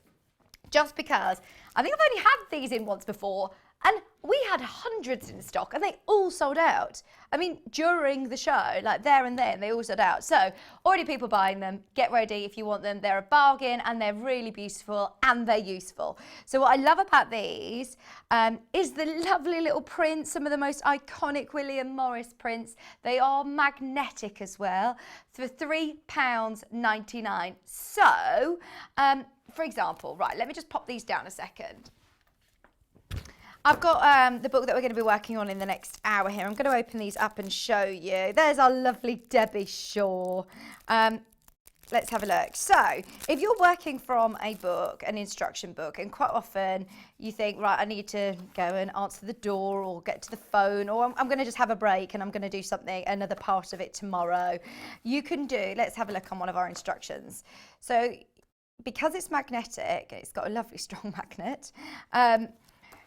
Just because I think I've only had these in once before And we had hundreds in stock and they all sold out. I mean, during the show, like there and then, they all sold out. So already people buying them, get ready if you want them. They're a bargain and they're really beautiful and they're useful. So what I love about these is the lovely little prints, some of the most iconic William Morris prints. They are magnetic as well for £3.99. So, for example, right, let me just pop these down a second. I've got the book that we're going to be working on in the next hour here. I'm going to open these up and show you. There's our lovely Debbie Shaw. Let's have a look. So if you're working from a book, an instruction book, and quite often you think, right, I need to go and answer the door or get to the phone, or I'm going to just have a break and I'm going to do something, another part of it tomorrow. You can do, let's have a look on one of our instructions. So because it's magnetic, it's got a lovely strong magnet,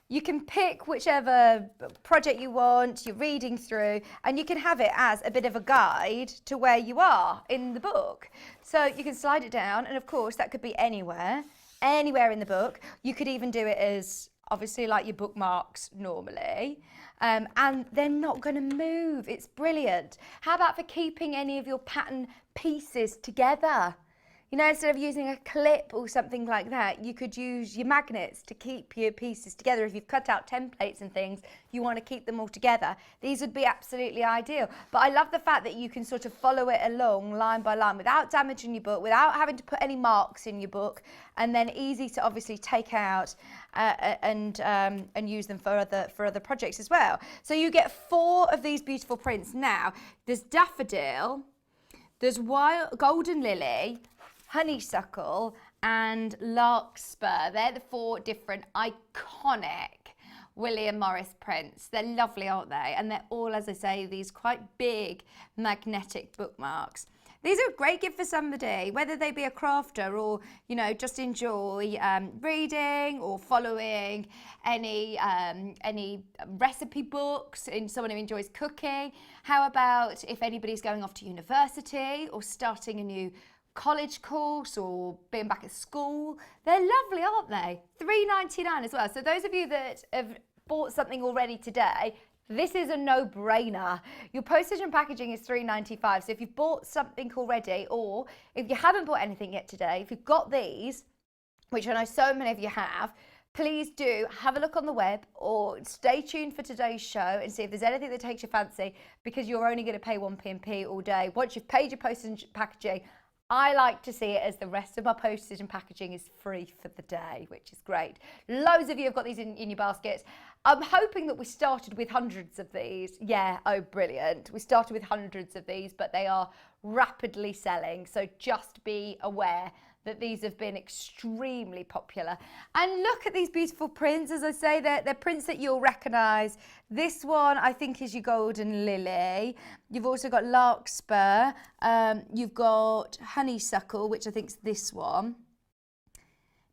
you can pick whichever project you want, you're reading through, and you can have it as a bit of a guide to where you are in the book. So you can slide it down, and of course that could be anywhere in the book. You could even do it as, obviously, like your bookmarks normally. And they're not going to move. It's brilliant. How about for keeping any of your pattern pieces together? You know, instead of using a clip or something like that, you could use your magnets to keep your pieces together. If you've cut out templates and things, you want to keep them all together. These would be absolutely ideal. But I love the fact that you can sort of follow it along line by line without damaging your book, without having to put any marks in your book, and then easy to obviously take out and use them for other projects as well. So you get 4 of these beautiful prints. Now, there's daffodil, there's golden lily, honeysuckle and larkspur. They're the 4 different iconic William Morris prints. They're lovely, aren't they? And they're all, as I say, these quite big magnetic bookmarks. These are a great gift for somebody, whether they be a crafter or, you know, just enjoy reading or following any recipe books and someone who enjoys cooking. How about if anybody's going off to university or starting a new college course or being back at school? They're lovely, aren't they? £3.99 as well. So those of you that have bought something already today, this is a no-brainer. Your postage and packaging is £3.95. So if you've bought something already, or if you haven't bought anything yet today, if you've got these, which I know so many of you have, please do have a look on the web or stay tuned for today's show and see if there's anything that takes your fancy, because you're only going to pay 1p all day. Once you've paid your postage and packaging, I like to see it as the rest of my postage and packaging is free for the day, which is great. Loads of you have got these in your baskets. I'm hoping that we started with hundreds of these. Yeah, oh, brilliant. We started with hundreds of these, but they are rapidly selling. So just be aware that these have been extremely popular. And look at these beautiful prints. As I say, they're prints that you'll recognise. This one, I think, is your golden lily. You've also got larkspur. You've got honeysuckle, which I think is this one.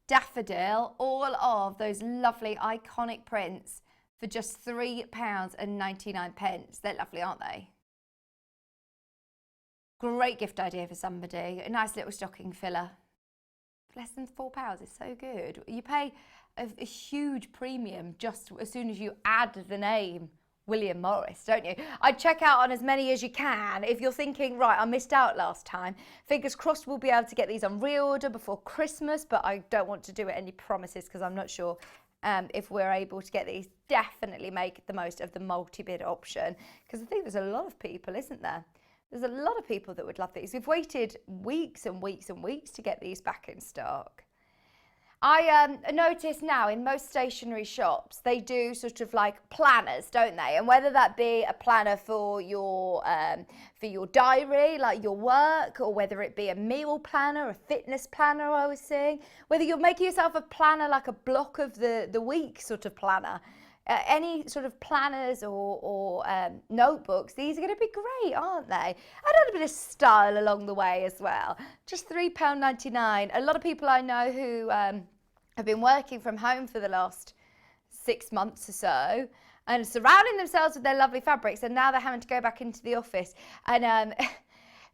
Daffodil, all of those lovely iconic prints for just £3.99. They're lovely, aren't they? Great gift idea for somebody. A nice little stocking filler. Less than £4 is so good. You pay a huge premium just as soon as you add the name William Morris, don't you? I'd check out on as many as you can. If you're thinking, right, I missed out last time, fingers crossed we'll be able to get these on reorder before Christmas, but I don't want to do it any promises because I'm not sure if we're able to get these. Definitely make the most of the multi-bid option, because I think there's a lot of people, isn't there? There's a lot of people that would love these. We've waited weeks and weeks and weeks to get these back in stock. I notice now in most stationery shops, they do sort of like planners, don't they? And whether that be a planner for your diary, like your work, or whether it be a meal planner, a fitness planner, I was seeing, whether you're making yourself a planner, like a block of the week sort of planner, any sort of planners or notebooks, these are going to be great, aren't they? Add a bit of style along the way as well. Just £3.99. A lot of people I know who have been working from home for the last 6 months or so and surrounding themselves with their lovely fabrics, and now they're having to go back into the office. And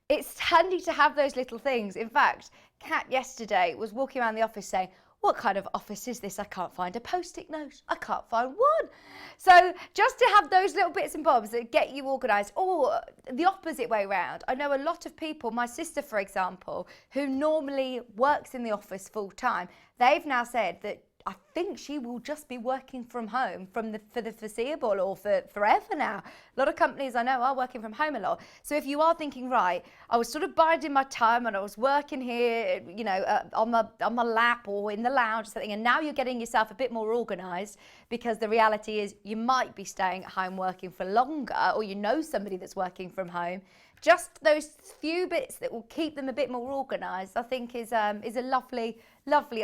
it's handy to have those little things. In fact, Kat yesterday was walking around the office saying, what kind of office is this? I can't find a post-it note. I can't find one. So just to have those little bits and bobs that get you organised, or the opposite way round. I know a lot of people, my sister, for example, who normally works in the office full time, they've now said that I think she will just be working from home for the foreseeable, or for forever now. A lot of companies I know are working from home a lot. So if you are thinking, right, I was sort of biding my time and I was working here, you know, on my lap or in the lounge or something, and now you're getting yourself a bit more organised, because the reality is you might be staying at home working for longer, or you know somebody that's working from home. Just those few bits that will keep them a bit more organised, I think is a lovely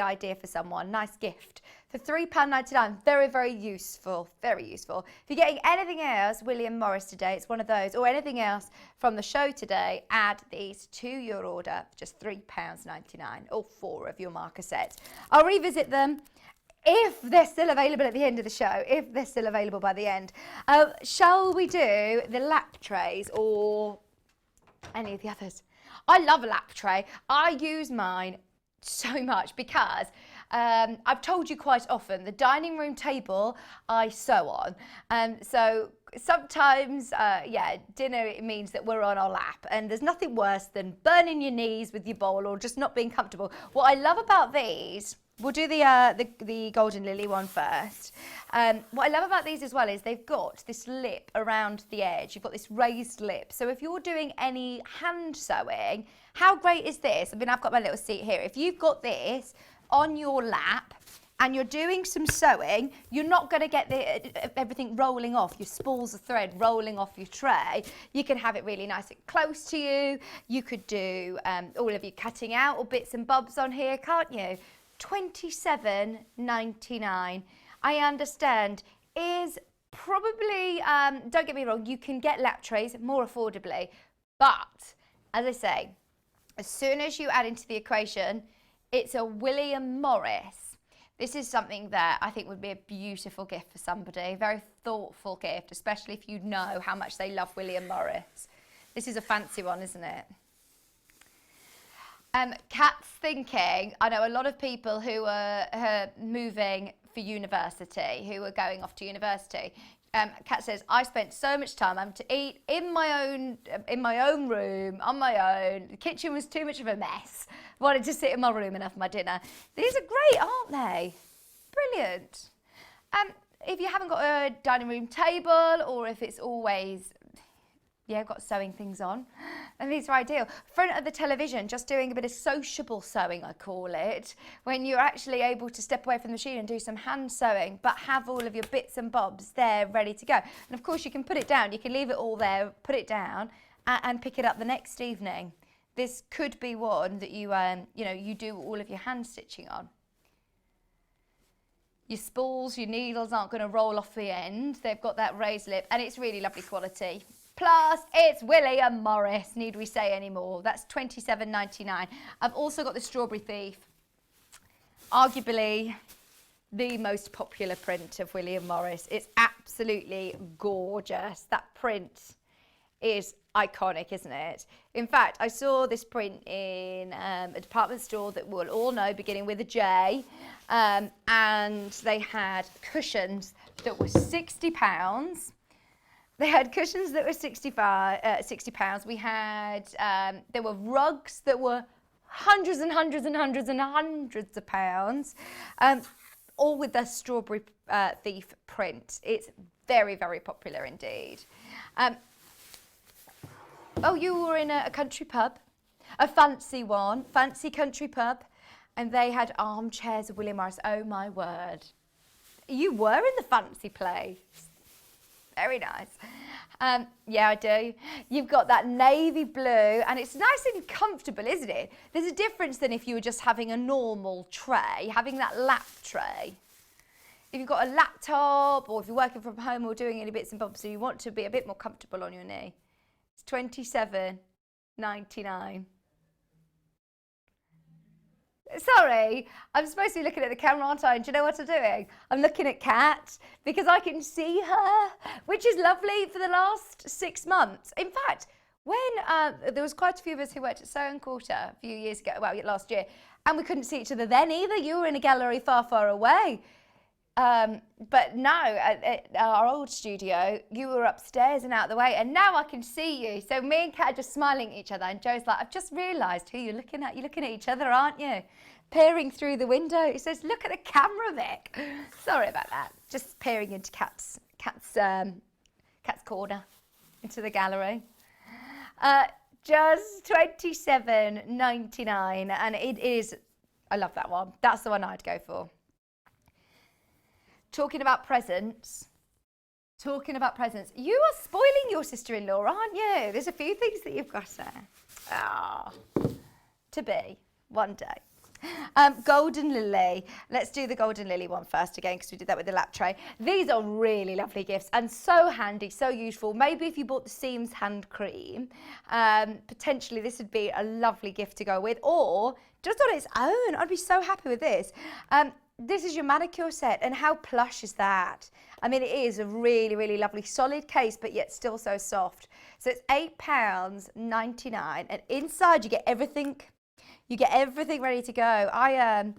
idea for someone. Nice gift. For £3.99, very, very useful, very useful. If you're getting anything else, William Morris today, it's one of those, or anything else from the show today, add these to your order for just £3.99, or 4 of your marker set. I'll revisit them if they're still available at the end of the show, if they're still available by the end. Shall we do the lap trays or any of the others? I love a lap tray. I use mine so much because I've told you quite often, the dining room table I sew on. So sometimes, dinner, it means that we're on our lap, and there's nothing worse than burning your knees with your bowl or just not being comfortable. What I love about these, we'll do the Golden Lily one first. What I love about these as well is they've got this lip around the edge. You've got this raised lip. So if you're doing any hand sewing, how great is this? I mean, I've got my little seat here. If you've got this on your lap and you're doing some sewing, you're not going to get everything rolling off, your spools of thread rolling off your tray. You can have it really nice and close to you. You could do all of your cutting out or bits and bobs on here, can't you? £27.99, I understand, is probably, don't get me wrong, you can get lap trays more affordably, but as I say, as soon as you add into the equation, it's a William Morris. This is something that I think would be a beautiful gift for somebody, a very thoughtful gift, especially if you know how much they love William Morris. This is a fancy one, isn't it? Kat's thinking, I know a lot of people who are moving for university, who are going off to university. Kat says, I spent so much time having to eat in my own room, on my own. The kitchen was too much of a mess. Wanted to sit in my room and have my dinner. These are great, aren't they? Brilliant. If you haven't got a dining room table, or if it's always, got sewing things on, and these are ideal. Front of the television, just doing a bit of sociable sewing, I call it, when you're actually able to step away from the machine and do some hand sewing, but have all of your bits and bobs there ready to go. And of course you can put it down, you can leave it all there, put it down, and pick it up the next evening. This could be one that you, you do all of your hand stitching on. Your spools, your needles aren't going to roll off the end. They've got that raised lip, and it's really lovely quality. Plus, it's William Morris, need we say any more? That's £27.99. I've also got the Strawberry Thief, arguably the most popular print of William Morris. It's absolutely gorgeous. That print is iconic, isn't it? In fact, I saw this print in a department store that we'll all know, beginning with a J, and they had cushions that were £60. They had cushions that were £60. We had, there were rugs that were hundreds and hundreds and hundreds and hundreds of pounds, all with the Strawberry Thief print. It's very, very popular indeed. Oh, you were in a country pub, a fancy one, fancy country pub, and they had armchairs of William Morris. Oh my word. You were in the fancy place. Very nice. Yeah, I do. You've got that navy blue, and it's nice and comfortable, isn't it? There's a difference than if you were just having a normal tray, having that lap tray. If you've got a laptop, or if you're working from home or doing any bits and bobs, so you want to be a bit more comfortable on your knee, it's £27.99. Sorry, I'm supposed to be looking at the camera, aren't I? And do you know what I'm doing? I'm looking at Kat because I can see her, which is lovely for the last 6 months. In fact, when there was quite a few of us who worked at Sallieann Quarter a few years ago, well, last year, and we couldn't see each other then either. You were in a gallery far, far away. But now at our old studio, you were upstairs and out of the way, and now I can see you. So me and Kat are just smiling at each other, and Joe's like, I've just realised who you're looking at. You're looking at each other, aren't you? Peering through the window. He says, look at the camera, Vic. Sorry about that. Just peering into Kat's corner, into the gallery. Just $27.99, and it is, I love that one. That's the one I'd go for. Talking about presents, you are spoiling your sister-in-law, aren't you? There's a few things that you've got there. To be one day. Golden Lily. Let's do the Golden Lily one first again, because we did that with the lap tray. These are really lovely gifts and so handy, so useful. Maybe if you bought the Seams hand cream, potentially this would be a lovely gift to go with, or just on its own. I'd be so happy with this. This is your manicure set, and how plush is that? I mean, it is a really, really lovely solid case, but yet still so soft. So it's £8.99, and inside you get everything. You get everything ready to go.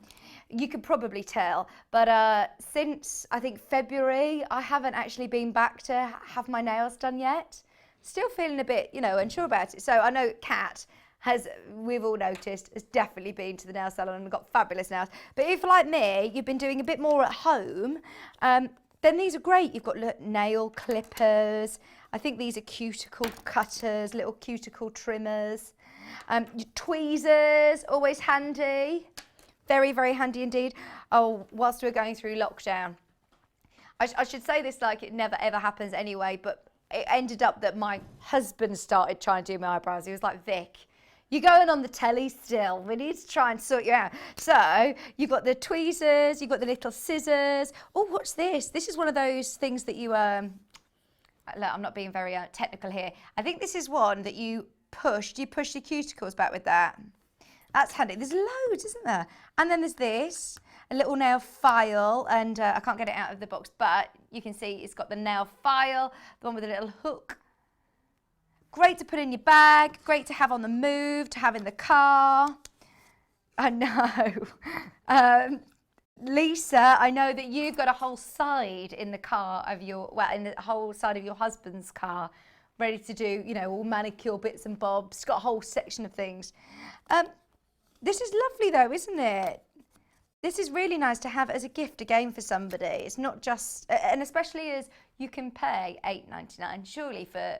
You could probably tell, but since I think February, I haven't actually been back to have my nails done yet. Still feeling a bit, unsure about it. So I know Kat has, we've all noticed, has definitely been to the nail salon and got fabulous nails. But if, like me, you've been doing a bit more at home, then these are great. You've got nail clippers. I think these are cuticle cutters, little cuticle trimmers. Tweezers, always handy. Very, very handy indeed. Oh, whilst we're going through lockdown. I should say this like it never ever happens anyway, but it ended up that my husband started trying to do my eyebrows. He was like, Vic, you're going on the telly still. We need to try and sort you out. So you've got the tweezers, you've got the little scissors. Oh, what's this? This is one of those things that you, look, I'm not being very technical here. I think this is one that you push your cuticles back with that. That's handy. There's loads, isn't there? And then there's this, a little nail file, and I can't get it out of the box, but you can see it's got the nail file, the one with a little hook. Great to put in your bag, great to have on the move, to have in the car. I know. Lisa, I know that you've got a whole side in the car of your, well, in the whole side of your husband's car, ready to do, all manicure bits and bobs. Got a whole section of things. This is lovely though, isn't it? This is really nice to have as a gift again for somebody. It's not just, and especially as you can pay $8.99 surely for,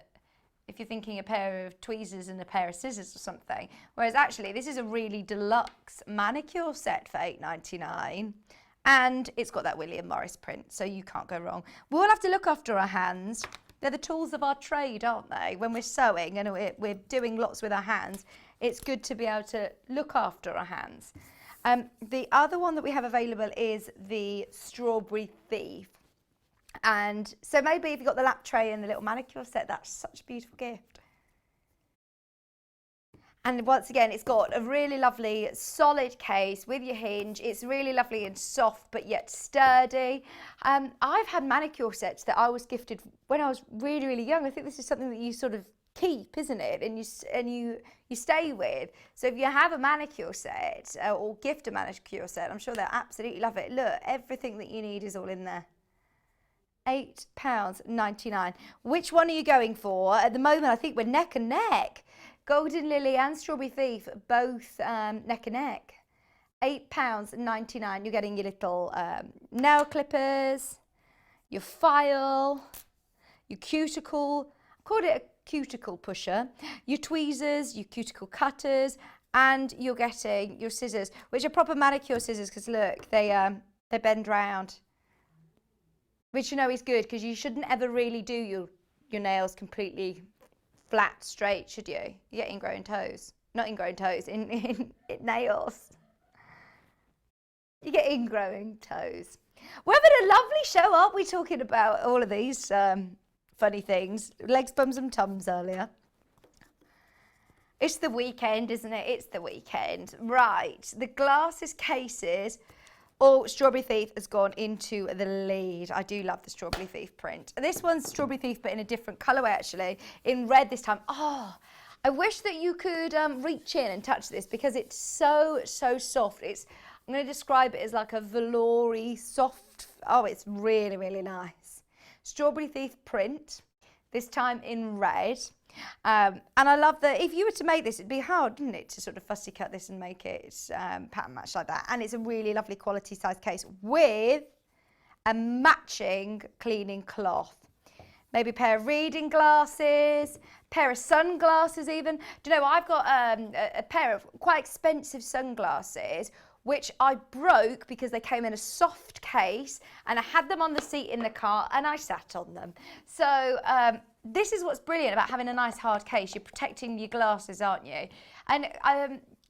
if you're thinking a pair of tweezers and a pair of scissors or something. Whereas actually this is a really deluxe manicure set for $8.99. And it's got that William Morris print, so you can't go wrong. We'll have to look after our hands. They're the tools of our trade, aren't they? When we're sewing and we're doing lots with our hands, it's good to be able to look after our hands. The other one that we have available is the Strawberry Thief. And so maybe if you've got the lap tray and the little manicure set, that's such a beautiful gift. And once again, it's got a really lovely solid case with your hinge. It's really lovely and soft, but yet sturdy. I've had manicure sets that I was gifted when I was really, really young. I think this is something that you sort of keep, isn't it? And you stay with. So if you have a manicure set or gift a manicure set, I'm sure they'll absolutely love it. Look, everything that you need is all in there. £8.99. Which one are you going for? At the moment, I think we're neck and neck. Golden Lily and Strawberry Thief, both neck and neck. £8.99. You're getting your little nail clippers, your file, your cuticle. I called it a cuticle pusher. Your tweezers, your cuticle cutters, and you're getting your scissors, which are proper manicure scissors because look, they bend round. Which is good because you shouldn't ever really do your nails completely flat, straight, should you? You get ingrown toes. Not ingrown toes, in nails. You get ingrowing toes. We're having a lovely show, aren't we, talking about all of these funny things. Legs, bums and tums earlier. It's the weekend, isn't it? It's the weekend. Right, the glasses cases. Oh, Strawberry Thief has gone into the lead. I do love the Strawberry Thief print. This one's Strawberry Thief, but in a different colourway, actually, in red this time. Oh, I wish that you could reach in and touch this because it's so, so soft. I'm going to describe it as like a velour-y, soft. Oh, it's really, really nice. Strawberry Thief print, this time in red. And I love that if you were to make this, it'd be hard, wouldn't it, to sort of fussy cut this and make it pattern match like that. And it's a really lovely quality size case with a matching cleaning cloth. Maybe a pair of reading glasses, pair of sunglasses even. Do you know, I've got a pair of quite expensive sunglasses which I broke because they came in a soft case and I had them on the seat in the car and I sat on them. So this is what's brilliant about having a nice hard case. You're protecting your glasses, aren't you? And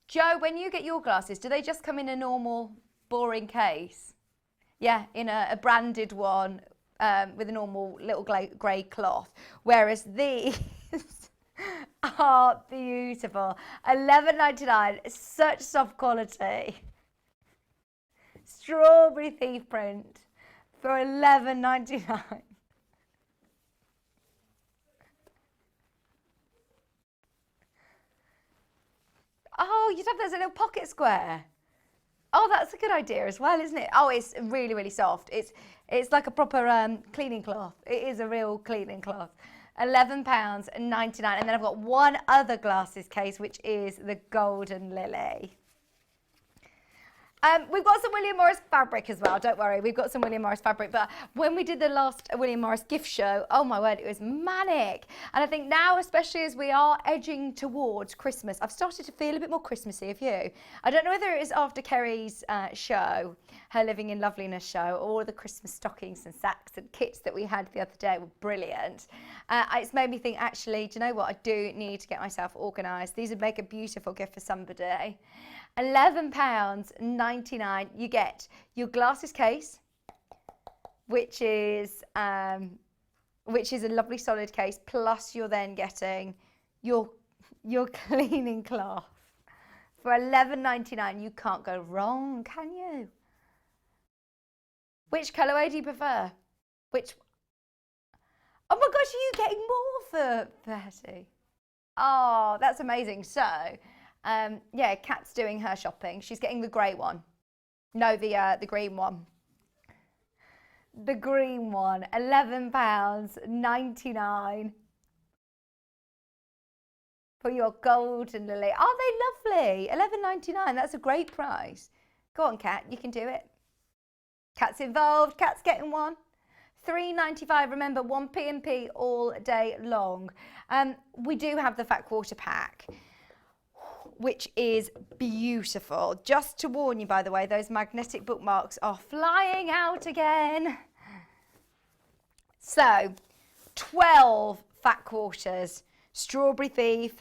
Joe, when you get your glasses, do they just come in a normal, boring case? Yeah, in a branded one with a normal little grey cloth. Whereas these are beautiful. $11.99, such soft quality. Strawberry Thief print for $11.99. Oh, you'd have those in a little pocket square. Oh, that's a good idea as well, isn't it? Oh, it's really, really soft. It's like a proper cleaning cloth. It is a real cleaning cloth. £11.99. And then I've got one other glasses case, which is the Golden Lily. We've got some William Morris fabric as well, don't worry, we've got some William Morris fabric, but when we did the last William Morris gift show, oh my word, it was manic. And I think now, especially as we are edging towards Christmas, I've started to feel a bit more Christmassy of you. I don't know whether it is after Kerry's show, her Living in Loveliness show, or the Christmas stockings and sacks and kits that we had the other day were brilliant. It's made me think, actually, do you know what, I do need to get myself organised. These would make a beautiful gift for somebody. £11.99, you get your glasses case, which is a lovely solid case, plus you're then getting your cleaning cloth for $11.99. You can't go wrong, can you? Which colourway do you prefer? Which? Oh my gosh, are you getting more for 30? Oh, that's amazing. So. Yeah, Kat's doing her shopping. She's getting the grey one. No, the green one. The green one, £11.99 for your Golden Lily. Are they lovely? £11.99, that's a great price. Go on, Kat, you can do it. Kat's involved, Kat's getting one. £3.95, remember, 1 P&P all day long. We do have the Fat Quarter Pack, which is beautiful. Just to warn you, by the way, those magnetic bookmarks are flying out again. So, 12 fat quarters, Strawberry Thief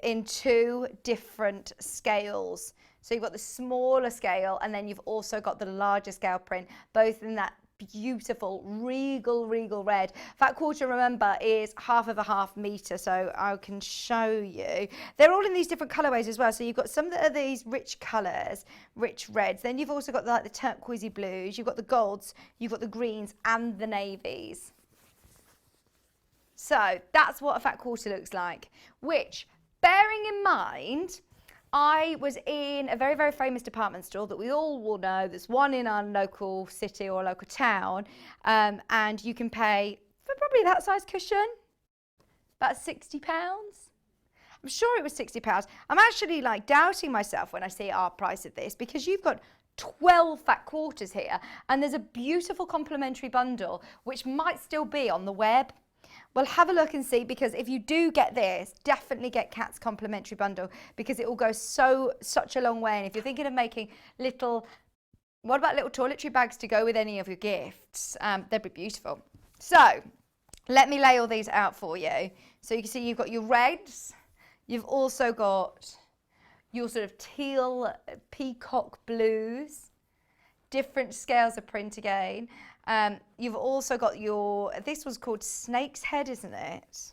in 2 different scales. So you've got the smaller scale and then you've also got the larger scale print, both in that beautiful regal red. Fat quarter, remember, is half of a half metre, so I can show you. They're all in these different colourways as well. So you've got some that are these rich colours, rich reds. Then you've also got like the turquoisey blues, you've got the golds, you've got the greens and the navies. So that's what a fat quarter looks like, which, bearing in mind, I was in a very, very famous department store that we all will know. There's one in our local city or local town, and you can pay for probably that size cushion, about £60. I'm sure it was £60. I'm actually like doubting myself when I see our price of this because you've got 12 fat quarters here, and there's a beautiful complimentary bundle which might still be on the web. Well, have a look and see, because if you do get this, definitely get Kat's complimentary bundle because it will go such a long way. And if you're thinking of making what about little toiletry bags to go with any of your gifts? They'd be beautiful. So let me lay all these out for you. So you can see you've got your reds, you've also got your sort of teal peacock blues, different scales of print again. You've also got this was called Snake's Head, isn't it?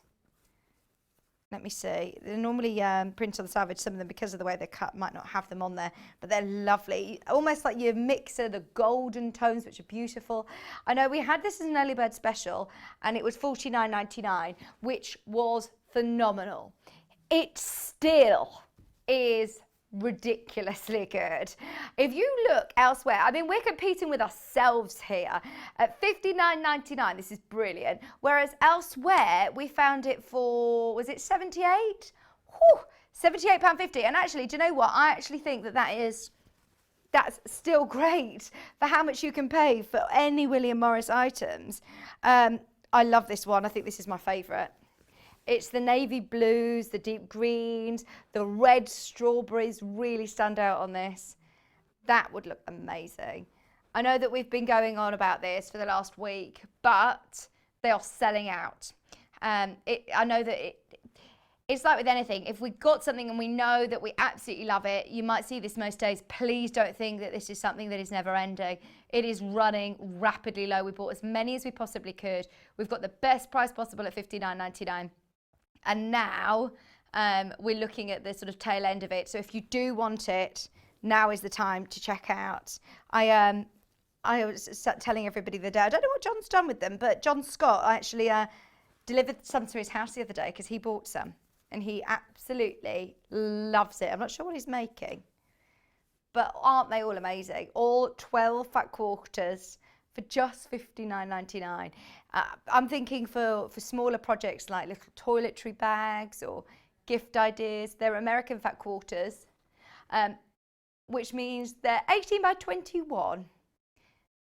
Let me see. They normally print on the salvage. Some of them, because of the way they're cut, might not have them on there, but they're lovely. Almost like your mixer, the golden tones, which are beautiful. I know we had this as an early bird special, and it was $49.99, which was phenomenal. It still is ridiculously good. If you look elsewhere, I mean, we're competing with ourselves here. At $59.99, this is brilliant. Whereas elsewhere, we found it for, was it 78? Whew, £78.50. And actually, do you know what? I actually think that's still great for how much you can pay for any William Morris items. I love this one. I think this is my favourite. It's the navy blues, the deep greens, the red strawberries really stand out on this. That would look amazing. I know that we've been going on about this for the last week, but they are selling out. I know that it's like with anything. If we've got something and we know that we absolutely love it, you might see this most days. Please don't think that this is something that is never ending. It is running rapidly low. We bought as many as we possibly could. We've got the best price possible at $59.99. And now we're looking at the sort of tail end of it. So if you do want it, now is the time to check out. I was telling everybody the other day, I don't know what John's done with them, but John Scott actually delivered some to his house the other day because he bought some. And he absolutely loves it. I'm not sure what he's making, but aren't they all amazing? All 12 fat quarters for just $59.99. I'm thinking for smaller projects like little toiletry bags or gift ideas. They're American fat quarters, which means they're 18 by 21,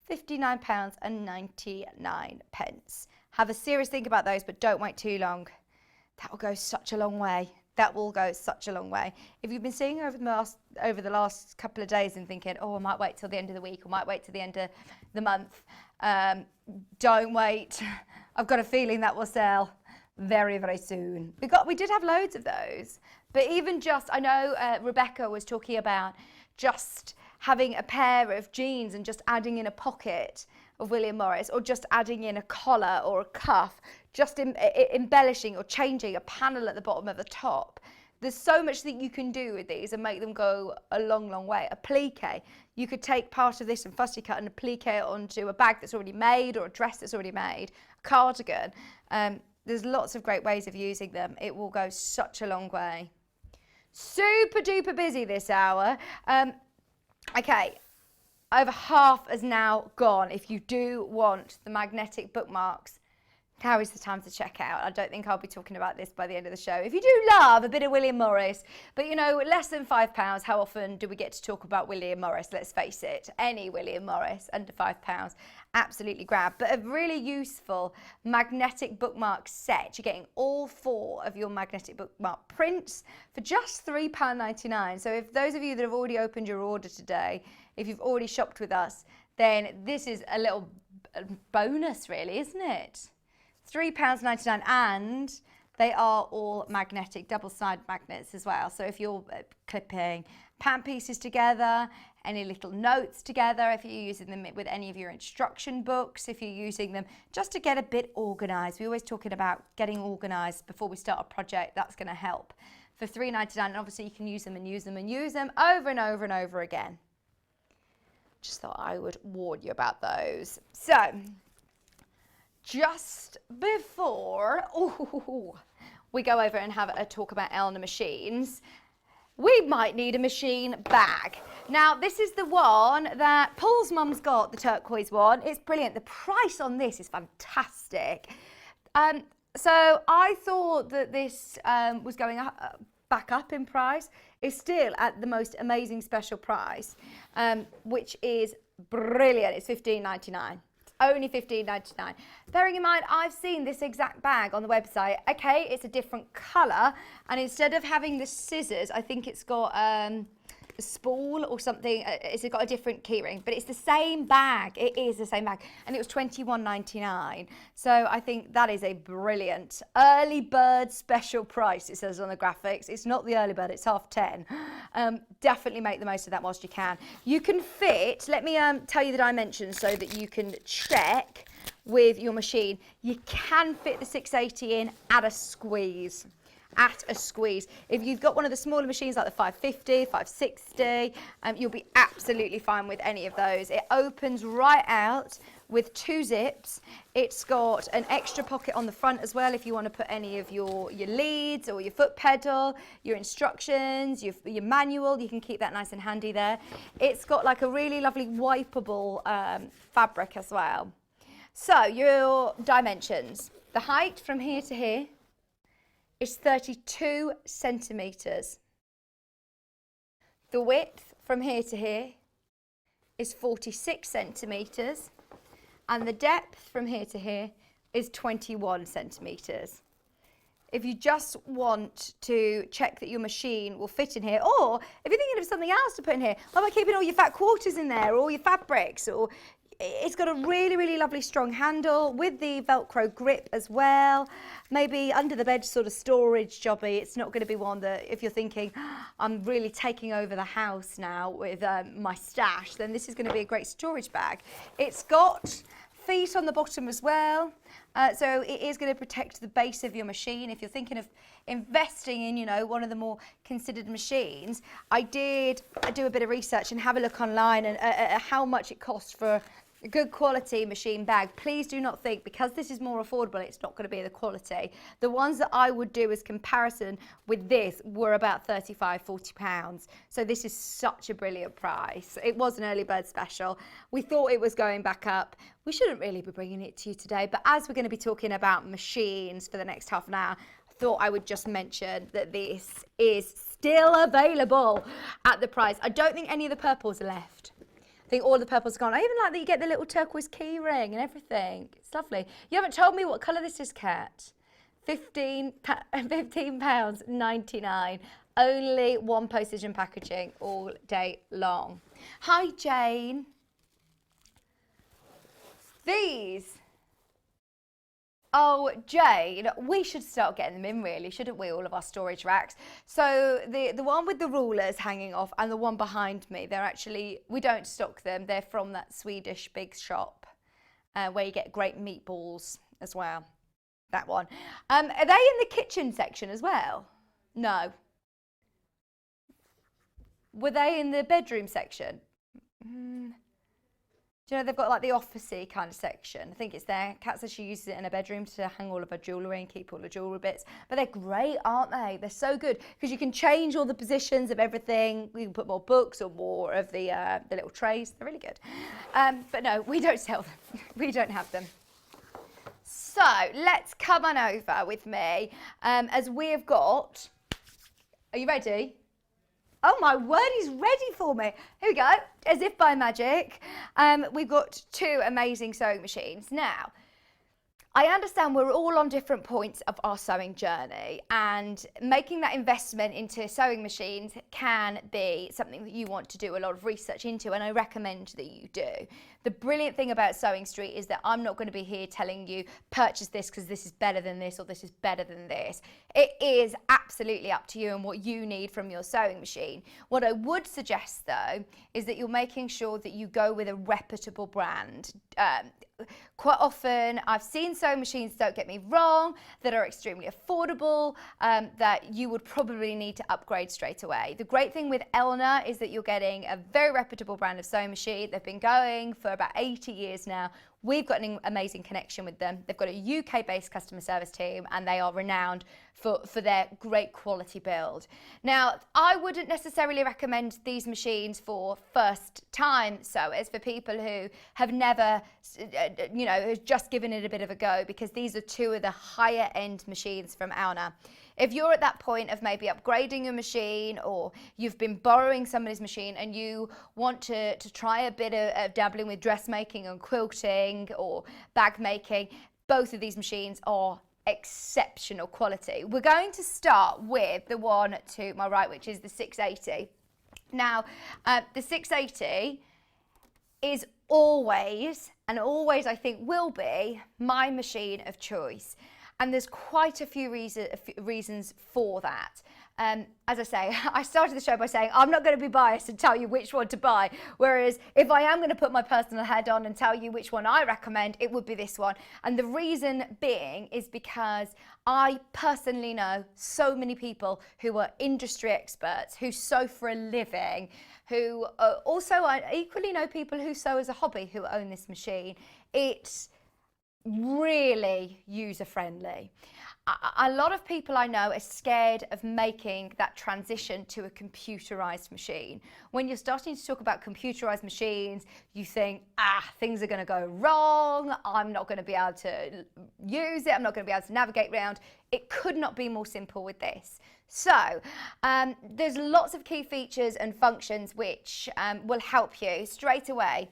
£59.99. Have a serious think about those, but don't wait too long. That will go such a long way. That will go such a long way. If you've been seeing over the last couple of days and thinking, oh, I might wait till the end of the week, or might wait till the end of the month, don't wait. I've got a feeling that will sell very, very soon. We did have loads of those, but even just, I know Rebecca was talking about just having a pair of jeans and just adding in a pocket of William Morris, or just adding in a collar or a cuff, just embellishing or changing a panel at the bottom of the top. There's so much that you can do with these and make them go a long, long way. A plique, you could take part of this and fussy cut and applique it onto a bag that's already made or a dress that's already made, a cardigan. There's lots of great ways of using them. It will go such a long way. Super duper busy this hour. Okay, over half has now gone. If you do want the magnetic bookmarks, now is the time to check out. I don't think I'll be talking about this by the end of the show. If you do love a bit of William Morris, but you know, less than £5, how often do we get to talk about William Morris? Let's face it, any William Morris under £5, absolutely grab. But a really useful magnetic bookmark set. You're getting all 4 of your magnetic bookmark prints for just £3.99. So if those of you that have already opened your order today, if you've already shopped with us, then this is a little bonus really, isn't it? £3.99, and they are all magnetic, double-sided magnets as well. So if you're clipping pan pieces together, any little notes together, if you're using them with any of your instruction books, if you're using them just to get a bit organised. We're always talking about getting organised before we start a project. That's going to help. For £3.99, and obviously you can use them and use them and use them over and over and over again. Just thought I would warn you about those. So, just before we go over and have a talk about Elna machines, we might need a machine bag. Now, this is the one that Paul's mum's got, the turquoise one. It's brilliant. The price on this is fantastic. So I thought that this was going back up in price. It's still at the most amazing special price, which is brilliant. It's $15.99. Only $15.99. Bearing in mind, I've seen this exact bag on the website. Okay, it's a different colour, and instead of having the scissors, I think it's got a spool or something. It's got a different keyring, but it's the same bag. It is the same bag, and it was $21.99. So I think that is a brilliant early bird special price. It says on the graphics. It's not the early bird. It's 10:30. Definitely make the most of that whilst you can. You can fit. Let me tell you the dimensions so that you can check with your machine. You can fit the 680 in at a squeeze. at a squeeze. If you've got one of the smaller machines like the 550, 560, you'll be absolutely fine with any of those. It opens right out with 2 zips. It's got an extra pocket on the front as well if you want to put any of your leads or your foot pedal, your instructions, your manual. You can keep that nice and handy there. It's got like a really lovely wipeable fabric as well. So your dimensions. The height from here to here is 32 centimetres. The width from here to here is 46 centimetres. And the depth from here to here is 21 centimetres. If you just want to check that your machine will fit in here, or if you're thinking of something else to put in here, like by keeping all your fat quarters in there, or all your fabrics, or it's got a really, really lovely strong handle with the Velcro grip as well. Maybe under the bed sort of storage jobby. It's not going to be one that if you're thinking, I'm really taking over the house now with my stash, then this is going to be a great storage bag. It's got feet on the bottom as well. So it is going to protect the base of your machine. If you're thinking of investing in, you know, one of the more considered machines, I did do a bit of research and have a look online and how much it costs for a good quality machine bag. Please do not think because this is more affordable it's not going to be the quality. The ones that I would do as comparison with this were about £35–40. So this is such a brilliant price. It was an early bird special. We thought it was going back up. We shouldn't really be bringing it to you today, but as we're going to be talking about machines for the next half an hour, I thought I would just mention that this is still available at the price. I don't think any of the purples are left. I think all the purples are gone. I even like that you get the little turquoise key ring and everything. It's lovely. You haven't told me what colour this is, Kat. £15.99. Only 1 postage and packaging all day long. Hi, Jane. These. Oh, Jane, we should start getting them in really, shouldn't we, all of our storage racks? So the one with the rulers hanging off and the one behind me, they're actually, we don't stock them. They're from that Swedish big shop where you get great meatballs as well. That one. Are they in the kitchen section as well? No. Were they in the bedroom section? Do you know they've got like the officey kind of section? I think it's there. Kat says she uses it in her bedroom to hang all of her jewellery and keep all the jewellery bits. But they're great, aren't they? They're so good because you can change all the positions of everything. You can put more books or more of the little trays. They're really good. But no, we don't sell them. We don't have them. So let's come on over with me as we've got. Are you ready? Oh my word, he's ready for me. Here we go, as if by magic. We've got 2 amazing sewing machines. Now, I understand we're all on different points of our sewing journey, and making that investment into sewing machines can be something that you want to do a lot of research into, and I recommend that you do. The brilliant thing about Sewing Street is that I'm not going to be here telling you purchase this because this is better than this or this is better than this. It is absolutely up to you and what you need from your sewing machine. What I would suggest though is that you're making sure that you go with a reputable brand. Quite often I've seen sewing machines, don't get me wrong, that are extremely affordable, that you would probably need to upgrade straight away. The great thing with Elna is that you're getting a very reputable brand of sewing machine. They've been going for about 80 years now. We've got an amazing connection with them. They've got a UK-based customer service team and they are renowned for their great quality build. Now, I wouldn't necessarily recommend these machines for first-time sewers, for people who have never, you know, just given it a bit of a go, because these are 2 of the higher-end machines from Elna. If you're at that point of maybe upgrading your machine, or you've been borrowing somebody's machine and you want to try a bit of dabbling with dressmaking and quilting or bag making, both of these machines are exceptional quality. We're going to start with the one to my right, which is the 680. Now, the 680 is always, and always I think will be, my machine of choice. And there's quite a few reasons for that. As I say, I started the show by saying I'm not going to be biased and tell you which one to buy, whereas if I am going to put my personal head on and tell you which one I recommend, it would be this one. And the reason being is because I personally know so many people who are industry experts, who sew for a living, who also I equally know people who sew as a hobby who own this machine. It's really user friendly. A lot of people I know are scared of making that transition to a computerized machine. When you're starting to talk about computerized machines, you think, things are going to go wrong. I'm not going to be able to use it. I'm not going to be able to navigate around. It could not be more simple with this. So there's lots of key features and functions which will help you straight away.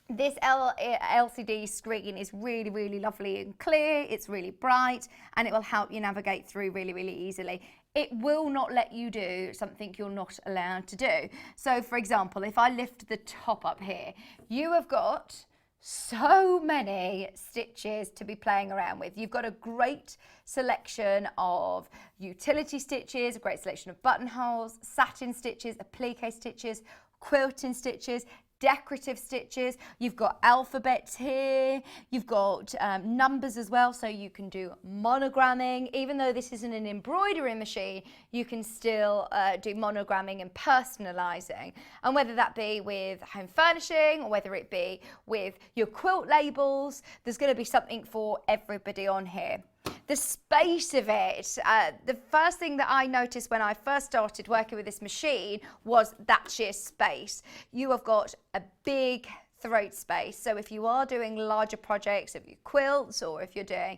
This LCD screen is really, really lovely and clear. It's really bright and it will help you navigate through really, really easily. It will not let you do something you're not allowed to do. So for example, if I lift the top up here, you have got so many stitches to be playing around with. You've got a great selection of utility stitches, a great selection of buttonholes, satin stitches, applique stitches, quilting stitches, decorative stitches. You've got alphabets here, you've got numbers as well, so you can do monogramming. Even though this isn't an embroidery machine, you can still do monogramming and personalizing, and whether that be with home furnishing or whether it be with your quilt labels, there's going to be something for everybody on here. The space of it, the first thing that I noticed when I first started working with this machine was that sheer space. You have got a big throat space, so if you are doing larger projects, if you quilts or if you're doing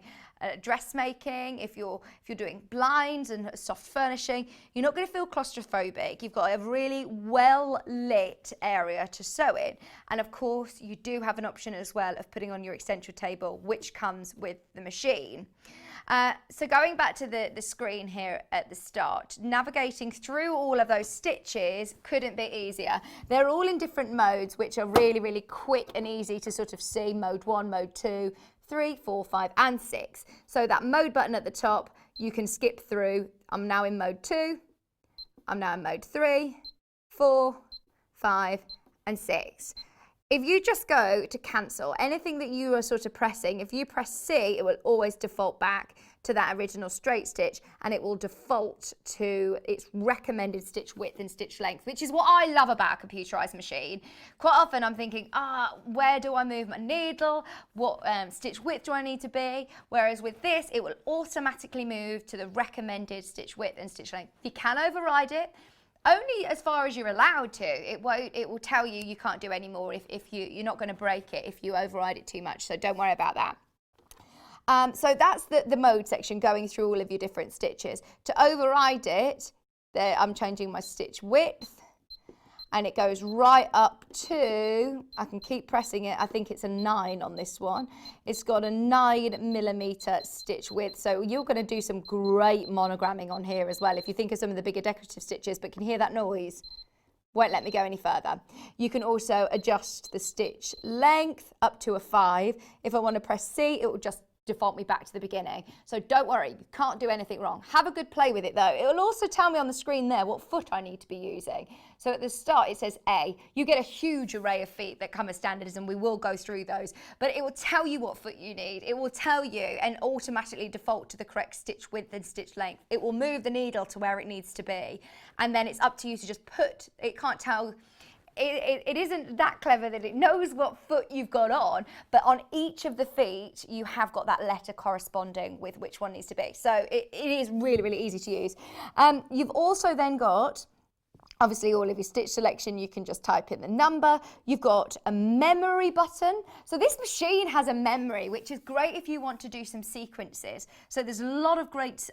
dressmaking, if you're doing blinds and soft furnishing, you're not going to feel claustrophobic. You've got a really well lit area to sew in, and of course you do have an option as well of putting on your extension table, which comes with the machine. So going back to the screen here at the start, navigating through all of those stitches couldn't be easier. They're all in different modes, which are really, really quick and easy to sort of see. Mode 1, mode 2, 3, 4, 5 and 6. So that mode button at the top, you can skip through. I'm now in mode 2, I'm now in mode 3, 4, 5 and 6. If you just go to cancel, anything that you are sort of pressing, if you press C, it will always default back to that original straight stitch, and it will default to its recommended stitch width and stitch length, which is what I love about a computerized machine. Quite often I'm thinking, where do I move my needle? What stitch width do I need to be? Whereas with this, it will automatically move to the recommended stitch width and stitch length. You can override it, only as far as you're allowed to. It will tell you you can't do any more if you're not going to break it if you override it too much, so don't worry about that. So that's the mode section, going through all of your different stitches. To override it, I'm changing my stitch width, and it goes right up to, I can keep pressing it, I think it's a 9 on this one. It's got a 9mm stitch width, so you're going to do some great monogramming on here as well if you think of some of the bigger decorative stitches. But can you hear that noise? Won't let me go any further. You can also adjust the stitch length up to a 5. If I want to press C, it will just default me back to the beginning. So don't worry, you can't do anything wrong. Have a good play with it though. It will also tell me on the screen there what foot I need to be using. So at the start it says A. You get a huge array of feet that come as standards, and we will go through those, but it will tell you what foot you need. It will tell you and automatically default to the correct stitch width and stitch length. It will move the needle to where it needs to be, and then it's up to you to just put, it can't tell. It isn't that clever that it knows what foot you've got on, but on each of the feet you have got that letter corresponding with which one needs to be. So it is really, really easy to use. You've also then got, obviously, all of your stitch selection. You can just type in the number. You've got a memory button. So this machine has a memory, which is great if you want to do some sequences. So there's a lot of great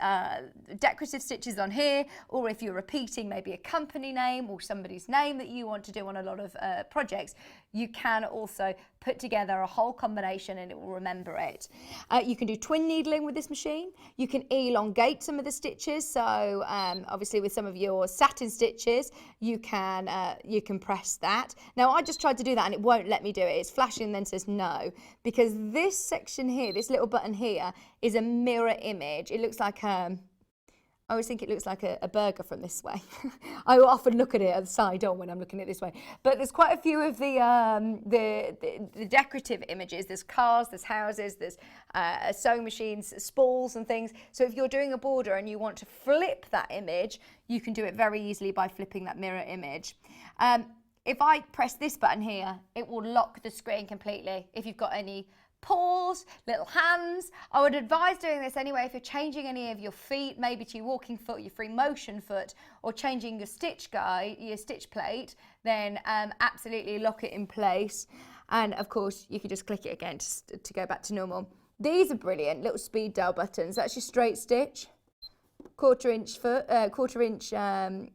decorative stitches on here, or if you're repeating maybe a company name or somebody's name that you want to do on a lot of projects, you can also put together a whole combination and it will remember it. You can do twin needling with this machine. You can elongate some of the stitches. So obviously with some of your satin stitches, you can press that. Now I just tried to do that and it won't let me do it. It's flashing and then says no, because this section here, this little button here, is a mirror image. It looks like I always think it looks like a burger from this way. I often look at it at the side on when I'm looking at it this way. But there's quite a few of the decorative images. There's cars, there's houses, there's sewing machines, spools and things. So if you're doing a border and you want to flip that image, you can do it very easily by flipping that mirror image. If I press this button here, it will lock the screen completely. If you've got any paws, little hands, I would advise doing this anyway if you're changing any of your feet, maybe to your walking foot, your free motion foot, or changing your stitch guide, your stitch plate, then absolutely lock it in place. And of course you can just click it again to go back to normal. These are brilliant little speed dial buttons. That's your straight stitch, quarter inch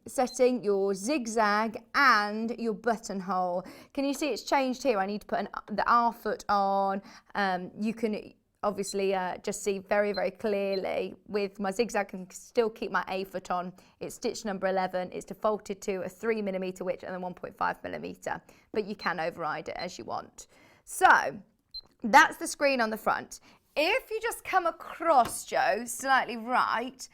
setting, your zigzag and your buttonhole. Can you see it's changed here? I need to put the R foot on. You can obviously just see very, very clearly with my zigzag. I can still keep my A foot on. It's stitch number 11. It's defaulted to a 3mm width and a 1.5mm, but you can override it as you want. So that's the screen on the front. If you just come across, Joe, slightly right,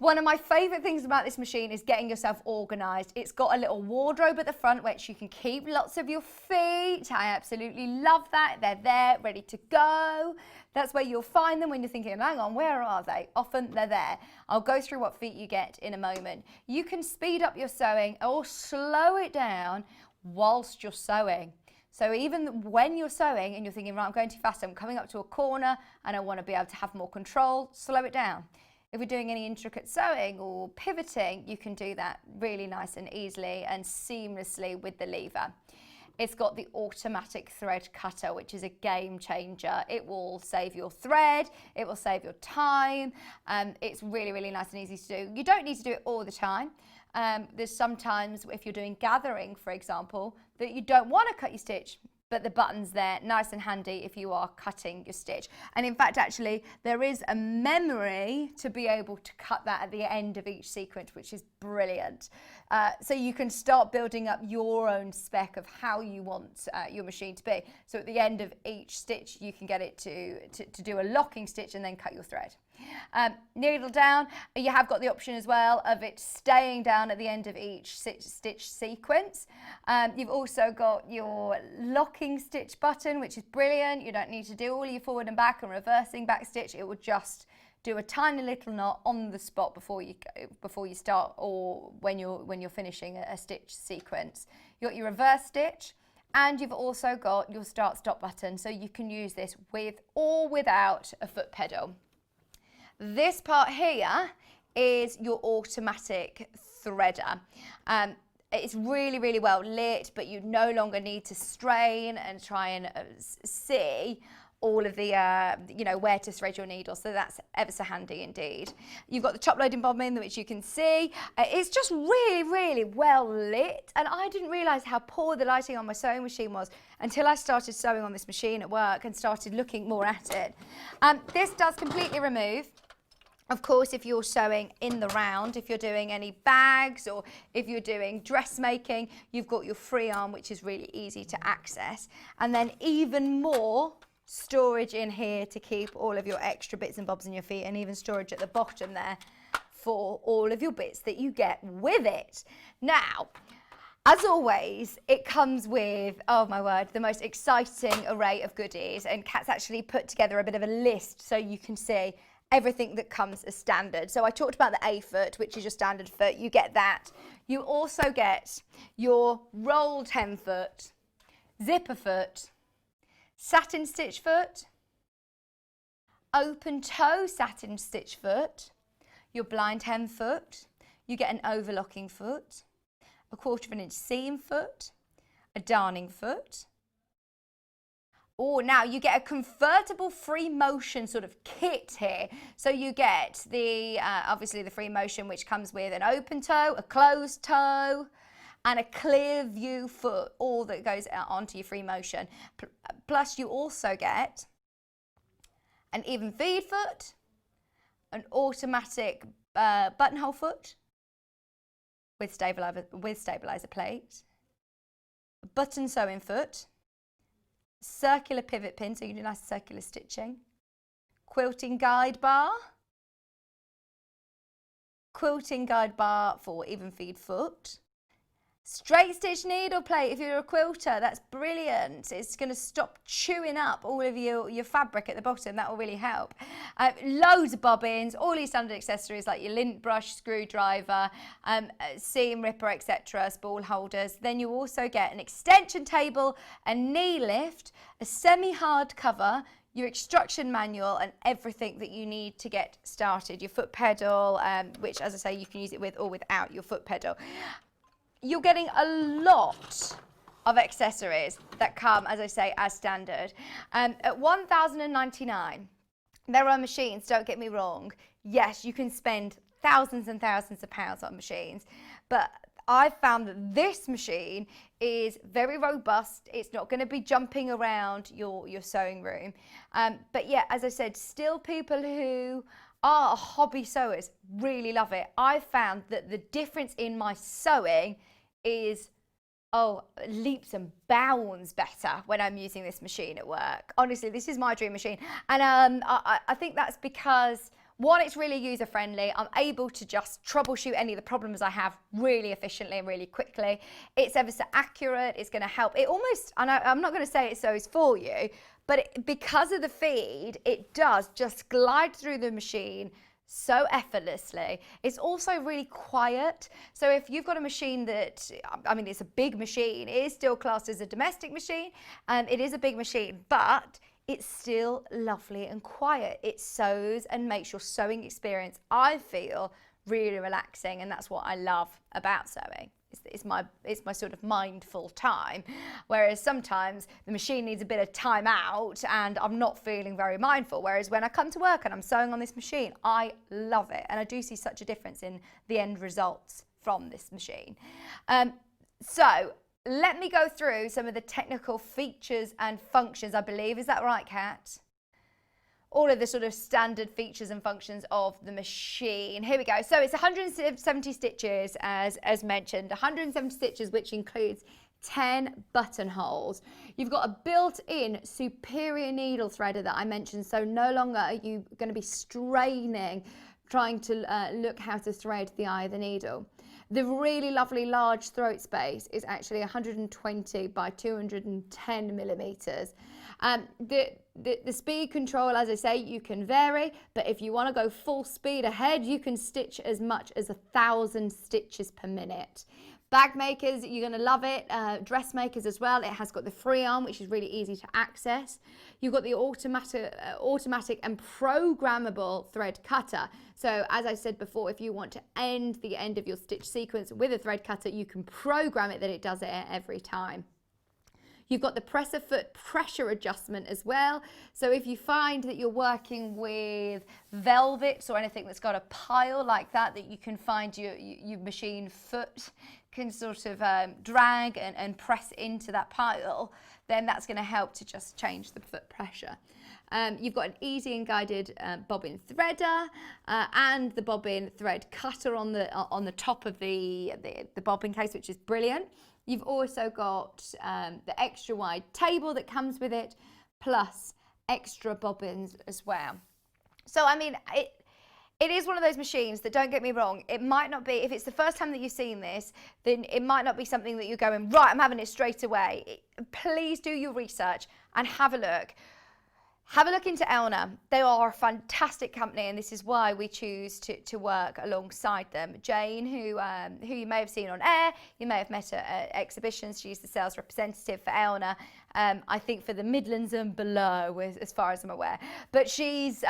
one of my favourite things about this machine is getting yourself organised. It's got a little wardrobe at the front which you can keep lots of your feet. I absolutely love that. They're there, ready to go. That's where you'll find them when you're thinking, hang on, where are they? Often they're there. I'll go through what feet you get in a moment. You can speed up your sewing or slow it down whilst you're sewing. So even when you're sewing and you're thinking, right, I'm going too fast, I'm coming up to a corner and I want to be able to have more control, slow it down. If we're doing any intricate sewing or pivoting, you can do that really nice and easily and seamlessly with the lever. It's got the automatic thread cutter, which is a game changer. It will save your thread, it will save your time. It's really, really nice and easy to do. You don't need to do it all the time. There's sometimes, if you're doing gathering, for example, that you don't want to cut your stitch, but the button's there, nice and handy if you are cutting your stitch. And in fact, actually, there is a memory to be able to cut that at the end of each sequence, which is brilliant. So you can start building up your own spec of how you want your machine to be. So at the end of each stitch, you can get it to do a locking stitch and then cut your thread. Needle down, you have got the option as well of it staying down at the end of each stitch sequence. You've also got your locking stitch button, which is brilliant. You don't need to do all your forward and back and reversing back stitch. It will just do a tiny little knot on the spot before you start or when you're finishing a stitch sequence. You've got your reverse stitch, and you've also got your start stop button, so you can use this with or without a foot pedal. This part here is your automatic threader. It's really, really well lit, but you no longer need to strain and try and see all of the, where to thread your needle. So that's ever so handy indeed. You've got the top loading bobbin, which you can see. It's just really, really well lit. And I didn't realise how poor the lighting on my sewing machine was until I started sewing on this machine at work and started looking more at it. This does completely remove. Of course, if you're sewing in the round, if you're doing any bags or if you're doing dressmaking, you've got your free arm, which is really easy to access. And then even more storage in here to keep all of your extra bits and bobs in your feet, and even storage at the bottom there for all of your bits that you get with it. Now, as always, it comes with, oh my word, the most exciting array of goodies. And Kat's actually put together a bit of a list so you can see everything that comes as standard. So I talked about the A foot, which is your standard foot. You get that. You also get your rolled hem foot, zipper foot, satin stitch foot, open toe satin stitch foot, your blind hem foot. You get an overlocking foot, a 1/4 inch seam foot, a darning foot. Oh, now you get a convertible free motion sort of kit here. So you get the, obviously the free motion, which comes with an open toe, a closed toe, and a clear view foot, all that goes out onto your free motion. Plus you also get an even feed foot, an automatic buttonhole foot with stabilizer plate, a button sewing foot, circular pivot pin, so you can do nice circular stitching, quilting guide bar for even feed foot, straight stitch needle plate if you're a quilter. That's brilliant. It's going to stop chewing up all of your fabric at the bottom. That will really help. Loads of bobbins, all your standard accessories like your lint brush, screwdriver, seam ripper, etc., spool holders. Then you also get an extension table, a knee lift, a semi-hard cover, your instruction manual, and everything that you need to get started. Your foot pedal, which, as I say, you can use it with or without your foot pedal. You're getting a lot of accessories that come, as I say, as standard. At $1,099, there are machines, don't get me wrong. Yes, you can spend thousands and thousands of pounds on machines, but I've found that this machine is very robust. It's not going to be jumping around your sewing room. But yeah, as I said, still people who are hobby sewers really love it. I found that the difference in my sewing is leaps and bounds better when I'm using this machine at work. Honestly, this is my dream machine. And I think that's because, one, it's really user friendly. I'm able to just troubleshoot any of the problems I have really efficiently and really quickly. It's ever so accurate. It's going to help. It almost, and I'm not going to say it sews for you, but because of the feed, it does just glide through the machine so effortlessly. It's also really quiet. So if you've got a machine that, I mean, it's a big machine, it is still classed as a domestic machine, it is a big machine, but it's still lovely and quiet. It sews and makes your sewing experience, I feel, really relaxing, and that's what I love about sewing. It's my sort of mindful time, whereas sometimes the machine needs a bit of time out and I'm not feeling very mindful, whereas when I come to work and I'm sewing on this machine, I love it, and I do see such a difference in the end results from this machine. So let me go through some of the technical features and functions, I believe. Is that right, Kat? All of the sort of standard features and functions of the machine. Here we go. So it's 170 stitches, as mentioned, 170 stitches, which includes 10 buttonholes. You've got a built-in superior needle threader that I mentioned, so no longer are you going to be straining, trying to look how to thread the eye of the needle. The really lovely large throat space is actually 120 by 210 millimeters. The speed control, as I say, you can vary, but if you want to go full speed ahead, you can stitch as much as 1,000 stitches per minute. Bag makers, you're going to love it. Dressmakers as well. It has got the free arm, which is really easy to access. You've got the automatic and programmable thread cutter. So as I said before, if you want to end the end of your stitch sequence with a thread cutter, you can program it that it does it every time. You've got the presser foot pressure adjustment as well. So if you find that you're working with velvets or anything that's got a pile like that, that you can find your machine foot can sort of drag and press into that pile, then that's going to help to just change the foot pressure. You've got an easy and guided bobbin threader and the bobbin thread cutter on the top of the bobbin case, which is brilliant. You've also got the extra wide table that comes with it, plus extra bobbins as well. So I mean, it is one of those machines that, don't get me wrong, it might not be, if it's the first time that you've seen this, then it might not be something that you're going, right, I'm having it straight away. Please do your research and have a look. Have a look into Elna. They are a fantastic company, and this is why we choose to work alongside them. Jane, who you may have seen on air, you may have met at exhibitions. She's the sales representative for Elna, I think for the Midlands and below, as far as I'm aware. But she's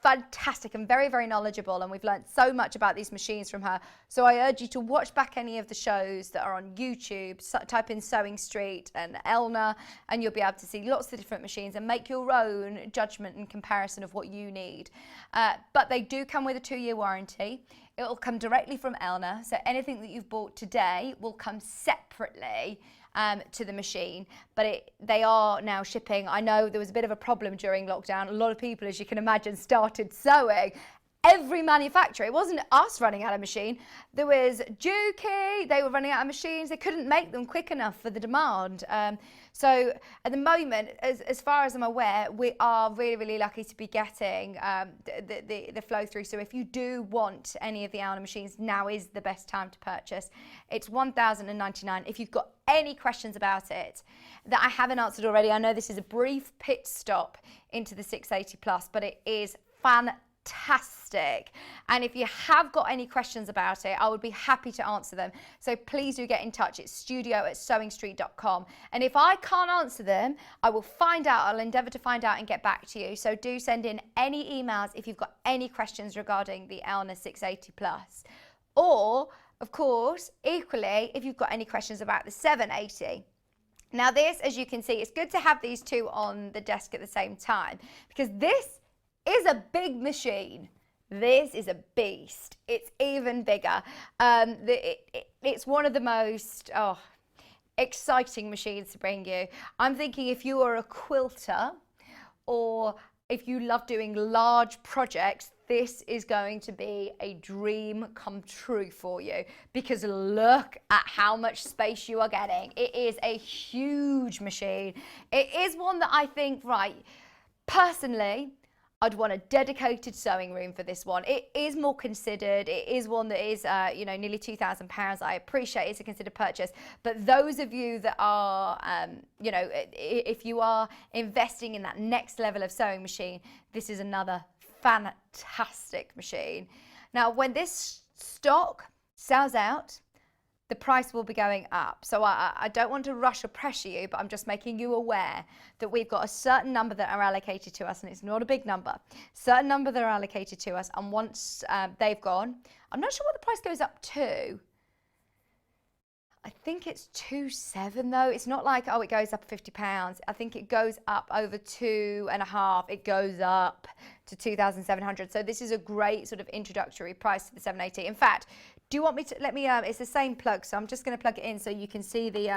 fantastic and very, very knowledgeable, and we've learned so much about these machines from her. So I urge you to watch back any of the shows that are on YouTube, type in Sewing Street and Elna, and you'll be able to see lots of different machines and make your own judgment and comparison of what you need. But they do come with a 2-year warranty. It will come directly from Elna, so anything that you've bought today will come separately to the machine, but they are now shipping. I know there was a bit of a problem during lockdown. A lot of people, as you can imagine, started sewing. Every manufacturer, it wasn't us running out of machine. There was Juki, they were running out of machines. They couldn't make them quick enough for the demand. So at the moment, as far as I'm aware, we are really, really lucky to be getting the flow through. So if you do want any of the Elna machines, now is the best time to purchase. It's $1,099. If you've got any questions about it that I haven't answered already, I know this is a brief pit stop into the 680 Plus, but it is fantastic. And if you have got any questions about it, I would be happy to answer them. So please do get in touch. It's studio@sewingstreet.com. And if I can't answer them, I will find out. I'll endeavour to find out and get back to you. So do send in any emails if you've got any questions regarding the Elna 680 Plus. Or, of course, equally, if you've got any questions about the 780. Now this, as you can see, it's good to have these two on the desk at the same time, because this is a big machine. This is a beast. It's even bigger. It's one of the most exciting machines to bring you. I'm thinking if you are a quilter or if you love doing large projects, this is going to be a dream come true for you, because look at how much space you are getting. It is a huge machine. It is one that I think, right, personally, I'd want a dedicated sewing room for this one. It is more considered. It is one that is, nearly £2,000. I appreciate it's a considered purchase. But those of you that are, if you are investing in that next level of sewing machine, this is another fantastic machine. Now, when this stock sells out, the price will be going up. So I don't want to rush or pressure you, but I'm just making you aware that we've got a certain number that are allocated to us, and it's not a big number. Certain number that are allocated to us, and once they've gone, I'm not sure what the price goes up to. I think it's $2,700 though. It's not like, it goes up £50. I think it goes up over 2.5. It goes up to 2,700. So this is a great sort of introductory price to the 780. In fact, do you want me to, it's the same plug, so I'm just going to plug it in so you can see the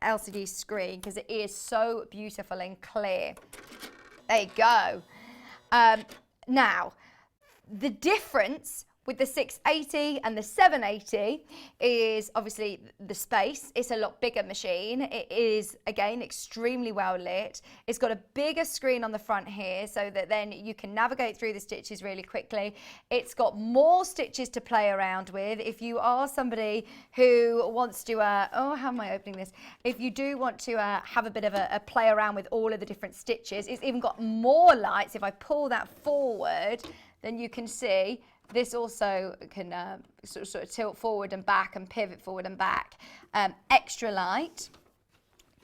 LCD screen, because it is so beautiful and clear. There you go. Now, the difference with the 680 and the 780 is obviously the space. It's a lot bigger machine. It is, again, extremely well lit. It's got a bigger screen on the front here so that then you can navigate through the stitches really quickly. It's got more stitches to play around with. If you are somebody who wants to, how am I opening this? If you do want to have a bit of a play around with all of the different stitches, it's even got more lights. If I pull that forward, then you can see this also can sort of tilt forward and back and pivot forward and back. Extra light.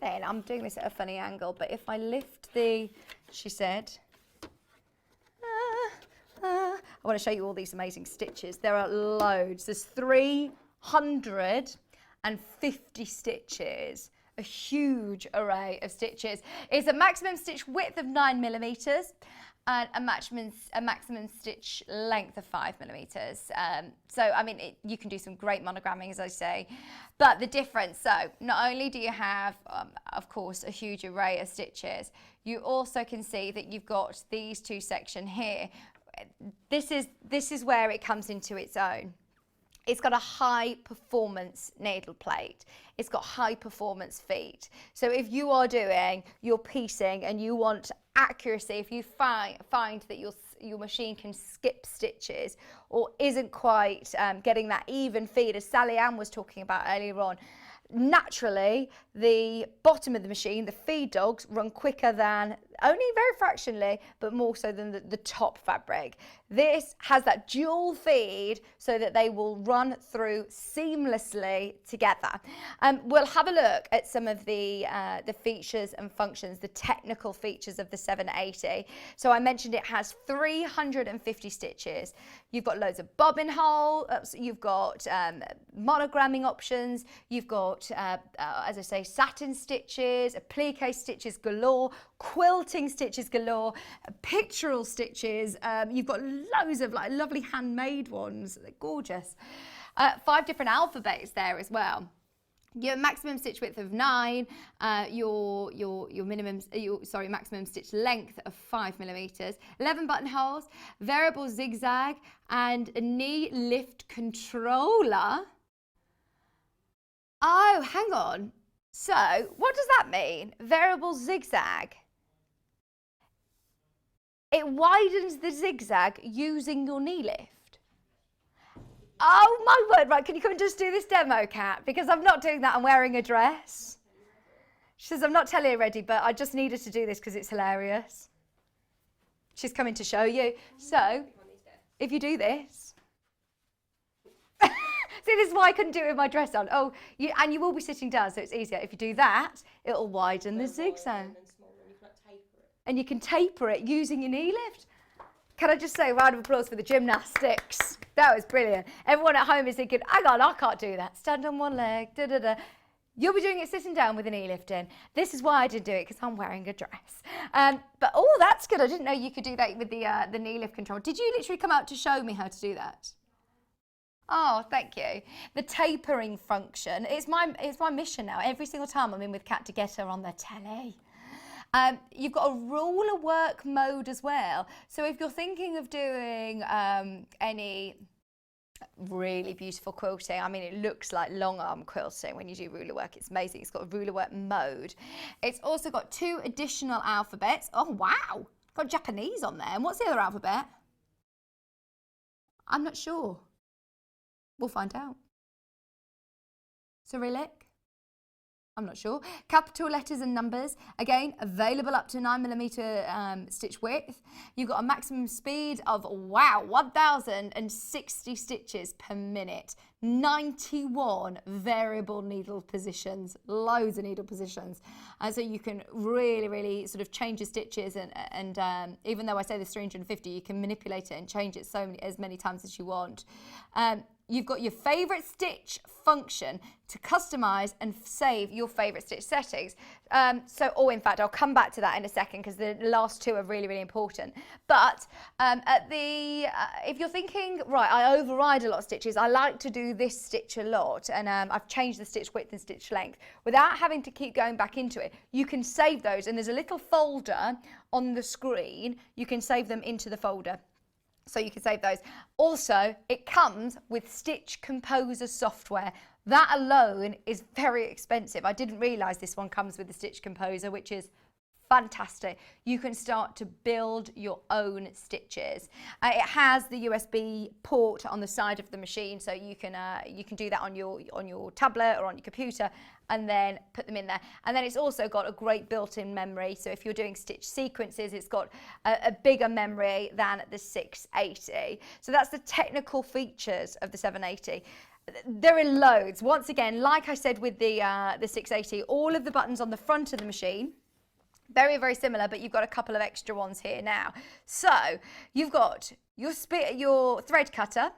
Then I'm doing this at a funny angle, but if I lift she said, I want to show you all these amazing stitches. There are loads. There's 350 stitches. A huge array of stitches. It's a maximum stitch width of 9mm. And a maximum stitch length of 5mm. So, I mean, you can do some great monogramming, as I say. But the difference, so not only do you have, of course, a huge array of stitches, you also can see that you've got these two sections here. This is where it comes into its own. It's got a high performance needle plate. It's got high performance feet. So if you are doing your piecing and you want accuracy, if you find that your machine can skip stitches or isn't quite getting that even feed, as Sallieann was talking about earlier on, naturally the bottom of the machine, the feed dogs, run quicker than only very fractionally, but more so than the top fabric. This has that dual feed so that they will run through seamlessly together. We'll have a look at some of the features and functions, the technical features of the 780. So I mentioned it has 350 stitches. You've got loads of bobbin holes, you've got monogramming options, you've got, as I say, satin stitches, applique stitches galore, quilting stitches galore, pictorial stitches. You've got loads of like lovely handmade ones. They're gorgeous. 5 different alphabets there as well. Your maximum stitch width of 9, your maximum stitch length of 5 millimeters, 11 buttonholes, variable zigzag, and a knee lift controller. Oh, hang on. So, what does that mean? Variable zigzag. It widens the zigzag using your knee lift. Oh my word, right, can you come and just do this demo, Kat? Because I'm not doing that, I'm wearing a dress. She says, I'm not telling you ready, but I just needed to do this because it's hilarious. She's coming to show you. So, if you do this. See, this is why I couldn't do it with my dress on. Oh, and you will be sitting down, so it's easier. If you do that, it'll widen the zigzag. And you can taper it using your knee lift. Can I just say a round of applause for the gymnastics? That was brilliant. Everyone at home is thinking, hang on, I can't do that. Stand on one leg, da da da. You'll be doing it sitting down with a knee lift in. This is why I did do it, because I'm wearing a dress. But oh, that's good. I didn't know you could do that with the knee lift control. Did you literally come out to show me how to do that? Oh, thank you. The tapering function, it's my mission now. Every single time I'm in with Kat to get her on the telly. You've got a ruler work mode as well. So if you're thinking of doing any really beautiful quilting, I mean, it looks like long arm quilting when you do ruler work. It's amazing. It's got a ruler work mode. It's also got 2 additional alphabets. Oh, wow. Got Japanese on there. And what's the other alphabet? I'm not sure. We'll find out. Cyrillic? I'm not sure. Capital letters and numbers, again, available up to 9mm stitch width. You've got a maximum speed of, wow, 1,060 stitches per minute. 91 variable needle positions, loads of needle positions. So you can really, really sort of change your stitches and even though I say there's 350, you can manipulate it and change it as many times as you want. You've got your favorite stitch function to customize and save your favorite stitch settings. In fact, I'll come back to that in a second because the last 2 are really, really important. But if you're thinking, right, I override a lot of stitches, I like to do this stitch a lot, and I've changed the stitch width and stitch length without having to keep going back into it. You can save those, and there's a little folder on the screen. You can save them into the folder. So you can save those. Also, it comes with Stitch Composer software. That alone is very expensive. I didn't realise this one comes with the Stitch Composer, which is fantastic. You can start to build your own stitches. It has the USB port on the side of the machine, so you can do that on your tablet or on your computer and then put them in there. And then it's also got a great built-in memory, so if you're doing stitch sequences, it's got a bigger memory than the 680. So that's the technical features of the 780. There are loads. Once again, like I said with the 680, all of the buttons on the front of the machine, very, very similar, but you've got a couple of extra ones here now. So you've got your thread cutter,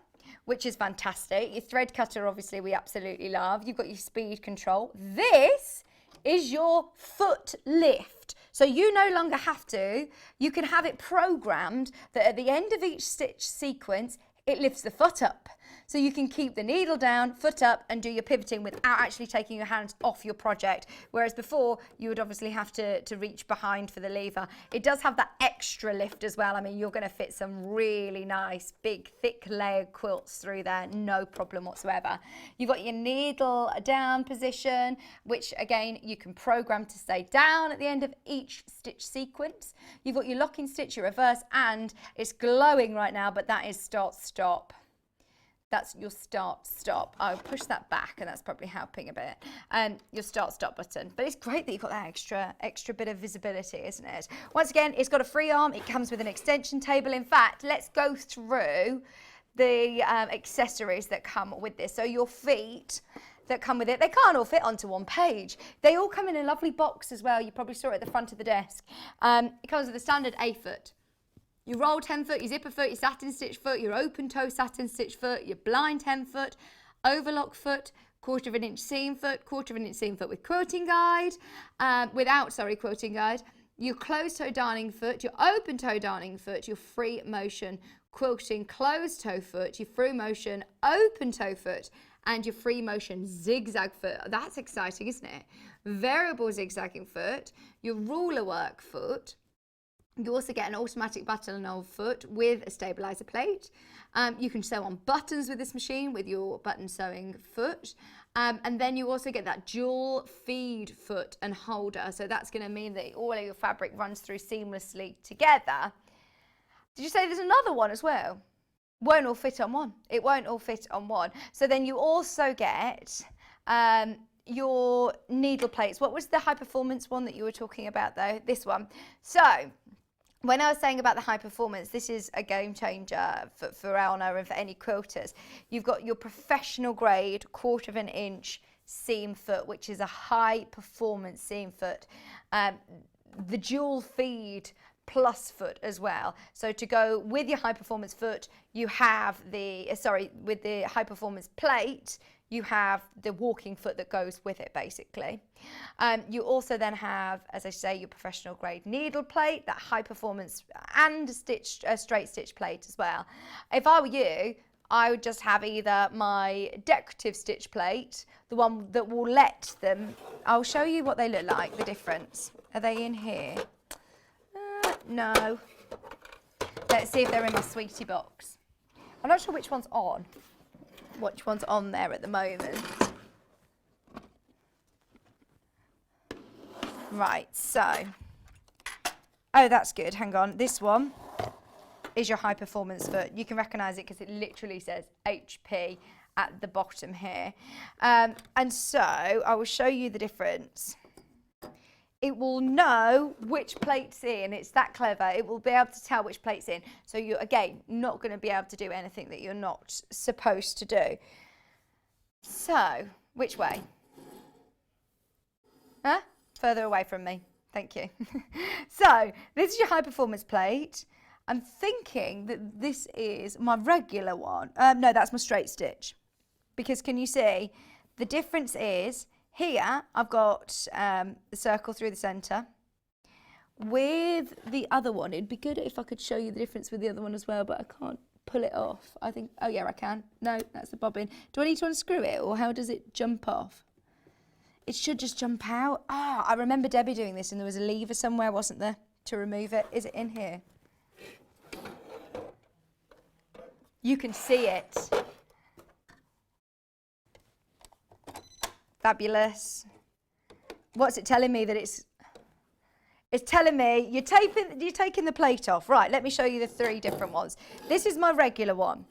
which is fantastic. Your thread cutter, obviously, we absolutely love. You've got your speed control. This is your foot lift. So you no longer have to. You can have it programmed that at the end of each stitch sequence, it lifts the foot up. So you can keep the needle down, foot up, and do your pivoting without actually taking your hands off your project. Whereas before, you would obviously have to reach behind for the lever. It does have that extra lift as well. I mean, you're going to fit some really nice, big, thick layered quilts through there, no problem whatsoever. You've got your needle down position, which again, you can program to stay down at the end of each stitch sequence. You've got your locking stitch, your reverse, and it's glowing right now, but that is start, stop. That's your start stop. I'll push that back and that's probably helping a bit. Your start stop button. But it's great that you've got that extra bit of visibility, isn't it? Once again, it's got a free arm. It comes with an extension table. In fact, let's go through the accessories that come with this. So your feet that come with it, they can't all fit onto one page. They all come in a lovely box as well. You probably saw it at the front of the desk. It comes with a standard A foot. Your roll 10 foot, your zipper foot, your satin stitch foot, your open toe satin stitch foot, your blind 10 foot, overlock foot, 1/4 inch seam foot, 1/4 inch seam foot with quilting guide, quilting guide, your closed toe darning foot, your open toe darning foot, your free motion quilting closed toe foot, your free motion open toe foot, and your free motion zigzag foot. That's exciting, isn't it? Variable zigzagging foot, your ruler work foot. You also get an automatic buttonhole foot with a stabilizer plate. You can sew on buttons with this machine with your button sewing foot. And then you also get that dual feed foot and holder. So that's going to mean that all of your fabric runs through seamlessly together. Did you say there's another one as well? Won't all fit on one. It won't all fit on one. So then you also get your needle plates. What was the high performance one that you were talking about though? This one. So when I was saying about the high performance, this is a game changer for Elna and for any quilters. You've got your professional grade 1/4 inch seam foot, which is a high performance seam foot. The dual feed plus foot as well. So to go with your high performance foot, you have with the high performance plate, you have the walking foot that goes with it basically. You also then have, as I say, your professional grade needle plate, that high performance and straight stitch plate as well. If I were you, I would just have either my decorative stitch plate, the one that will let them, I'll show you what they look like, the difference. Are they in here? No. Let's see if they're in my sweetie box. I'm not sure which one's on. Which one's on there at the moment. Right, so. Oh, that's good. Hang on. This one is your high performance foot. You can recognise it because it literally says HP at the bottom here. And so I will show you the difference. It will know which plate's in. It's that clever. It will be able to tell which plate's in. So you're, again, not going to be able to do anything that you're not supposed to do. So, which way? Huh? Further away from me. Thank you. So, this is your high performance plate. I'm thinking that this is my regular one. No, that's my straight stitch. Because can you see, the difference is, here, I've got the circle through the centre. With the other one, it'd be good if I could show you the difference with the other one as well, but I can't pull it off. I think, oh yeah, I can. No, that's the bobbin. Do I need to unscrew it, or how does it jump off? It should just jump out. Ah, I remember Debbie doing this, and there was a lever somewhere, wasn't there, to remove it? Is it in here? You can see it. Fabulous. What's it telling me that it's telling me you're taking the plate off. Right, let me show you the 3 different ones. This is my regular one.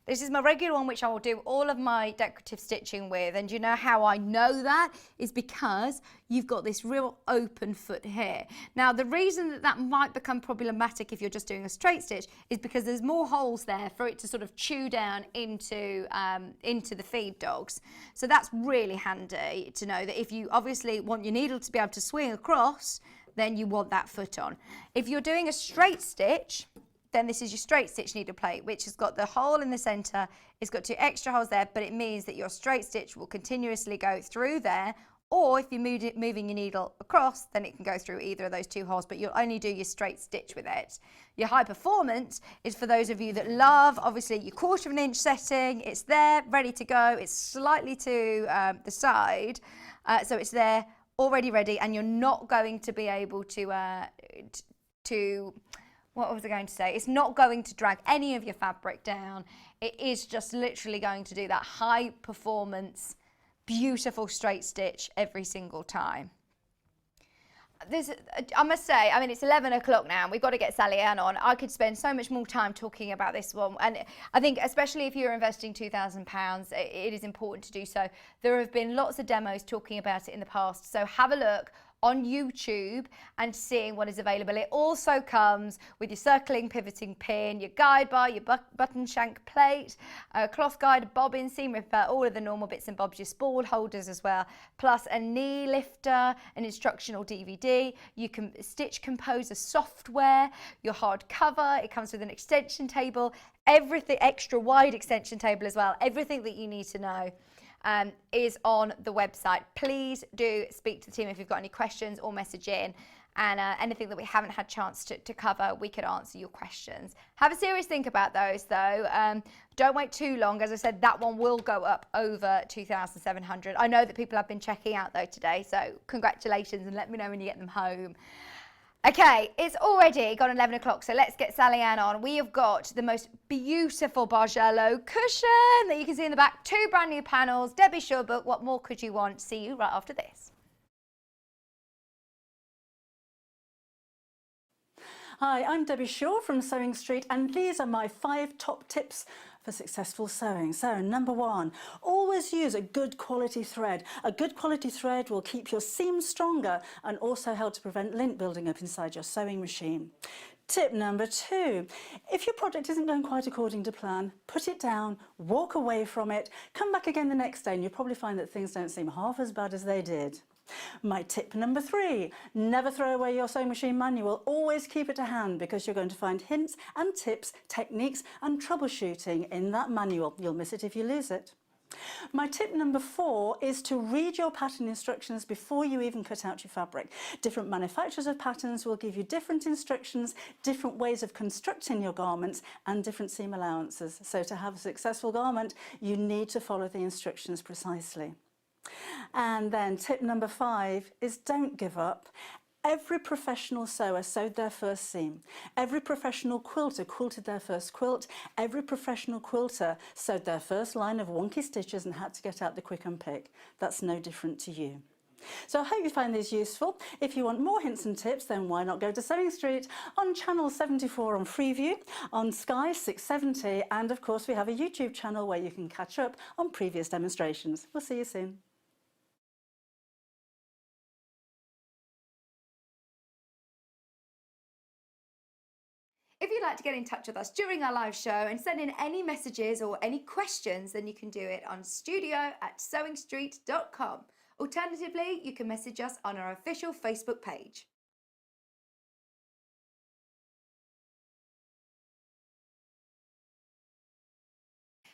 This is my regular one, which I will do all of my decorative stitching with. And you know how I know that is because you've got this real open foot here. Now, the reason that that might become problematic if you're just doing a straight stitch is because there's more holes there for it to sort of chew down into the feed dogs. So that's really handy to know that if you obviously want your needle to be able to swing across, then you want that foot on. If you're doing a straight stitch, then this is your straight stitch needle plate, which has got the hole in the centre. It's got 2 extra holes there, but it means that your straight stitch will continuously go through there. Or if you're moving your needle across, then it can go through either of those 2 holes, but you'll only do your straight stitch with it. Your high performance is for those of you that love, obviously, your 1/4 inch setting. It's there, ready to go. It's slightly to the side, so it's there, already ready, and you're not going to be able to what was I going to say? It's not going to drag any of your fabric down. It is just literally going to do that high performance, beautiful straight stitch every single time. I must say, I mean, it's 11 o'clock now. We've got to get Sallieann on. I could spend so much more time talking about this one. And I think, especially if you're investing £2,000, it is important to do so. There have been lots of demos talking about it in the past. So have a look on YouTube and seeing what is available. It also comes with your circling pivoting pin, your guide bar, your button shank plate, a cloth guide, bobbin, seam ripper, all of the normal bits and bobs, your spool holders as well, plus a knee lifter, an instructional DVD. You can stitch composer software, your hard cover. It comes with an extension table, everything, extra wide extension table as well, everything that you need to know. Is on the website. Please do speak to the team if you've got any questions or message in, and anything that we haven't had chance to cover, we could answer your questions. Have a serious think about those though. Don't wait too long. As I said, that one will go up over 2,700. I know that people have been checking out though today, so congratulations, and let me know when you get them home. Okay, it's already gone 11 o'clock, so let's get Sallieann on. We have got the most beautiful Bargello cushion that you can see in the back. 2 brand new panels. Debbie Shaw book, what more could you want? See you right after this. Hi, I'm Debbie Shaw from Sewing Street, and these are my 5 top tips for successful sewing. So, number 1, always use a good quality thread. A good quality thread will keep your seams stronger and also help to prevent lint building up inside your sewing machine. Tip number 2, if your project isn't going quite according to plan, put it down, walk away from it, come back again the next day and you'll probably find that things don't seem half as bad as they did. My tip number 3, never throw away your sewing machine manual, always keep it to hand because you're going to find hints and tips, techniques and troubleshooting in that manual. You'll miss it if you lose it. My tip number 4 is to read your pattern instructions before you even cut out your fabric. Different manufacturers of patterns will give you different instructions, different ways of constructing your garments and different seam allowances. So to have a successful garment, you need to follow the instructions precisely. And then tip number 5 is don't give up. Every professional sewer sewed their first seam. Every professional quilter quilted their first quilt. Every professional quilter sewed their first line of wonky stitches and had to get out the quick unpick. That's no different to you. So I hope you find these useful. If you want more hints and tips, then why not go to Sewing Street on channel 74 on Freeview, on Sky 670, and of course we have a YouTube channel where you can catch up on previous demonstrations. We'll see you soon. If you'd like to get in touch with us during our live show and send in any messages or any questions, then you can do it on studio@sewingstreet.com. Alternatively, you can message us on our official Facebook page.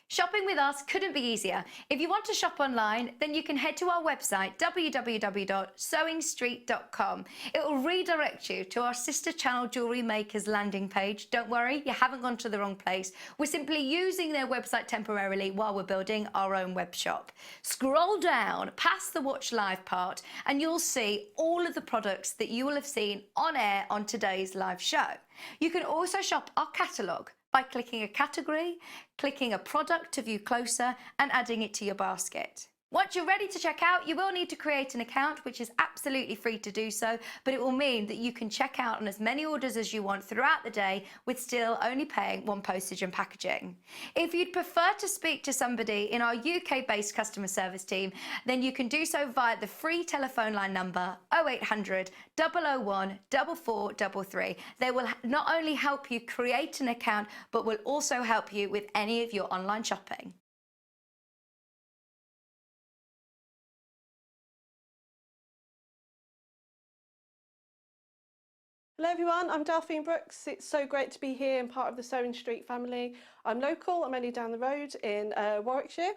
Shopping with us couldn't be easier. If you want to shop online, then you can head to our website, www.sewingstreet.com. It will redirect you to our sister channel Jewellery Makers landing page. Don't worry, you haven't gone to the wrong place. We're simply using their website temporarily while we're building our own web shop. Scroll down past the Watch Live part and you'll see all of the products that you will have seen on air on today's live show. You can also shop our catalogue by clicking a category, clicking a product to view closer and adding it to your basket. Once you're ready to check out, you will need to create an account, which is absolutely free to do so, but it will mean that you can check out on as many orders as you want throughout the day with still only paying 1 postage and packaging. If you'd prefer to speak to somebody in our UK-based customer service team, then you can do so via the free telephone line number 0800 001 4433. They will not only help you create an account, but will also help you with any of your online shopping. Hello everyone, I'm Delphine Brooks. It's so great to be here and part of the Sewing Street family. I'm local, I'm only down the road in Warwickshire.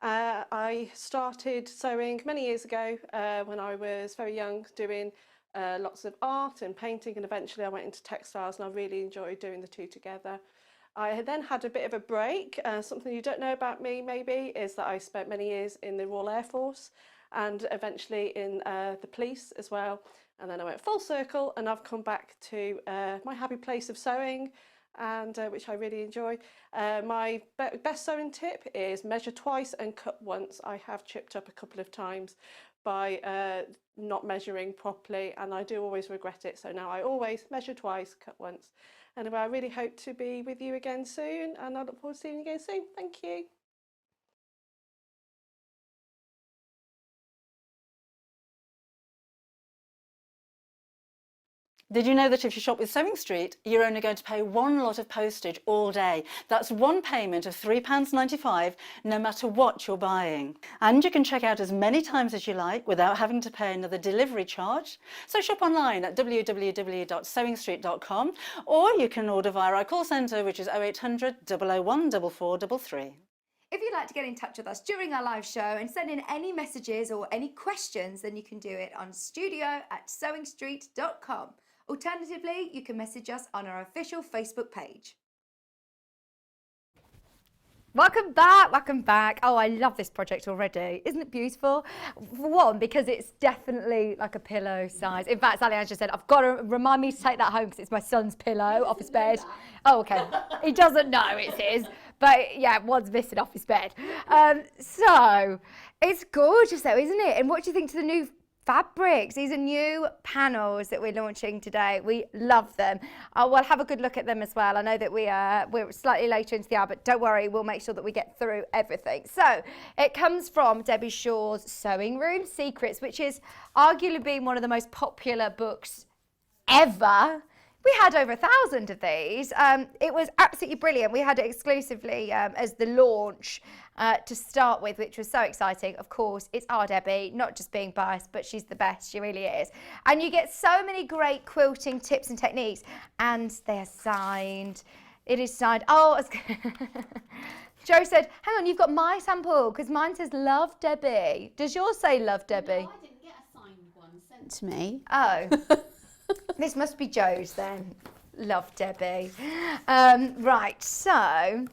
I started sewing many years ago when I was very young, doing lots of art and painting, and eventually I went into textiles and I really enjoyed doing the two together. I then had a bit of a break. Something you don't know about me maybe is that I spent many years in the Royal Air Force and eventually in the police as well. And then I went full circle and I've come back to my happy place of sewing, and which I really enjoy. My best sewing tip is measure twice and cut once. I have chipped up a couple of times, by not measuring properly, and I do always regret it. So now I always measure twice, cut once. Anyway, I really hope to be with you again soon, and I look forward to seeing you again soon. Thank you. Did you know that if you shop with Sewing Street, you're only going to pay one lot of postage all day? That's one payment of £3.95, no matter what you're buying. And you can check out as many times as you like without having to pay another delivery charge. So shop online at www.sewingstreet.com, or you can order via our call centre, which is 0800 001 4433. If you'd like to get in touch with us during our live show and send in any messages or any questions, then you can do it on studio@sewingstreet.com. Alternatively, you can message us on our official Facebook page. Welcome back, welcome back. Oh, I love this project already. Isn't it beautiful? For one, because it's definitely like a pillow size. In fact, Sallieann just said, I've got to remind me to take that home because it's my son's pillow off his bed. Oh, okay. He doesn't know it's his, but yeah, one's missing off his bed. So it's gorgeous though, isn't it? And what do you think to the new fabrics? These are new panels that we're launching today. We love them. We'll have a good look at them as well. I know that we're slightly later into the hour, but don't worry, we'll make sure that we get through everything. So it comes from Debbie Shaw's Sewing Room Secrets, which is arguably been one of the most popular books ever. We had over 1,000 of these. It was absolutely brilliant. We had it exclusively as the launch to start with, which was so exciting. Of course, it's our Debbie, not just being biased, but she's the best. She really is. And you get so many great quilting tips and techniques, and they're signed. It is signed. Oh, Joe said, hang on, you've got my sample, because mine says Love Debbie. Does yours say Love Debbie? No, I didn't get a signed one sent to me. Oh. This must be Joe's then. Love Debbie. Right, so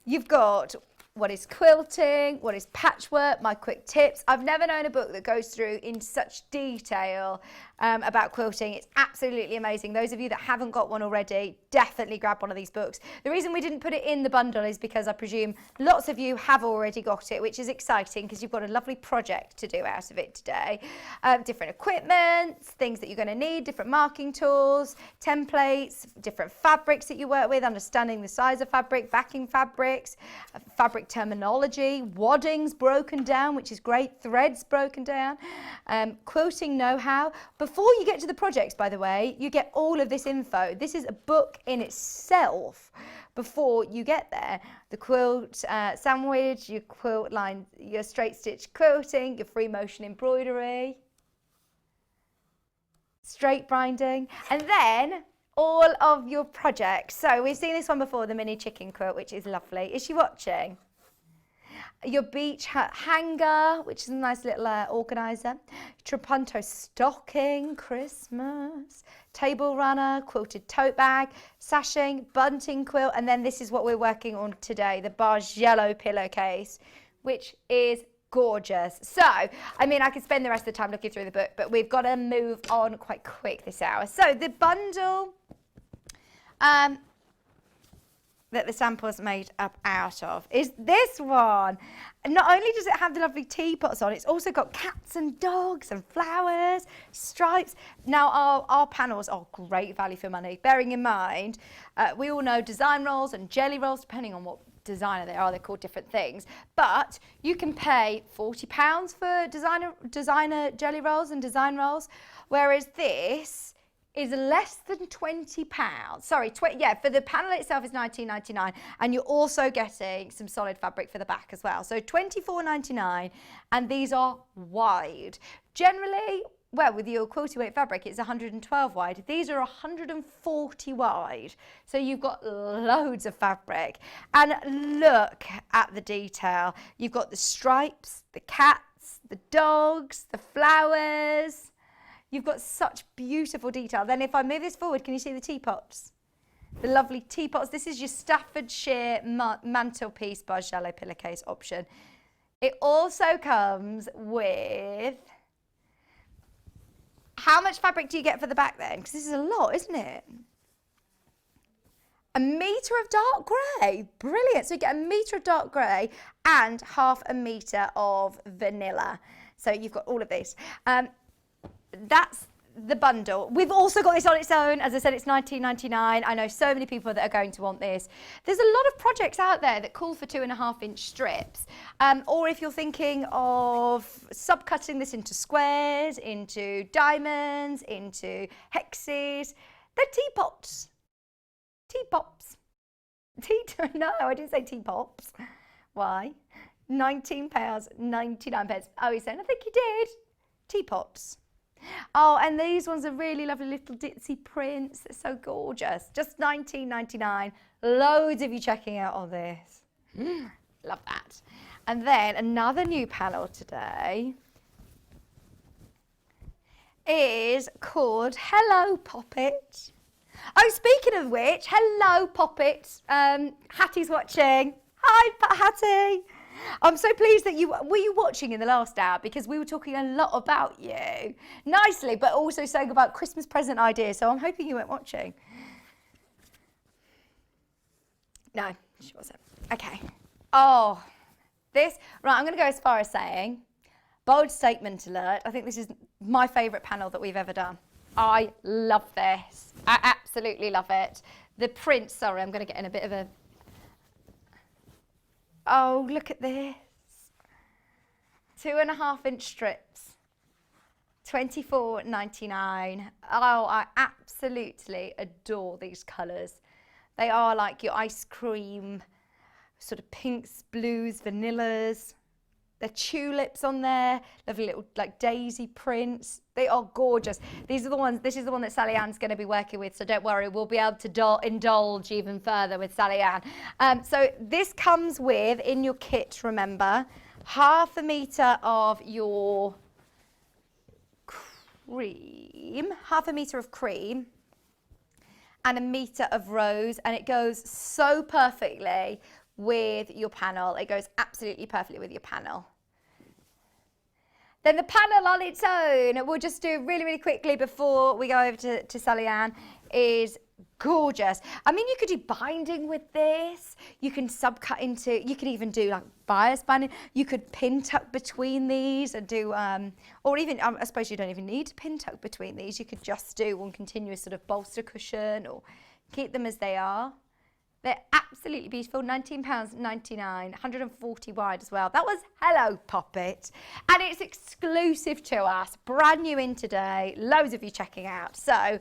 you've got what is quilting, what is patchwork, my quick tips. I've never known a book that goes through in such detail about quilting. It's absolutely amazing. Those of you that haven't got one already, definitely grab one of these books. The reason we didn't put it in the bundle is because I presume lots of you have already got it, which is exciting because you've got a lovely project to do out of it today. Different equipment, things that you're going to need, different marking tools, templates, different fabrics that you work with, understanding the size of fabric, backing fabrics, fabric terminology, waddings broken down, which is great, threads broken down, quilting know-how. Before you get to the projects, by the way, you get all of this info. This is a book in itself before you get there. The quilt sandwich, your quilt line, your straight stitch quilting, your free motion embroidery, straight binding, and then all of your projects. So we've seen this one before, the mini chicken quilt, which is lovely. Is she watching? Your beach hut hanger, which is a nice little organizer. Trapunto stocking, Christmas. Table runner, quilted tote bag, sashing, bunting quilt, and then this is what we're working on today, the Bargello Pillowcase, which is gorgeous. So, I mean, I could spend the rest of the time looking through the book, but we've got to move on quite quick this hour. So the bundle that the sample is made up out of is this one. And not only does it have the lovely teapots on, it's also got cats and dogs and flowers, stripes. Now our panels are great value for money, bearing in mind we all know design rolls and jelly rolls, depending on what designer they are, they're called different things, but you can pay £40 for designer jelly rolls and design rolls, whereas this is less than £20. Sorry, yeah, for the panel itself is £19.99, and you're also getting some solid fabric for the back as well. So £24.99, and these are wide. Generally, well, with your quilty weight fabric, it's 112 wide. These are 140 wide. So you've got loads of fabric. And look at the detail. You've got the stripes, the cats, the dogs, the flowers. You've got such beautiful detail. Then if I move this forward, can you see the teapots? The lovely teapots. This is your Staffordshire mantelpiece Bargello pillowcase option. It also comes with... How much fabric do you get for the back then? Because this is a lot, isn't it? 1 metre of dark grey. Brilliant. So you get 1 metre of dark grey and 0.5 metre of vanilla. So you've got all of this. That's the bundle. We've also got this on its own. As I said, it's $19.99. I know so many people that are going to want this. There's a lot of projects out there that call for 2.5-inch strips. Or if you're thinking of subcutting this into squares, into diamonds, into hexes, they're teapots. Teapots. No, I didn't say teapots. Why? £19.99. Oh, he's saying, I think he did. Teapots. Oh, and these ones are really lovely little ditzy prints. They're so gorgeous. Just $19.99. Loads of you checking out all this. Love that. And then another new panel today is called Hello Poppet. Oh, speaking of which, hello Poppet. Hattie's watching. Hi, Hattie. I'm so pleased that were you watching in the last hour, because we were talking a lot about you, nicely, but also saying about Christmas present ideas, so I'm hoping you weren't watching. No, she wasn't. Okay. Oh, right, I'm going to go as far as saying, bold statement alert, I think this is my favourite panel that we've ever done. I love this. I absolutely love it. The print, sorry, I'm going to get in a bit of a... Oh, look at this. 2.5-inch strips. $24.99. Oh, I absolutely adore these colours. They are like your ice cream, sort of pinks, blues, vanillas. There are tulips on there, lovely little like daisy prints. They are gorgeous. These are the ones, this is the one that Sallieann's going to be working with, so don't worry, we'll be able to indulge even further with Sallieann. So this comes with, in your kit, remember, 1/2 metre of your cream, 1/2 metre of cream, and 1 metre of rose, and it goes so perfectly with your panel. It goes absolutely perfectly with your panel. Then the panel on its own, we'll just do really, really quickly before we go over to Sallieann, is gorgeous. I mean, you could do binding with this. You can subcut into, you could even do like bias binding. You could pin tuck between these and do, or even, I suppose you don't even need to pin tuck between these. You could just do one continuous sort of bolster cushion or keep them as they are. They're absolutely beautiful, £19.99, 140 wide as well. That was Hello Poppet, and it's exclusive to us, brand new in today, loads of you checking out, so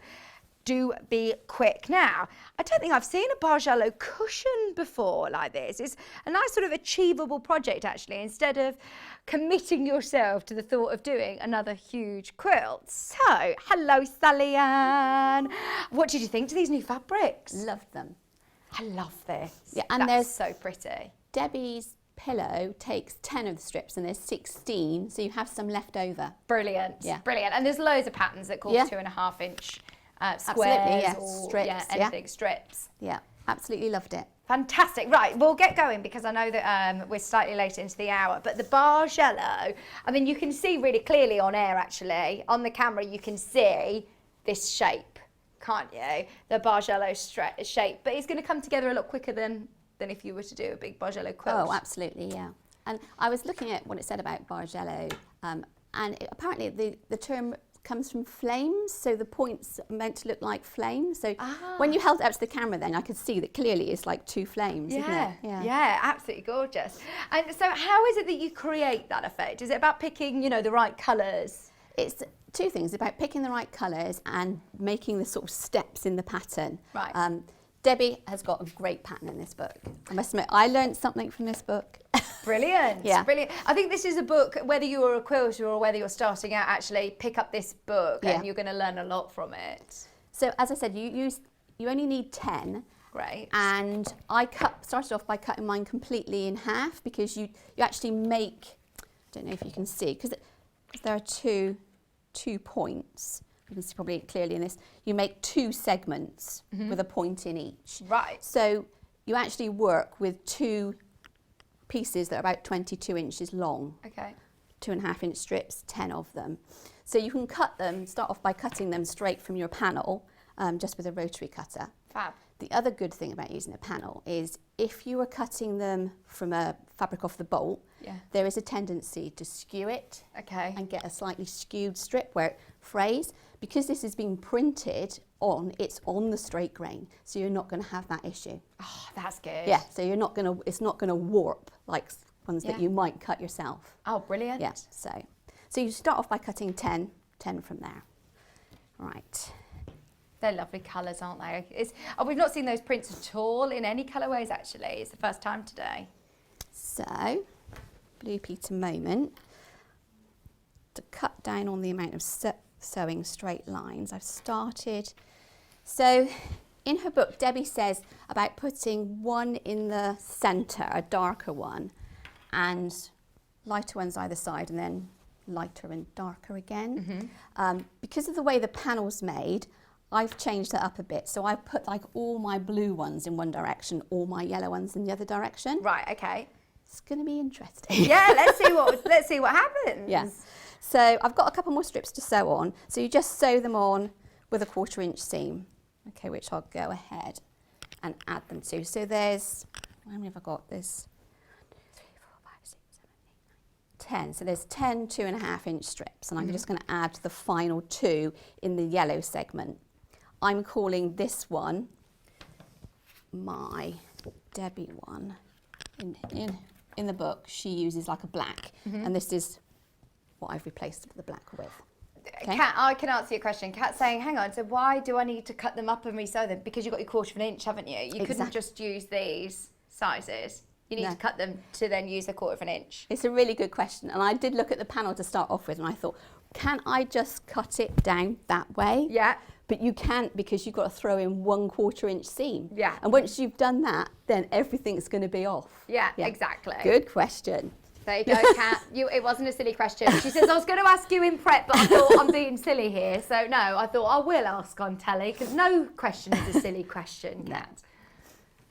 do be quick. Now, I don't think I've seen a Bargello cushion before like this. It's a nice sort of achievable project actually, instead of committing yourself to the thought of doing another huge quilt. So, hello Sallieann. What did you think to these new fabrics? Loved them. I love this. Yeah, and that's so pretty. Debbie's pillow takes 10 of the strips and there's 16, so you have some left over. Brilliant. Yeah. Brilliant. And there's loads of patterns that call for 2.5-inch squares or strips, anything, strips. Yeah, absolutely loved it. Fantastic. Right, we'll get going because I know that we're slightly late into the hour, but the Bargello, I mean, you can see really clearly on air actually. On the camera, you can see this shape, can't you? The Bargello shape, but it's going to come together a lot quicker than if you were to do a big Bargello quilt. Oh, absolutely, yeah. And I was looking at what it said about Bargello, and apparently the term comes from flames, so the points are meant to look like flames. So when you held it up to the camera then, I could see that clearly it's like 2 flames, isn't it? Yeah, absolutely gorgeous. And so how is it that you create that effect? Is it about picking, you know, the right colours? It's 2 things, about picking the right colours and making the sort of steps in the pattern. Right. Debbie has got a great pattern in this book. I must admit, I learned something from this book. Brilliant. Yeah. Brilliant. I think this is a book, whether you're a quilter or whether you're starting out, actually pick up this book and you're going to learn a lot from it. So as I said, you only need 10. Great. And I started off by cutting mine completely in half because you actually make, I don't know if you can see, because there are two points. You can see probably clearly in this. You make 2 segments with a point in each. Right. So you actually work with 2 pieces that are about 22 inches long. Okay. 2.5-inch strips, 10 of them. So you can cut them, start off by cutting them straight from your panel, just with a rotary cutter. Fab. The other good thing about using a panel is if you are cutting them from a fabric off the bolt, there is a tendency to skew it and get a slightly skewed strip where it frays. Because this is being printed on, it's on the straight grain, so you're not going to have that issue. Oh, that's good. Yeah, so you're not going to, it's not going to warp like ones that you might cut yourself. Oh, brilliant. Yeah, so you start off by cutting 10 from there. Right. They're lovely colours, aren't they? We've not seen those prints at all in any colourways, actually. It's the first time today. So, Blue Peter moment. To cut down on the amount of sewing straight lines, I've started. So, in her book, Debbie says about putting one in the centre, a darker one, and lighter ones either side, and then lighter and darker again. Because of the way the panel's made, I've changed that up a bit. So I've put like all my blue ones in one direction, all my yellow ones in the other direction. Right, okay. It's going to be interesting. Yeah, let's see what happens. Yeah. So I've got a couple more strips to sew on. So you just sew them on with a 1/4 inch seam. Okay, which I'll go ahead and add them to. So there's, how many have I got? There's 3, 4, 5, 6, 7, 8, 9, 10. So there's 10 2.5 inch strips, and I'm just going to add the final 2 in the yellow segment. I'm calling this one my Debbie one. In the book, she uses like a black, and this is what I've replaced the black with. Okay. Kat, I can answer your question. Kat's saying, hang on, so why do I need to cut them up and resew them? Because you've got your 1/4 inch, haven't you? You couldn't just use these sizes. You need to cut them to then use a 1/4 inch. It's a really good question, and I did look at the panel to start off with, and I thought, can I just cut it down that way? Yeah. But you can't, because you've got to throw in 1/4 inch seam. Yeah. And once you've done that, then everything's going to be off. Yeah, exactly. Good question. There you go, Kat. It wasn't a silly question. She says, I was going to ask you in prep, but I thought I'm being silly here. So no, I thought I will ask on telly, because no question is a silly question, Kat.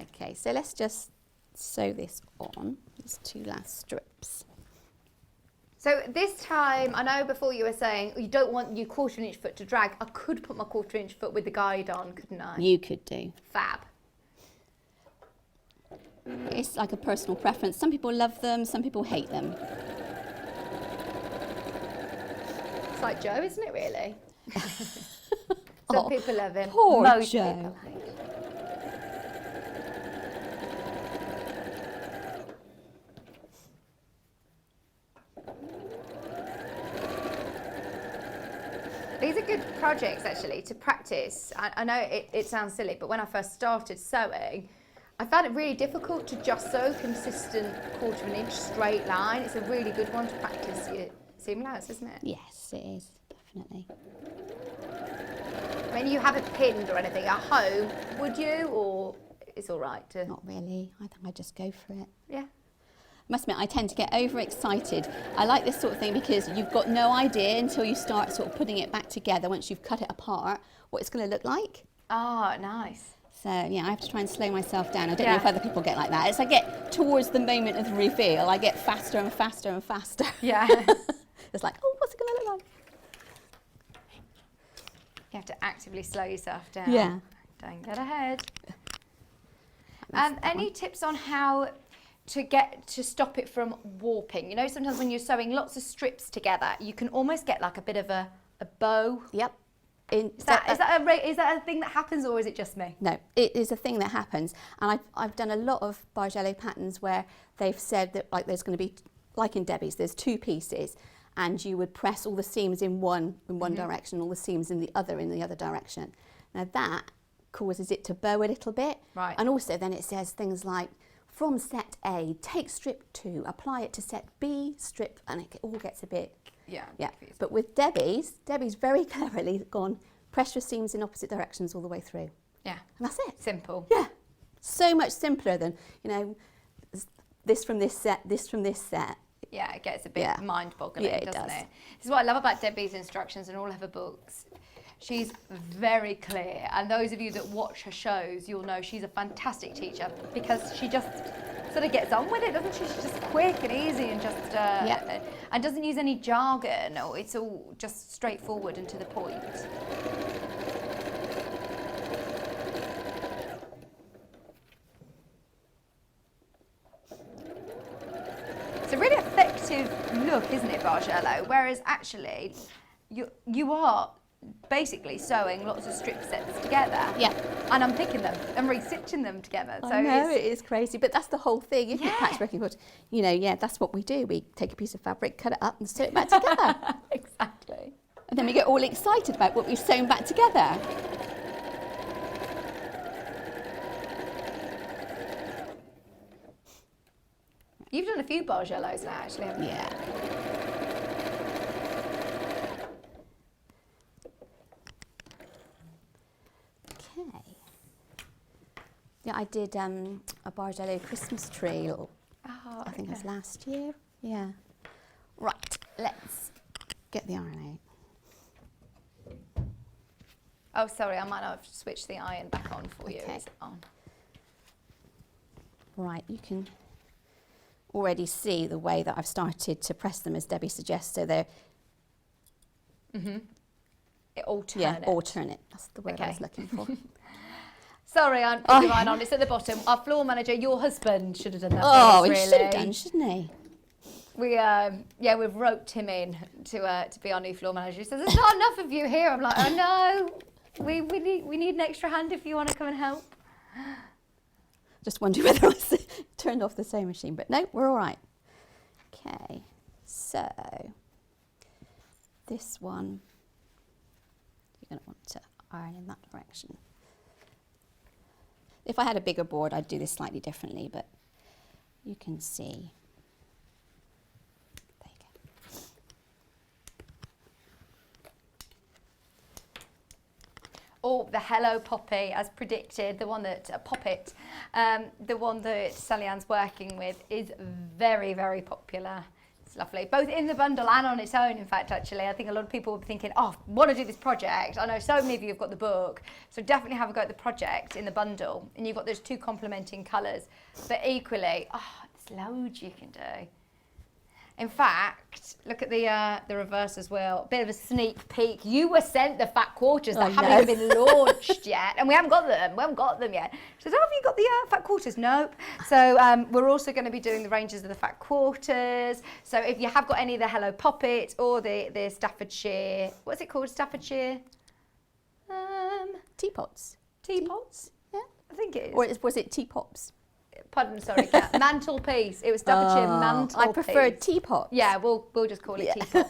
Okay, so let's just sew this on, these 2 last strips. So this time, I know before you were saying you don't want your 1/4 inch foot to drag. I could put my 1/4 inch foot with the guide on, couldn't I? You could do. Fab. It's like a personal preference. Some people love them, some people hate them. It's like Joe, isn't it, really? Some people love him. Poor Most Joe. people hate him. These are good projects, actually, to practice. I know it sounds silly, but when I first started sewing, I found it really difficult to just sew consistent 1/4 inch straight line. It's a really good one to practice your seam allowance, isn't it? Yes, it is, definitely. I mean, you haven't pinned or anything at home, would you? Or it's all right to... Not really. I think I just go for it. Yeah. I must admit, I tend to get overexcited. I like this sort of thing because you've got no idea until you start sort of putting it back together, once you've cut it apart, what it's going to look like. Oh, nice. So, yeah, I have to try and slow myself down. I don't know if other people get like that. As I get towards the moment of the reveal, I get faster and faster and faster. Yeah. It's like, oh, what's it going to look like? You have to actively slow yourself down. Yeah. Don't get ahead. Any tips on how to stop it from warping? You know, sometimes when you're sewing lots of strips together, you can almost get like a bit of a bow. Yep. Is that a thing that happens, or is it just me? No, it is a thing that happens, and I've done a lot of Bargello patterns where they've said that like there's going to be, like in Debbie's, there's 2 pieces, and you would press all the seams in one direction, all the seams in the other direction. Now that causes it to bow a little bit, right? And also then it says things like, from set A, take strip 2, apply it to set B, strip, and it all gets a bit. Yeah. But with Debbie's very cleverly gone, press your seams in opposite directions all the way through. Yeah. And that's it. Simple. Yeah. So much simpler than, you know, this from this set, this from this set. Yeah, it gets a bit mind-boggling, doesn't it? This is what I love about Debbie's instructions and all of her books. She's very clear, and those of you that watch her shows, you'll know she's a fantastic teacher because she just sort of gets on with it, doesn't she? She's just quick and easy and just and doesn't use any jargon, or it's all just straightforward and to the point. It's a really effective look, isn't it, Bargello? Whereas actually, you are basically sewing lots of strip sets together. Yeah. And unpicking them and re-stitching them together. So I know, it is crazy, but that's the whole thing, isn't it, patchworking? But, you know, yeah, that's what we do. We take a piece of fabric, cut it up and sew it back together. Exactly. And then we get all excited about what we've sewn back together. You've done a few Bargellos now, actually, haven't you? Yeah. Okay. Yeah, I did a Bargello Christmas tree, I think it was last year. Yeah. Right, let's get the iron out. Oh, sorry, I might not have switched the iron back on for you. Okay. Is it on? Right, you can already see the way that I've started to press them, as Debbie suggests, so they're... Alternate. Yeah, alternate. That's the word I was looking for. Sorry, I'm putting mine on. It's at the bottom. Our floor manager, your husband, should have done that. Oh, for us, he really. should have done, shouldn't he? We've roped him in to be our new floor manager. He says, "There's not enough of you here." I'm like, "Oh no, we need an extra hand if you want to come and help." Just wondering whether I turned off the sewing machine, but no, we're all right. Okay, so this one you're going to want to iron in that direction. If I had a bigger board, I'd do this slightly differently, but you can see. There you go. Oh, the Hello Poppy, as predicted, the one that Poppet, the one that Sallieann's working with, is very, very popular. It's lovely, both in the bundle and on its own. In fact, actually, I think a lot of people will be thinking, "Oh, I want to do this project." I know so many of you have got the book, so definitely have a go at the project in the bundle, and you've got those two complementing colours. But equally, there's loads you can do. In fact, look at the reverse as well. Bit of a sneak peek. You were sent the fat quarters that haven't even been launched yet, and we haven't got them. We haven't got them yet. She says, "Oh, have you got the fat quarters?" Nope. So we're also going to be doing the ranges of the fat quarters. So if you have got any of the Hello Poppet or the Staffordshire, what's it called? Staffordshire? Teapots. Teapots? Yeah. I think it is. Or was it teapops? Pardon, sorry, Kat. Mantelpiece. It was Staffordshire mantelpiece. I preferred teapots. Yeah, we'll just call it teapot.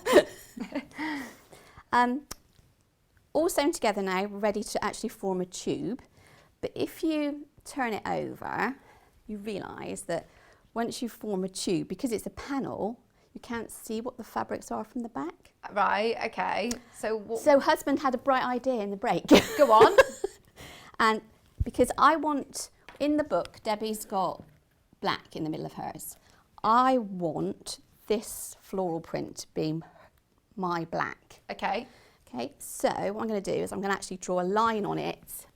All sewn together now, ready to actually form a tube. But if you turn it over, you realise that once you form a tube, because it's a panel, you can't see what the fabrics are from the back. Right, okay. So husband had a bright idea in the break. Go on. And because I want... In the book, Debbie's got black in the middle of hers. I want this floral print being my black. Okay. Okay, so what I'm going to do is I'm going to actually draw a line on it,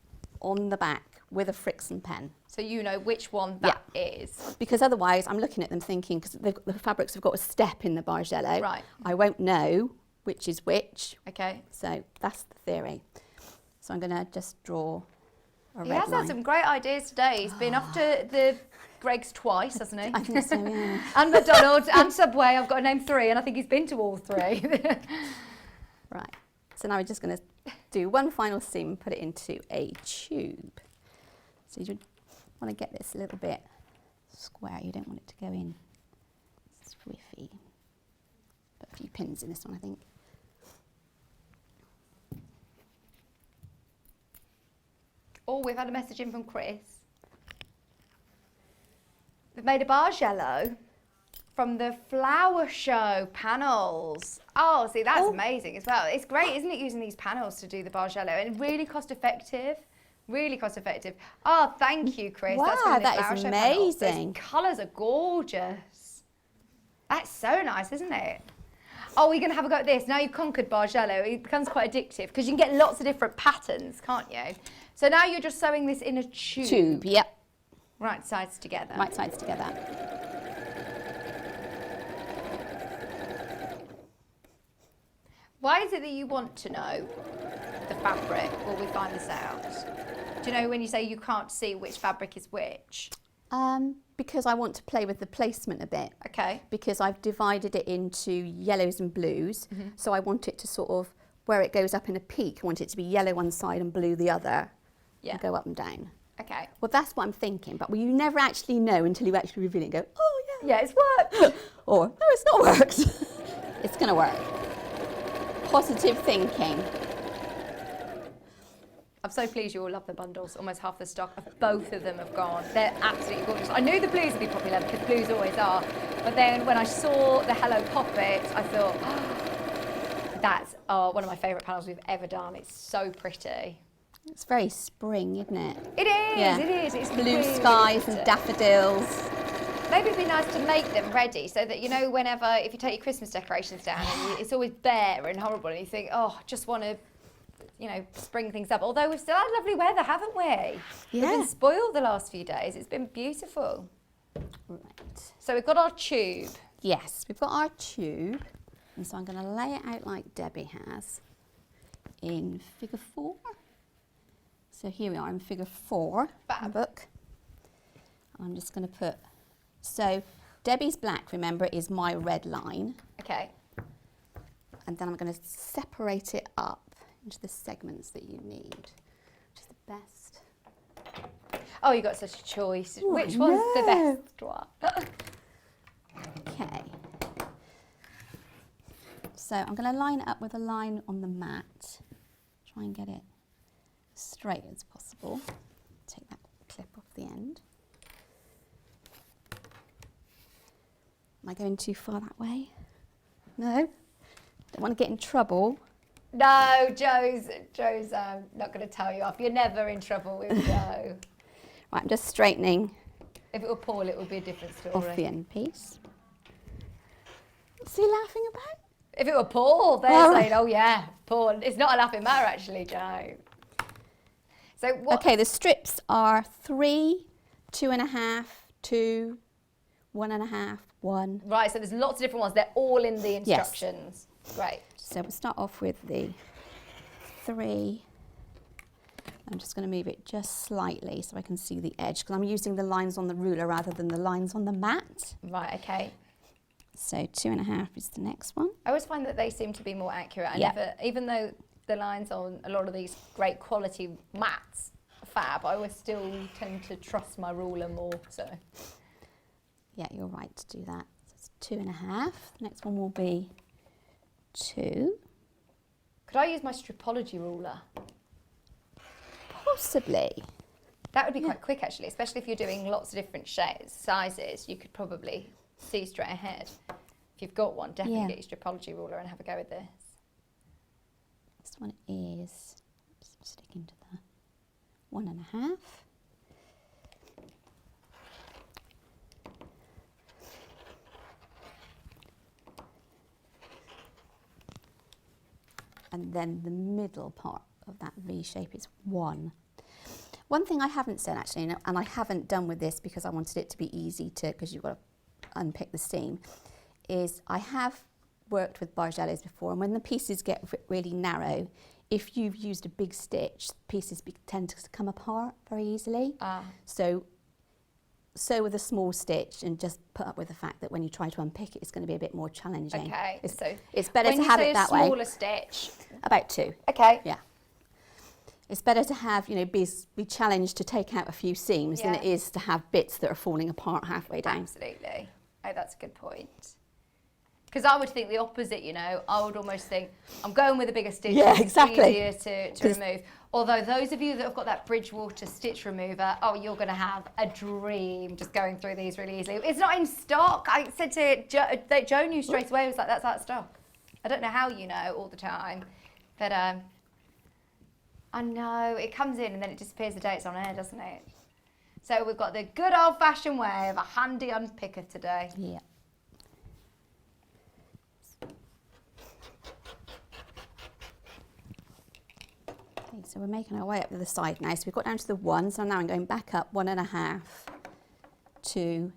on the back, with a Frixion pen. So you know which one that is. Because otherwise I'm looking at them thinking, because the fabrics have got a step in the Bargello. Right. I won't know which is which. Okay. So that's the theory. So I'm going to just draw a He red has line. had some great ideas today. He's been off to the Greggs twice, hasn't he? I think so, yeah. And McDonald's and Subway. I've got to name 3, and I think he's been to all 3. Right. So now we're just going to do one final seam and put it into a tube. So you want to get this a little bit square. You don't want it to go in swiffy. Put a few pins in this one, I think. Oh, we've had a message in from Chris. They've made a Bargello from the flower show panels. Oh, see, that's amazing as well. It's great, isn't it, using these panels to do the Bargello, and really cost effective. Really cost effective. Oh, thank you, Chris. Wow, That's from the that flower is show panels. amazing. Those colours are gorgeous. That's so nice, isn't it? Oh, we're going to have a go at this. Now you've conquered Bargello, it becomes quite addictive because you can get lots of different patterns, can't you? So now you're just sewing this in a tube. Tube, yep. Right sides together. Right sides together. Why is it that you want to know the fabric? Will we find this out? Do you know when you say you can't see which fabric is which? because I want to play with the placement a bit. Okay. Because I've divided it into yellows and blues. So I want it to sort of, where it goes up in a peak, I want it to be yellow one side and blue the other. Yeah. And go up and down. Okay. Well, that's what I'm thinking, but you never actually know until you actually reveal it and go, oh yeah. Yeah, it's worked. Or, no, it's not worked. It's going to work. Positive thinking. I'm so pleased you all love the bundles. Almost half the stock of both of them have gone. They're absolutely gorgeous. I knew the blues would be popular because blues always are. But then when I saw the Hello Poppet, I thought, oh, that's one of my favourite panels we've ever done. It's so pretty. It's very spring, isn't it? It is, Yeah. it is. It's Blue really skies pretty. and daffodils. Maybe it'd be nice to make them ready so that, you know, whenever, if you take your Christmas decorations down and it's always bare and horrible and you think, oh, I just want to, you know, spring things up. Although we've still had lovely weather, haven't we? Yeah. We've been spoiled the last few days. It's been beautiful. Right. So we've got our tube. Yes, we've got our tube. And so I'm going to lay it out like Debbie has in figure 4. So here we are in figure 4 in the book. I'm just going to put, so Debbie's black, remember, is my red line. Okay. And then I'm going to separate it up into the segments that you need, which is the best. Oh, you got such a choice. Oh, Which one's the best one? Okay. So I'm going to line it up with a line on the mat. Try and get it straight as possible. Take that clip off the end. Am I going too far that way? No? Don't want to get in trouble. No, Joe's not going to tell you off. You're never in trouble with Joe. Right, I'm just straightening If it were Paul, it would be a different story. off the end piece. What's he laughing about? If it were Paul, they're saying, oh yeah, Paul. It's not a laughing matter, actually, Joe. So what? Okay, the strips are 3, 2.5, 2, 1.5, 1. Right, so there's lots of different ones. They're all in the instructions. Yes. Great. So we'll start off with the 3. I'm just going to move it just slightly so I can see the edge because I'm using the lines on the ruler rather than the lines on the mat. Right, okay. So 2.5 is the next one. I always find that they seem to be more accurate. Even though the lines on a lot of these great quality mats are fab, I always still tend to trust my ruler more. So yeah, you're right to do that. So it's 2.5. The next one will be 2. Could I use my stripology ruler? Possibly. That would be quite quick, actually, especially if you're doing lots of different shapes, sizes. You could probably see straight ahead. If you've got one, definitely get your stripology ruler and have a go with this. This one is, sticking to the 1.5. And then the middle part of that V shape is 1. One thing I haven't said actually, and I haven't done with this because I wanted it to be easy to, because you've got to unpick the seam, is I have worked with Bargellos before, and when the pieces get really narrow, if you've used a big stitch, pieces tend to come apart very easily. So with a small stitch and just put up with the fact that when you try to unpick it, it's going to be a bit more challenging. Okay, so it's better to have it that way. When you say a smaller stitch? About 2. Okay. Yeah. It's better to have, you know, be challenged to take out a few seams than it is to have bits that are falling apart halfway down. Absolutely. Oh, that's a good point. Because I would think the opposite, you know. I would almost think, I'm going with a bigger stitch. Yeah, exactly. It's easier to remove. Although those of you that have got that Bridgewater stitch remover, oh, you're going to have a dream just going through these really easily. It's not in stock. I said to Joe knew straight away, was like, that's out of stock. I don't know how you know all the time, but I know, it comes in and then it disappears the day it's on air, doesn't it? So we've got the good old-fashioned way of a handy unpicker today. Yeah. Okay, so we're making our way up to the side now. So we've got down to the 1, so now I'm going back up 1.5, 2,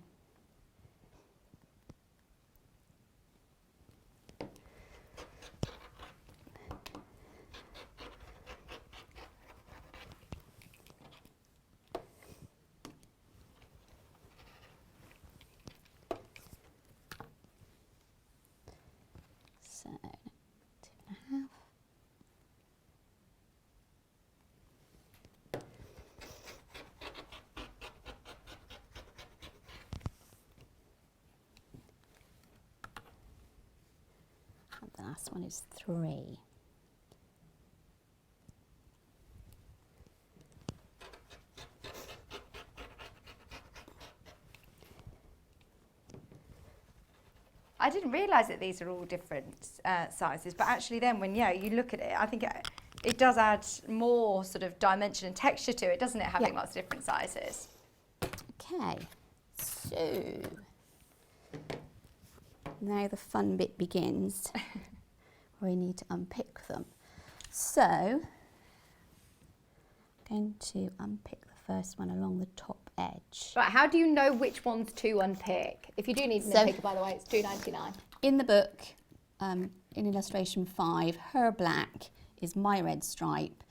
the last one is 3. I didn't realise that these are all different sizes, but actually then when you look at it, I think it does add more sort of dimension and texture to it, doesn't it, having lots of different sizes? Okay, so now the fun bit begins. We need to unpick them. So I'm going to unpick the first one along the top edge. Right, how do you know which ones to unpick? If you do need an unpicker, by the way, it's $2.99. In the book, in illustration 5, her black is my red stripe.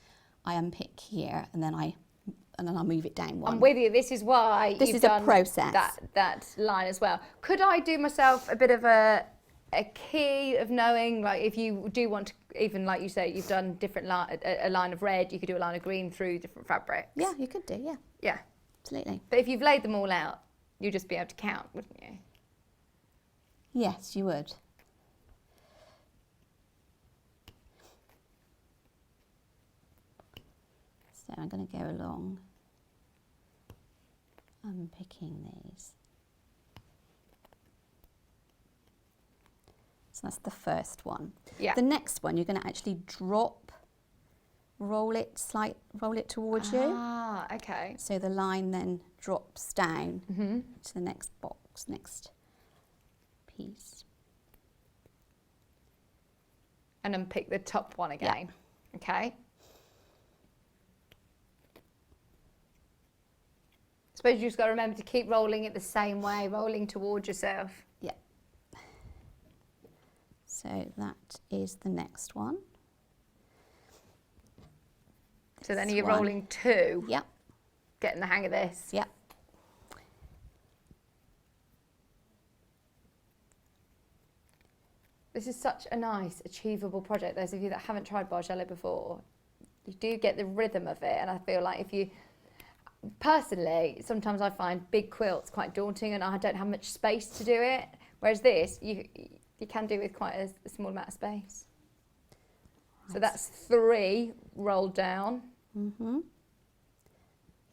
I unpick here and then I'll move it down one. I'm with you. This is why this you've is done a process. That line as well. Could I do myself a bit of a key of knowing, like if you do want to, even like you say, you've done different a line of red, you could do a line of green through different fabrics. Yeah, you could do, yeah. Yeah. Absolutely. But if you've laid them all out, you'd just be able to count, wouldn't you? Yes, you would. So I'm going to go along unpicking these. So that's the first one. Yeah. The next one, you're going to actually roll it towards you. Ah, okay. So the line then drops down to the next box, next piece. And unpick the top one again. Yeah. Okay. Suppose you just got to remember to keep rolling it the same way, rolling towards yourself. Yeah. So that is the next one. So then you're rolling 2. Yep. Getting the hang of this. Yep. This is such a nice, achievable project. Those of you that haven't tried Bargello before, you do get the rhythm of it. And I feel like if you, personally, sometimes I find big quilts quite daunting and I don't have much space to do it. Whereas this, you can do with quite a small amount of space. Right. So that's 3 rolled down. Mm-hmm.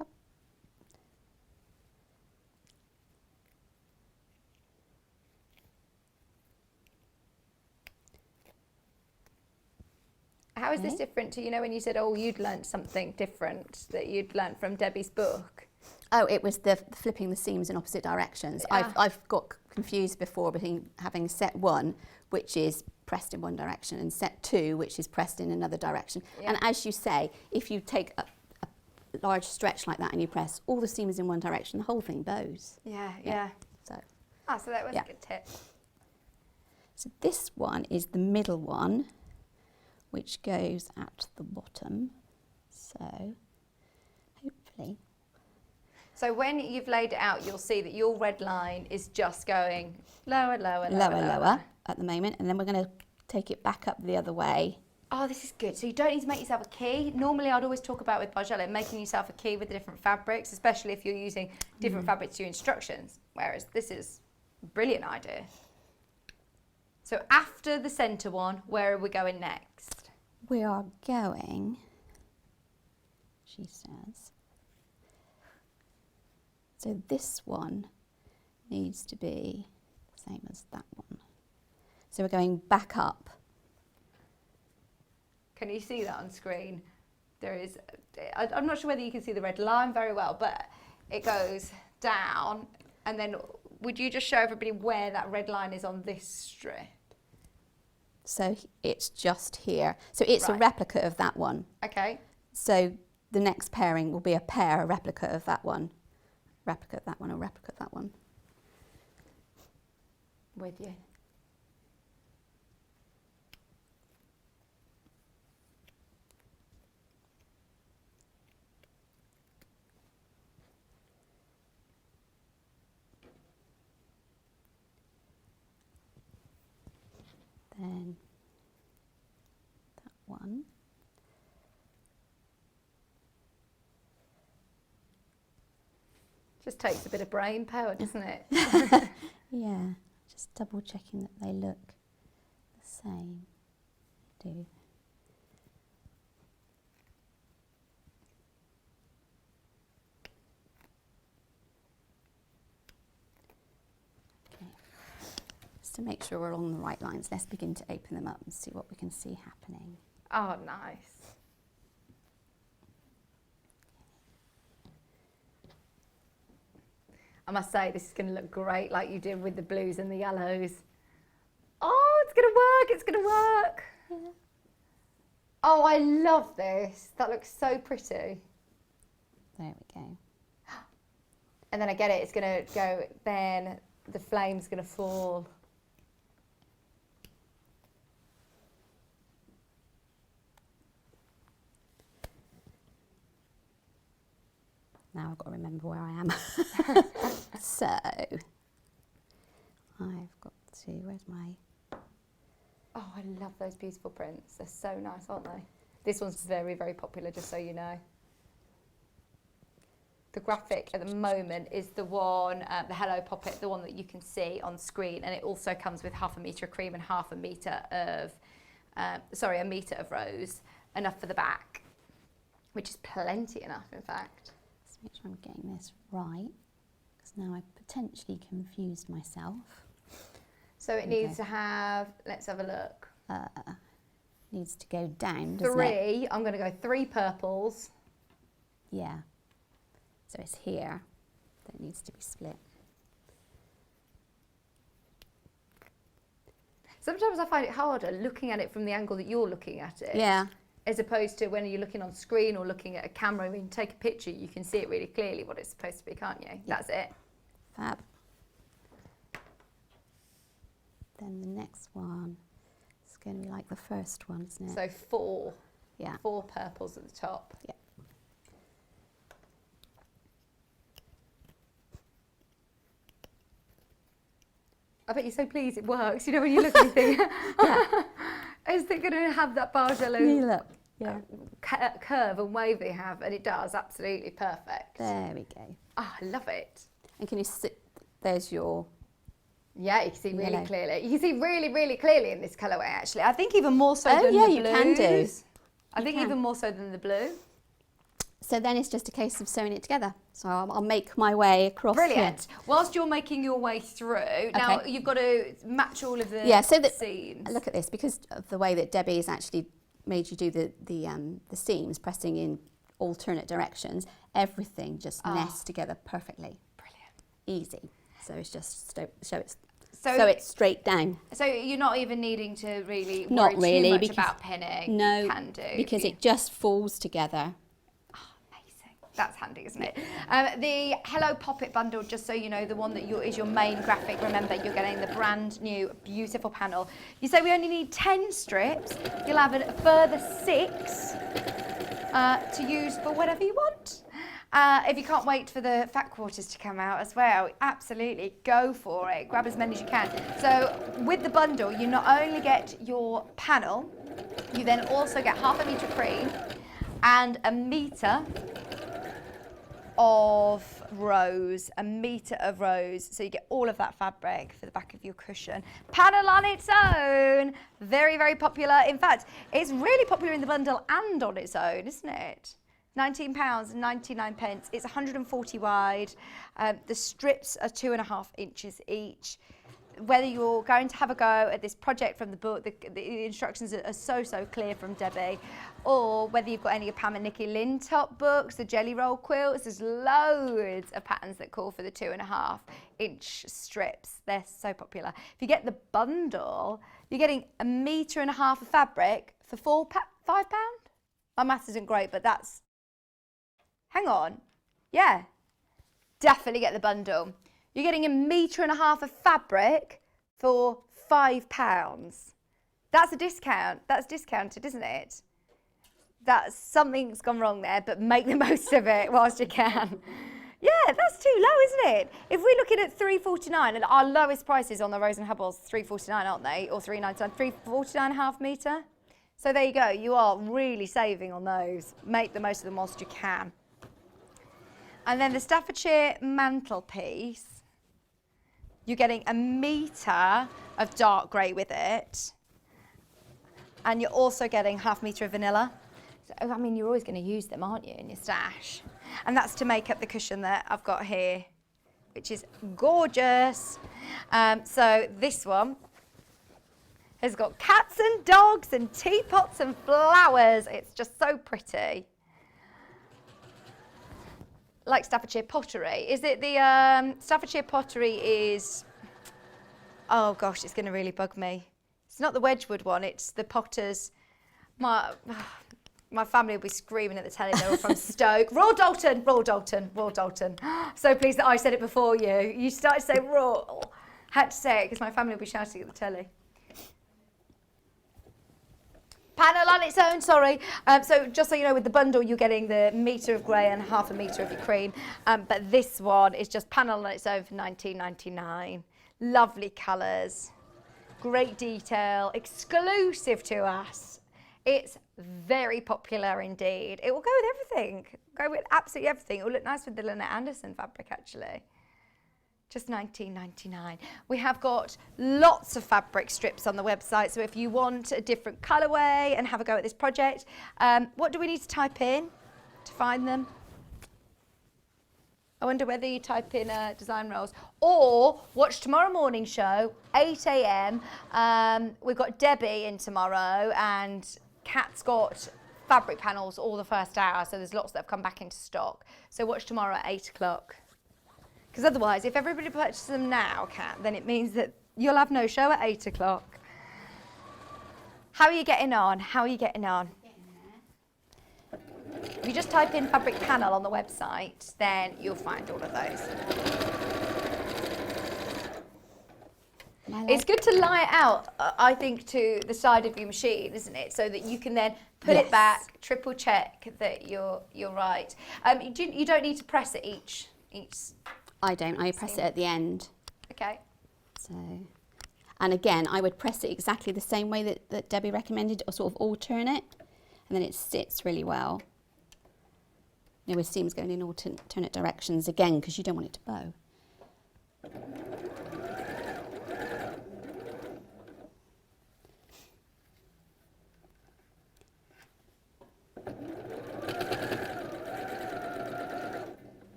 Yep. How is this different to, when you said, oh, you'd learnt something different that you'd learnt from Debbie's book? Oh, it was the flipping the seams in opposite directions. Yeah. I've got confused before between having set 1, which is pressed in one direction, and set 2, which is pressed in another direction. Yeah. And as you say, if you take a large stretch like that and you press all the seams in one direction, the whole thing bows. Yeah. So that was a good tip. So this one is the middle one, which goes at the bottom. So hopefully. So when you've laid it out, you'll see that your red line is just going lower at the moment, and then we're going to take it back up the other way. Oh, this is good. So you don't need to make yourself a key. Normally, I'd always talk about with Bargello making yourself a key with the different fabrics, especially if you're using different fabrics to your instructions, whereas this is a brilliant idea. So after the centre one, where are we going next? We are going, she says, so this one needs to be the same as that one. So we're going back up. Can you see that on screen? There is, I'm not sure whether you can see the red line very well, but it goes down. And then would you just show everybody where that red line is on this strip? So it's just here. So it's a replica of that one. Okay. So the next pairing will be a replica of that one. Replica of that one, a replica of that one. With you. Then that one. Just takes a bit of brain power, doesn't it? Yeah, just double checking that they look the same. Do. Okay. Just to make sure we're on the right lines, let's begin to open them up and see what we can see happening. Oh, nice. I must say, this is going to look great like you did with the blues and the yellows. Oh, it's going to work, it's going to work. Yeah. Oh, I love this. That looks so pretty. There we go. And then I get it, it's going to go, then the flame's going to fall. Now I've got to remember where I am. So, I've got to, where's my... Oh, I love those beautiful prints. They're so nice, aren't they? This one's very, very popular, just so you know. The graphic at the moment is the one, the Hello Poppet, the one that you can see on screen, and it also comes with 1/2 metre of cream and 1/2 metre of, a metre of rose, enough for the back, which is plenty enough, in fact. Let's make sure I'm getting this right, because now I've potentially confused myself. So it needs to have, let's have a look. Needs to go down, doesn't it? 3, I'm going to go 3 purples. Yeah. So it's here that it needs to be split. Sometimes I find it harder looking at it from the angle that you're looking at it. Yeah. As opposed to when you're looking on screen or looking at a camera, when you take a picture, you can see it really clearly what it's supposed to be, can't you? Yeah. That's it. Fab. Then the next one is going to be like the first one, isn't it? So 4. Yeah. 4 purples at the top. Yeah. I bet you're so pleased it works. You know, when you look at it, you think, is it going to have that Bargello curve and wave they have? And it does, absolutely perfect. There we go. Oh, I love it. And can you see, there's your... Yeah, you can see really clearly. You can see really, really clearly in this colourway, actually. I think even more so than the blues. Oh, yeah, you can do. I think even more so than the blue. So then it's just a case of sewing it together. So I'll make my way across. Brilliant. Here. Whilst you're making your way through, now you've got to match all of the seams. Look at this, because of the way that Debbie has actually made you do the seams, pressing in alternate directions, everything just nests together perfectly. Brilliant. Easy. So it's just sew it straight down. So you're not even needing to really worry too much about pinning. No, you can do. Because it just falls together. That's handy, isn't it? The Hello Poppet bundle, just so you know, the one that is your main graphic. Remember, you're getting the brand new, beautiful panel. You say we only need 10 strips. You'll have a further 6 to use for whatever you want. If you can't wait for the fat quarters to come out as well, absolutely go for it. Grab as many as you can. So with the bundle, you not only get your panel, you then also get 1/2 metre cream and 1 metre of rose, 1 metre of rose, so you get all of that fabric for the back of your cushion. Panel on its own, very, very popular. In fact, it's really popular in the bundle and on its own, isn't it? £19.99. It's 140 wide. The strips are 2.5 inches each. Whether you're going to have a go at this project from the book, the instructions are so clear from Debbie, or whether you've got any of Pam and Nikki Lintop books, the jelly roll quilts, there's loads of patterns that call for the 2.5 inch strips. They're so popular. If you get the bundle, you're getting 1.5 metres of fabric for £5. My maths isn't great, but that's, hang on, yeah, definitely get the bundle. You're getting 1.5 metres of fabric for £5. That's a discount. That's discounted, isn't it? Something's gone wrong there, but make the most of it whilst you can. Yeah, that's too low, isn't it? If we're looking at £3.49, and our lowest prices on the Rose and Hubbles, £3.49, aren't they? Or £3.99, £3.49.5 metre. So there you go. You are really saving on those. Make the most of them whilst you can. And then the Staffordshire mantelpiece. You're getting 1 metre of dark grey with it. And you're also getting 1/2 metre of vanilla. So, I mean, you're always going to use them, aren't you, in your stash? And that's to make up the cushion that I've got here, which is gorgeous. So this one has got cats and dogs and teapots and flowers. It's just so pretty. Like Staffordshire pottery. Is it the Staffordshire pottery is, oh gosh, it's going to really bug me. It's not the Wedgwood one, it's the Potters. My family will be screaming at the telly. They were from Stoke. Royal Dalton, Royal Dalton, Royal Dalton. So pleased that I said it before you. You started to say Royal. Had to say it because my family will be shouting at the telly. Panel on its own, sorry. So just so you know, with the bundle, you're getting the metre of grey and 1/2 metre of your cream. But this one is just panel on its own for £19.99. Lovely colours, great detail, exclusive to us. It's very popular indeed. It will go with everything. Go with absolutely everything. It will look nice with the Lynette Anderson fabric, actually. Just £19.99. We have got lots of fabric strips on the website, so if you want a different colourway and have a go at this project, what do we need to type in to find them? I wonder whether you type in design roles or watch tomorrow morning show, 8 a.m. We've got Debbie in tomorrow and Kat's got fabric panels all the first hour, so there's lots that have come back into stock. So watch tomorrow at 8 o'clock. Because otherwise, if everybody purchases them now, Kat, then it means that you'll have no show at 8 o'clock. How are you getting on? How are you getting on? If you just type in fabric panel on the website, then you'll find all of those. It's good to lie it out, I think, to the side of your machine, isn't it? So that you can then put it back, triple check that you're right. You don't need to press it each. I don't. I press it at the end. Okay. So, and again, I would press it exactly the same way that Debbie recommended, or sort of alternate, and then it sits really well. You know, with seams going in alternate directions again, because you don't want it to bow.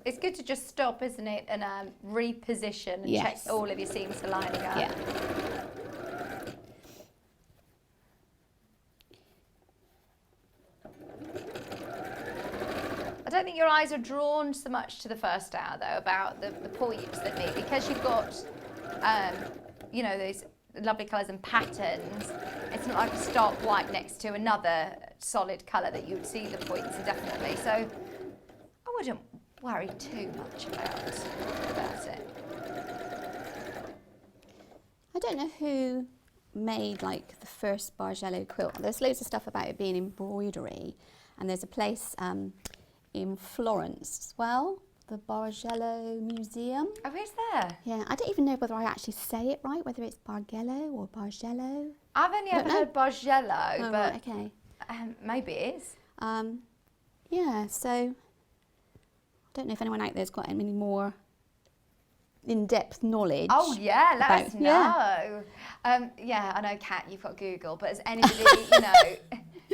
It's good to just stop, isn't it, and reposition and check all of your seams are lining up. Yeah. I don't think your eyes are drawn so much to the first hour, though, about the points that need, because you've got, you know, those lovely colours and patterns. It's not like a stark white next to another solid colour that you would see the points indefinitely. So I wouldn't worry too much about it. I don't know who made like the first Bargello quilt. There's loads of stuff about it being embroidery, and there's a place in Florence as well, the Bargello Museum. Oh, where's there? Yeah, I don't even know whether I actually say it right, whether it's Bargello or Bargello. I've only ever heard Bargello, oh, but right, okay. Maybe it is. Yeah, so I don't know if anyone out there's got any more in-depth knowledge. Oh yeah, let us know. Yeah, I know, Kat, you've got Google, but has anybody,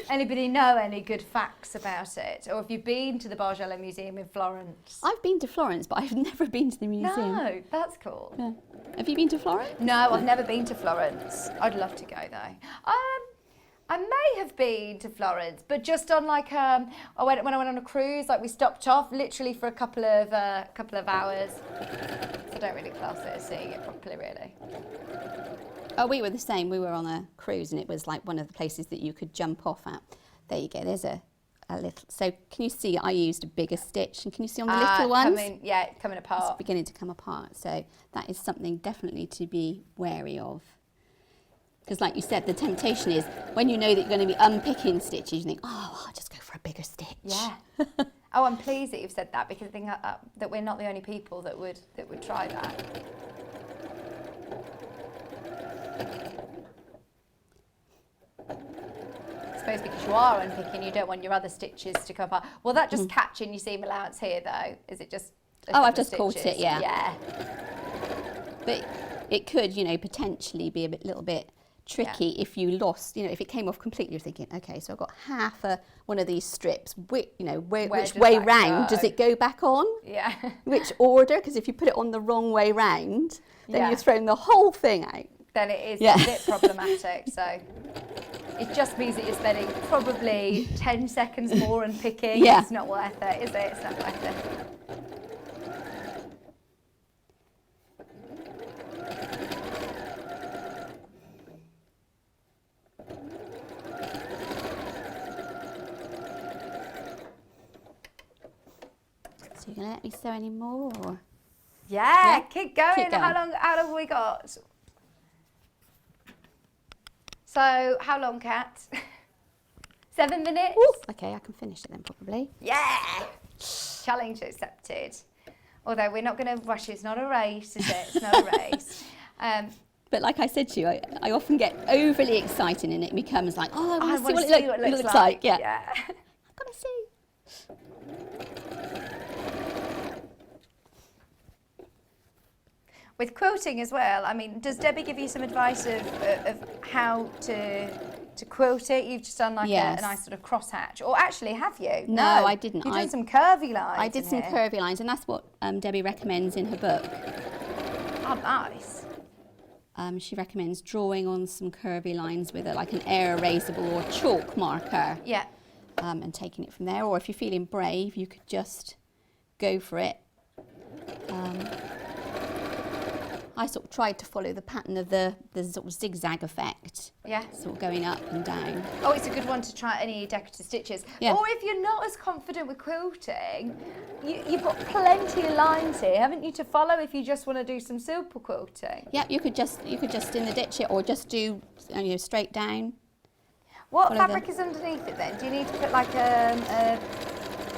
anybody know any good facts about it? Or have you been to the Bargello Museum in Florence? I've been to Florence, but I've never been to the museum. No, that's cool. Yeah. Have you been to Florence? No, I've never been to Florence. I'd love to go though. I may have been to Florence, but just on like when I went on a cruise, like we stopped off literally for a couple of hours. So I don't really class it as seeing it properly, really. Oh, we were the same. We were on a cruise, and it was like one of the places that you could jump off at. There you go. There's a little. So can you see? I used a bigger stitch, and can you see on the little ones? Coming apart. It's beginning to come apart. So that is something definitely to be wary of. Because like you said, the temptation is when you know that you're going to be unpicking stitches, you think, oh, I'll just go for a bigger stitch. Yeah. Oh, I'm pleased that you've said that, because I think that we're not the only people that would try that. are unpicking, you don't want your other stitches to come apart. Will that just catch in your seam allowance here though? Is it just I've just caught it, yeah. Yeah. But it could, you know, potentially be a little bit tricky if you lost, you know, if it came off completely. You're thinking, okay, so I've got half one of these strips. Which way round does it go back on? Yeah. Which order? Because if you put it on the wrong way round, then you're throwing the whole thing out. Then it is a bit problematic. So it just means that you're spending probably 10 seconds more unpicking. Yeah. It's not worth it, is it? It's not worth it. So you're going to let me sew any more? Or? Yeah, keep going. Keep going. How long have we got? So, how long, Kat? 7 minutes? Ooh, okay, I can finish it then probably. Yeah! Challenge accepted. Although we're not going to rush it. It's not a race, is it? It's not a race. But like I said to you, I often get overly excited and it becomes like, oh, I want to see what it looks like. Yeah. I've got to see. With quilting as well, I mean, does Debbie give you some advice of how to quilt it? You've just done like a nice sort of crosshatch. Or actually, have you? No, I didn't. You've done some curvy lines. I did some curvy lines, and that's what Debbie recommends in her book. Oh, nice. She recommends drawing on some curvy lines with like an air erasable or chalk marker. Yeah. And taking it from there. Or if you're feeling brave, you could just go for it. I sort of tried to follow the pattern of the sort of zigzag effect. Yeah. Sort of going up and down. Oh, it's a good one to try any decorative stitches. Yeah. Or if you're not as confident with quilting, you've got plenty of lines here, haven't you, to follow if you just want to do some simple quilting? Yeah, you could just in the ditch it or just do straight down. What fabric is underneath it then? Do you need to put like a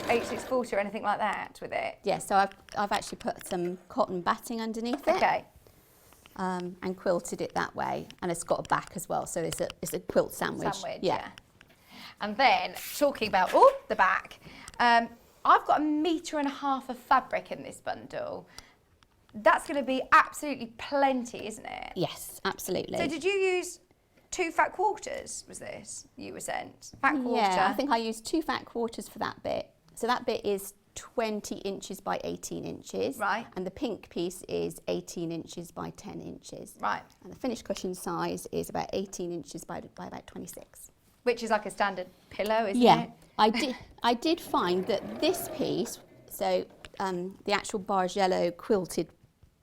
H640 or anything like that with it? Yeah, so I've actually put some cotton batting underneath it. Okay. And quilted it that way, and it's got a back as well, so it's a quilt sandwich. Yeah. And then talking about the back, I've got 1.5 meters of fabric in this bundle. That's going to be absolutely plenty, isn't it? Yes, absolutely. So did you use 2 fat quarters? Was this you were sent? Fat quarter. Yeah, I think I used 2 fat quarters for that bit. So that bit is 20 inches by 18 inches. Right. And the pink piece is 18 inches by 10 inches. Right. And the finished cushion size is about 18 inches by about 26. Which is like a standard pillow, isn't it? Yeah. I did find that this piece, so the actual Bargello quilted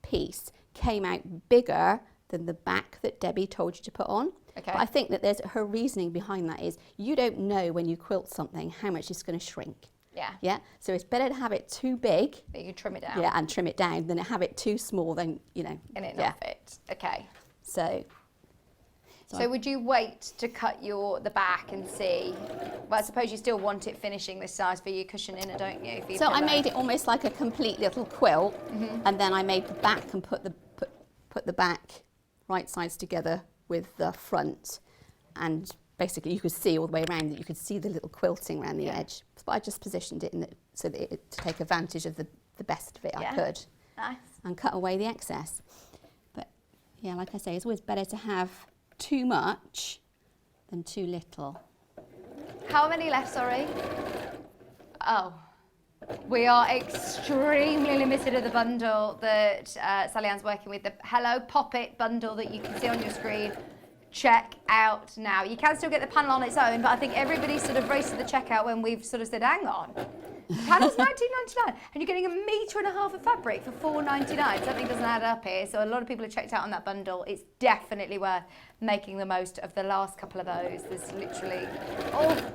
piece, came out bigger than the back that Debbie told you to put on. Okay. But I think that her reasoning behind that is you don't know when you quilt something how much it's going to shrink. Yeah. Yeah. So it's better to have it too big. But you can trim it down. Yeah, and trim it down than to have it too small. Then And it not fit. Okay. So would you wait to cut the back and see? Well, I suppose you still want it finishing this size for your cushioning, don't you? So I made it almost like a complete little quilt, and then I made the back and put the back right sides together with the front, and basically you could see all the way around it. You could see the little quilting around the edge. But I just positioned it so that to take advantage of the best of it I could. Nice. And cut away the excess. But yeah, like I say, it's always better to have too much than too little. How many left, sorry? Oh. We are extremely limited of the bundle that Sallieann's working with. The Hello Pop It bundle that you can see on your screen. Check out now. You can still get the panel on its own, but I think everybody sort of raced to the checkout when we've sort of said, hang on, the panel's $19.99 and you're getting 1.5 meters of fabric for $4.99. Something doesn't add up here, so a lot of people have checked out on that bundle. It's definitely worth making the most of the last couple of those. There's literally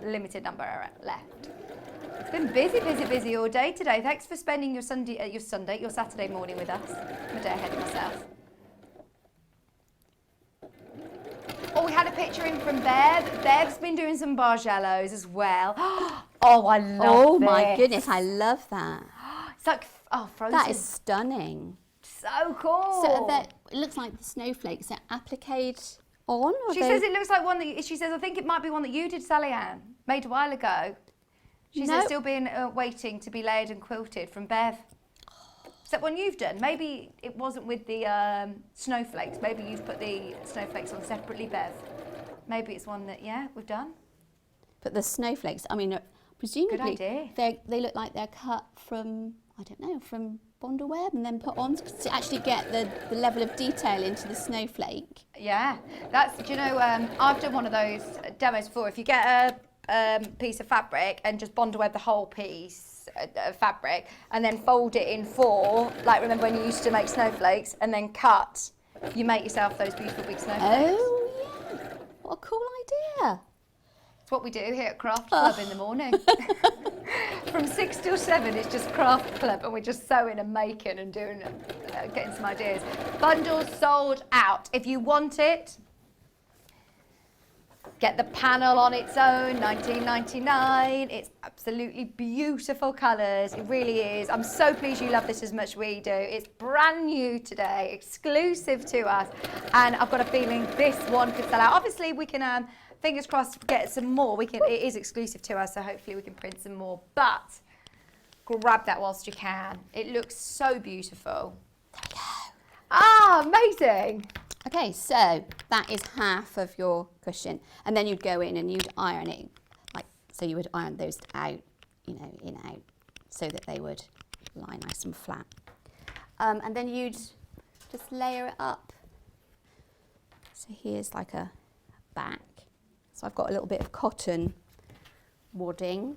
limited number left. It's been busy all day today. Thanks for spending your Saturday morning with us. I'm a day ahead of myself. Oh, we had a picture in from Bev. Bev's been doing some Bargellos as well. Oh, I love Oh this. my goodness, I love that. It's like, frozen. That is stunning. So cool. So it looks like the snowflakes are appliqued on? She says it looks like one that, she says, I think it might be one that you did, Sallieann, made a while ago. She says still being waiting to be layered and quilted from Bev. Is that one you've done? Maybe it wasn't with the snowflakes. Maybe you've put the snowflakes on separately, Bev. Maybe it's one that, yeah, we've done. But the snowflakes, I mean, presumably they look like they're cut from, I don't know, from bondle web and then put on to actually get the level of detail into the snowflake. Yeah, that's, do you know, I've done one of those demos before. If you get a piece of fabric and just bondle web the whole piece of fabric and then fold it in four, like remember when you used to make snowflakes, and then cut, you make yourself those beautiful big snowflakes. Oh, yeah. What a cool idea. It's what we do here at Craft Club in the morning. From 6 till 7, it's just Craft Club, and we're just sewing and making and doing, getting some ideas. Bundles sold out. If you want it, get the panel on its own, $19.99. It's absolutely beautiful colours. It really is. I'm so pleased you love this as much as we do. It's brand new today, exclusive to us, and I've got a feeling this one could sell out. Obviously, we can. Fingers crossed, get some more. We can. It is exclusive to us, so hopefully we can print some more. But grab that whilst you can. It looks so beautiful. There we go. Ah, amazing. Okay, so that is half of your cushion, and then you'd go in and you'd iron it, like so. You would iron those out, you know, in out, so that they would lie nice and flat. And then you'd just layer it up. So here's like a back. So I've got a little bit of cotton wadding,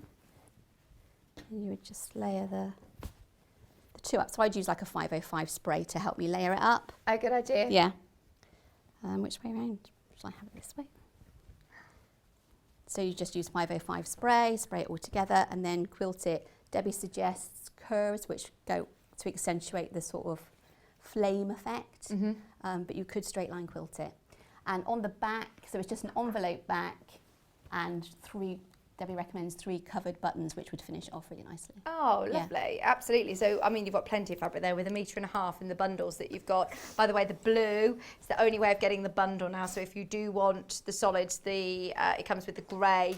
and you would just layer the two up. So I'd use like a 505 spray to help me layer it up. A good idea. Yeah. Which way around? Shall I have it this way? So you just use 505 spray it all together, and then quilt it. Debbie suggests curves, which go to accentuate the sort of flame effect, but you could straight line quilt it. And on the back, so it's just an envelope back, and Debbie recommends 3 covered buttons, which would finish off really nicely. Oh, lovely. Yeah. Absolutely. So, I mean, you've got plenty of fabric there with 1.5 meters in the bundles that you've got. By the way, the blue is the only way of getting the bundle now. So if you do want the solids, it comes with the grey.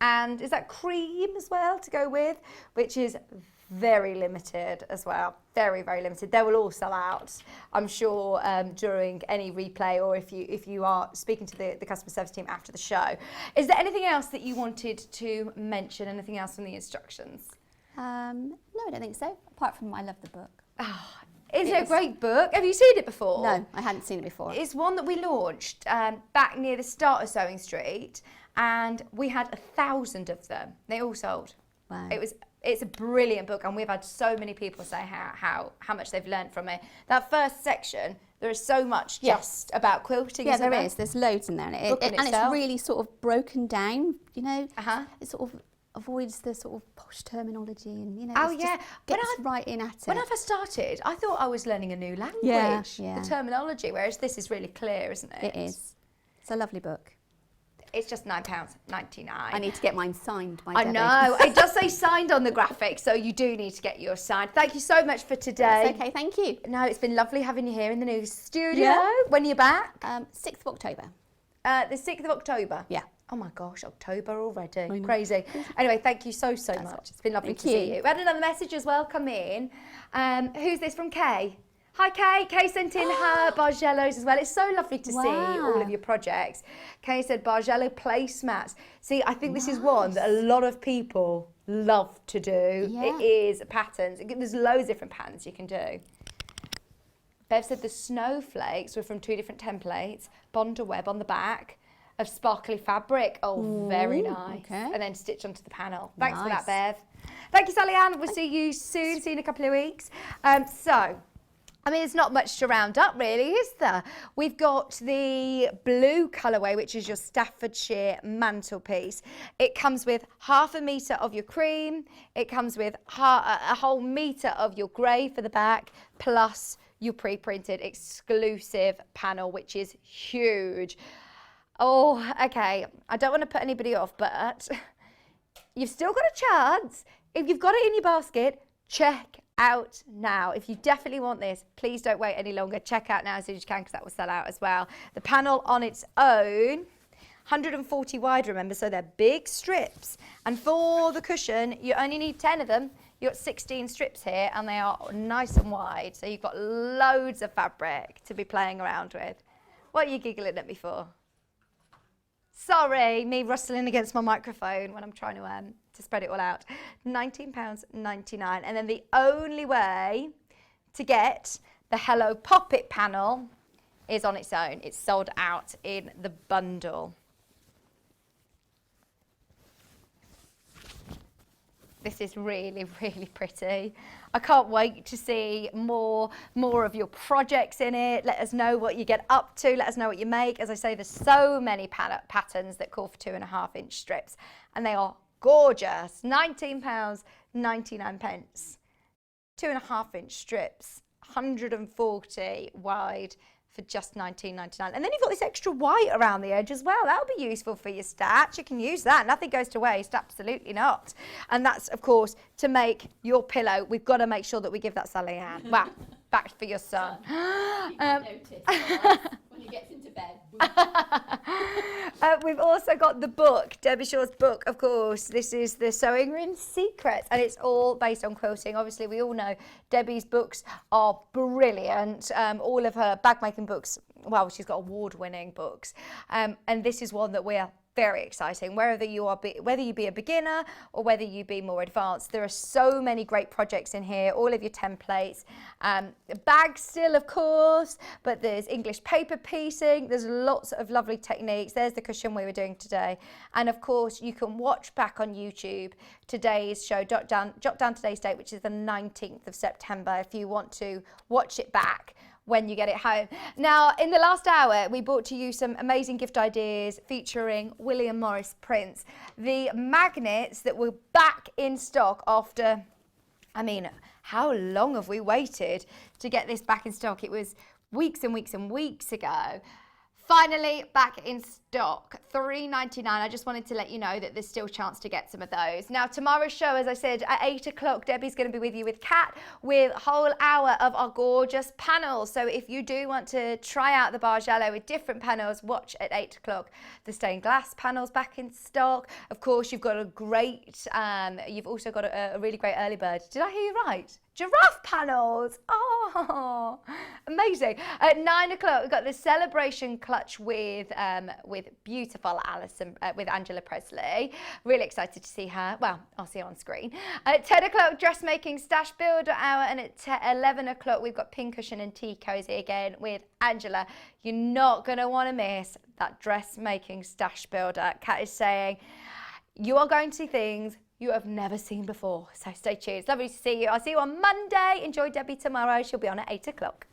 And is that cream as well to go with, which is very limited as well. Very, very limited. They will all sell out, I'm sure, during any replay, or if you are speaking to the customer service team after the show. Is there anything else that you wanted to mention? Anything else from the instructions? No, I don't think so. Apart from I love the book. Oh, it's a great book. Have you seen it before? No, I hadn't seen it before. It's one that we launched back near the start of Sewing Street, and we had 1,000 of them. They all sold. Wow. It's a brilliant book, and we've had so many people say how much they've learned from it. That first section, there is so much just about quilting. Yeah, there is. There's loads in there, and it's really sort of broken down. You know, it sort of avoids the sort of posh terminology, and you know, gets right in at it. When I first started, I thought I was learning a new language. Yeah. The terminology, whereas this is really clear, isn't it? It is. It's a lovely book. It's just £9.99. I need to get mine signed by Debbie. I know. It does say signed on the graphic, so you do need to get yours signed. Thank you so much for today. That's okay, thank you. No, it's been lovely having you here in the new studio. Yeah. When are you back? 6th of October. The 6th of October? Yeah. Oh my gosh, October already. Crazy. Anyway, thank you so much. It's been lovely to see you. We had another message as well come in. Who's this from Kay? Hi Kay. Kay sent in her Bargellos as well. It's so lovely to see all of your projects. Kay said Bargello placemats. See, I think this is one that a lot of people love to do. Yeah. It is patterns. There's loads of different patterns you can do. Bev said the snowflakes were from 2 different templates, bondle web on the back of sparkly fabric. Oh, very nice. Okay. And then stitch onto the panel. Thanks for that, Bev. Thank you, Sallieann. We'll see you soon. See you in a couple of weeks. I mean, there's not much to round up really, is there? We've got the blue colourway, which is your Staffordshire mantelpiece. It comes with 1/2 metre of your cream. It comes with a whole metre of your grey for the back, plus your pre-printed exclusive panel, which is huge. Oh, okay. I don't want to put anybody off, but you've still got a chance. If you've got it in your basket, check out now. If you definitely want this, please don't wait any longer. Check out now as soon as you can, because that will sell out as well. The panel on its own, 140 wide, remember, so they're big strips. And for the cushion, you only need 10 of them. You've got 16 strips here, and they are nice and wide, so you've got loads of fabric to be playing around with. What are you giggling at me for? Sorry, me rustling against my microphone when I'm trying to spread it all out. £19.99. And then the only way to get the Hello Pop It panel is on its own. It's sold out in the bundle. This is really, really pretty. I can't wait to see more of your projects in it. Let us know what you get up to. Let us know what you make. As I say, there's so many patterns that call for 2.5 inch strips, and they are gorgeous. £19.99. 2.5 inch strips, 140 wide for just £19.99. And then you've got this extra white around the edge as well. That'll be useful for your stats. You can use that. Nothing goes to waste, absolutely not. And that's, of course, to make your pillow. We've got to make sure that we give that Sallieann. Wow, back for your son. Notice, when he gets into bed. We've also got the book, Debbie Shaw's book, of course. This is the Sewing Room Secrets, and it's all based on quilting. Obviously, we all know Debbie's books are brilliant. All of her bag making books, well, she's got award-winning books. And this is one that we are very exciting. Whether you be a beginner or whether you be more advanced, there are so many great projects in here. All of your templates, bags still, of course, but there's English paper piecing. There's lots of lovely techniques. There's the cushion we were doing today, and of course you can watch back on YouTube today's show. Jot down today's date, which is the 19th of September, if you want to watch it back when you get it home. Now, in the last hour, we brought to you some amazing gift ideas featuring William Morris prints. The magnets that were back in stock after, I mean, how long have we waited to get this back in stock? It was weeks and weeks and weeks ago. Finally back in stock, £3.99. I just wanted to let you know that there's still a chance to get some of those. Now, tomorrow's show, as I said, at 8 o'clock, Debbie's going to be with you with Kat with a whole hour of our gorgeous panels. So if you do want to try out the Bargello with different panels, watch at 8 o'clock. The stained glass panels back in stock. Of course, you've got a great, you've also got a really great early bird. Did I hear you right? Giraffe panels. Oh, amazing. At 9 o'clock, we've got the celebration clutch with beautiful Alison, with Angela Presley. Really excited to see her. Well, I'll see her on screen. At 10 o'clock, dressmaking stash builder hour. And at 11 o'clock, we've got pincushion and tea cozy again with Angela. You're not going to want to miss that dressmaking stash builder. Kat is saying, you are going to see things you have never seen before. So stay tuned. It's lovely to see you. I'll see you on Monday. Enjoy Debbie tomorrow. She'll be on at 8 o'clock.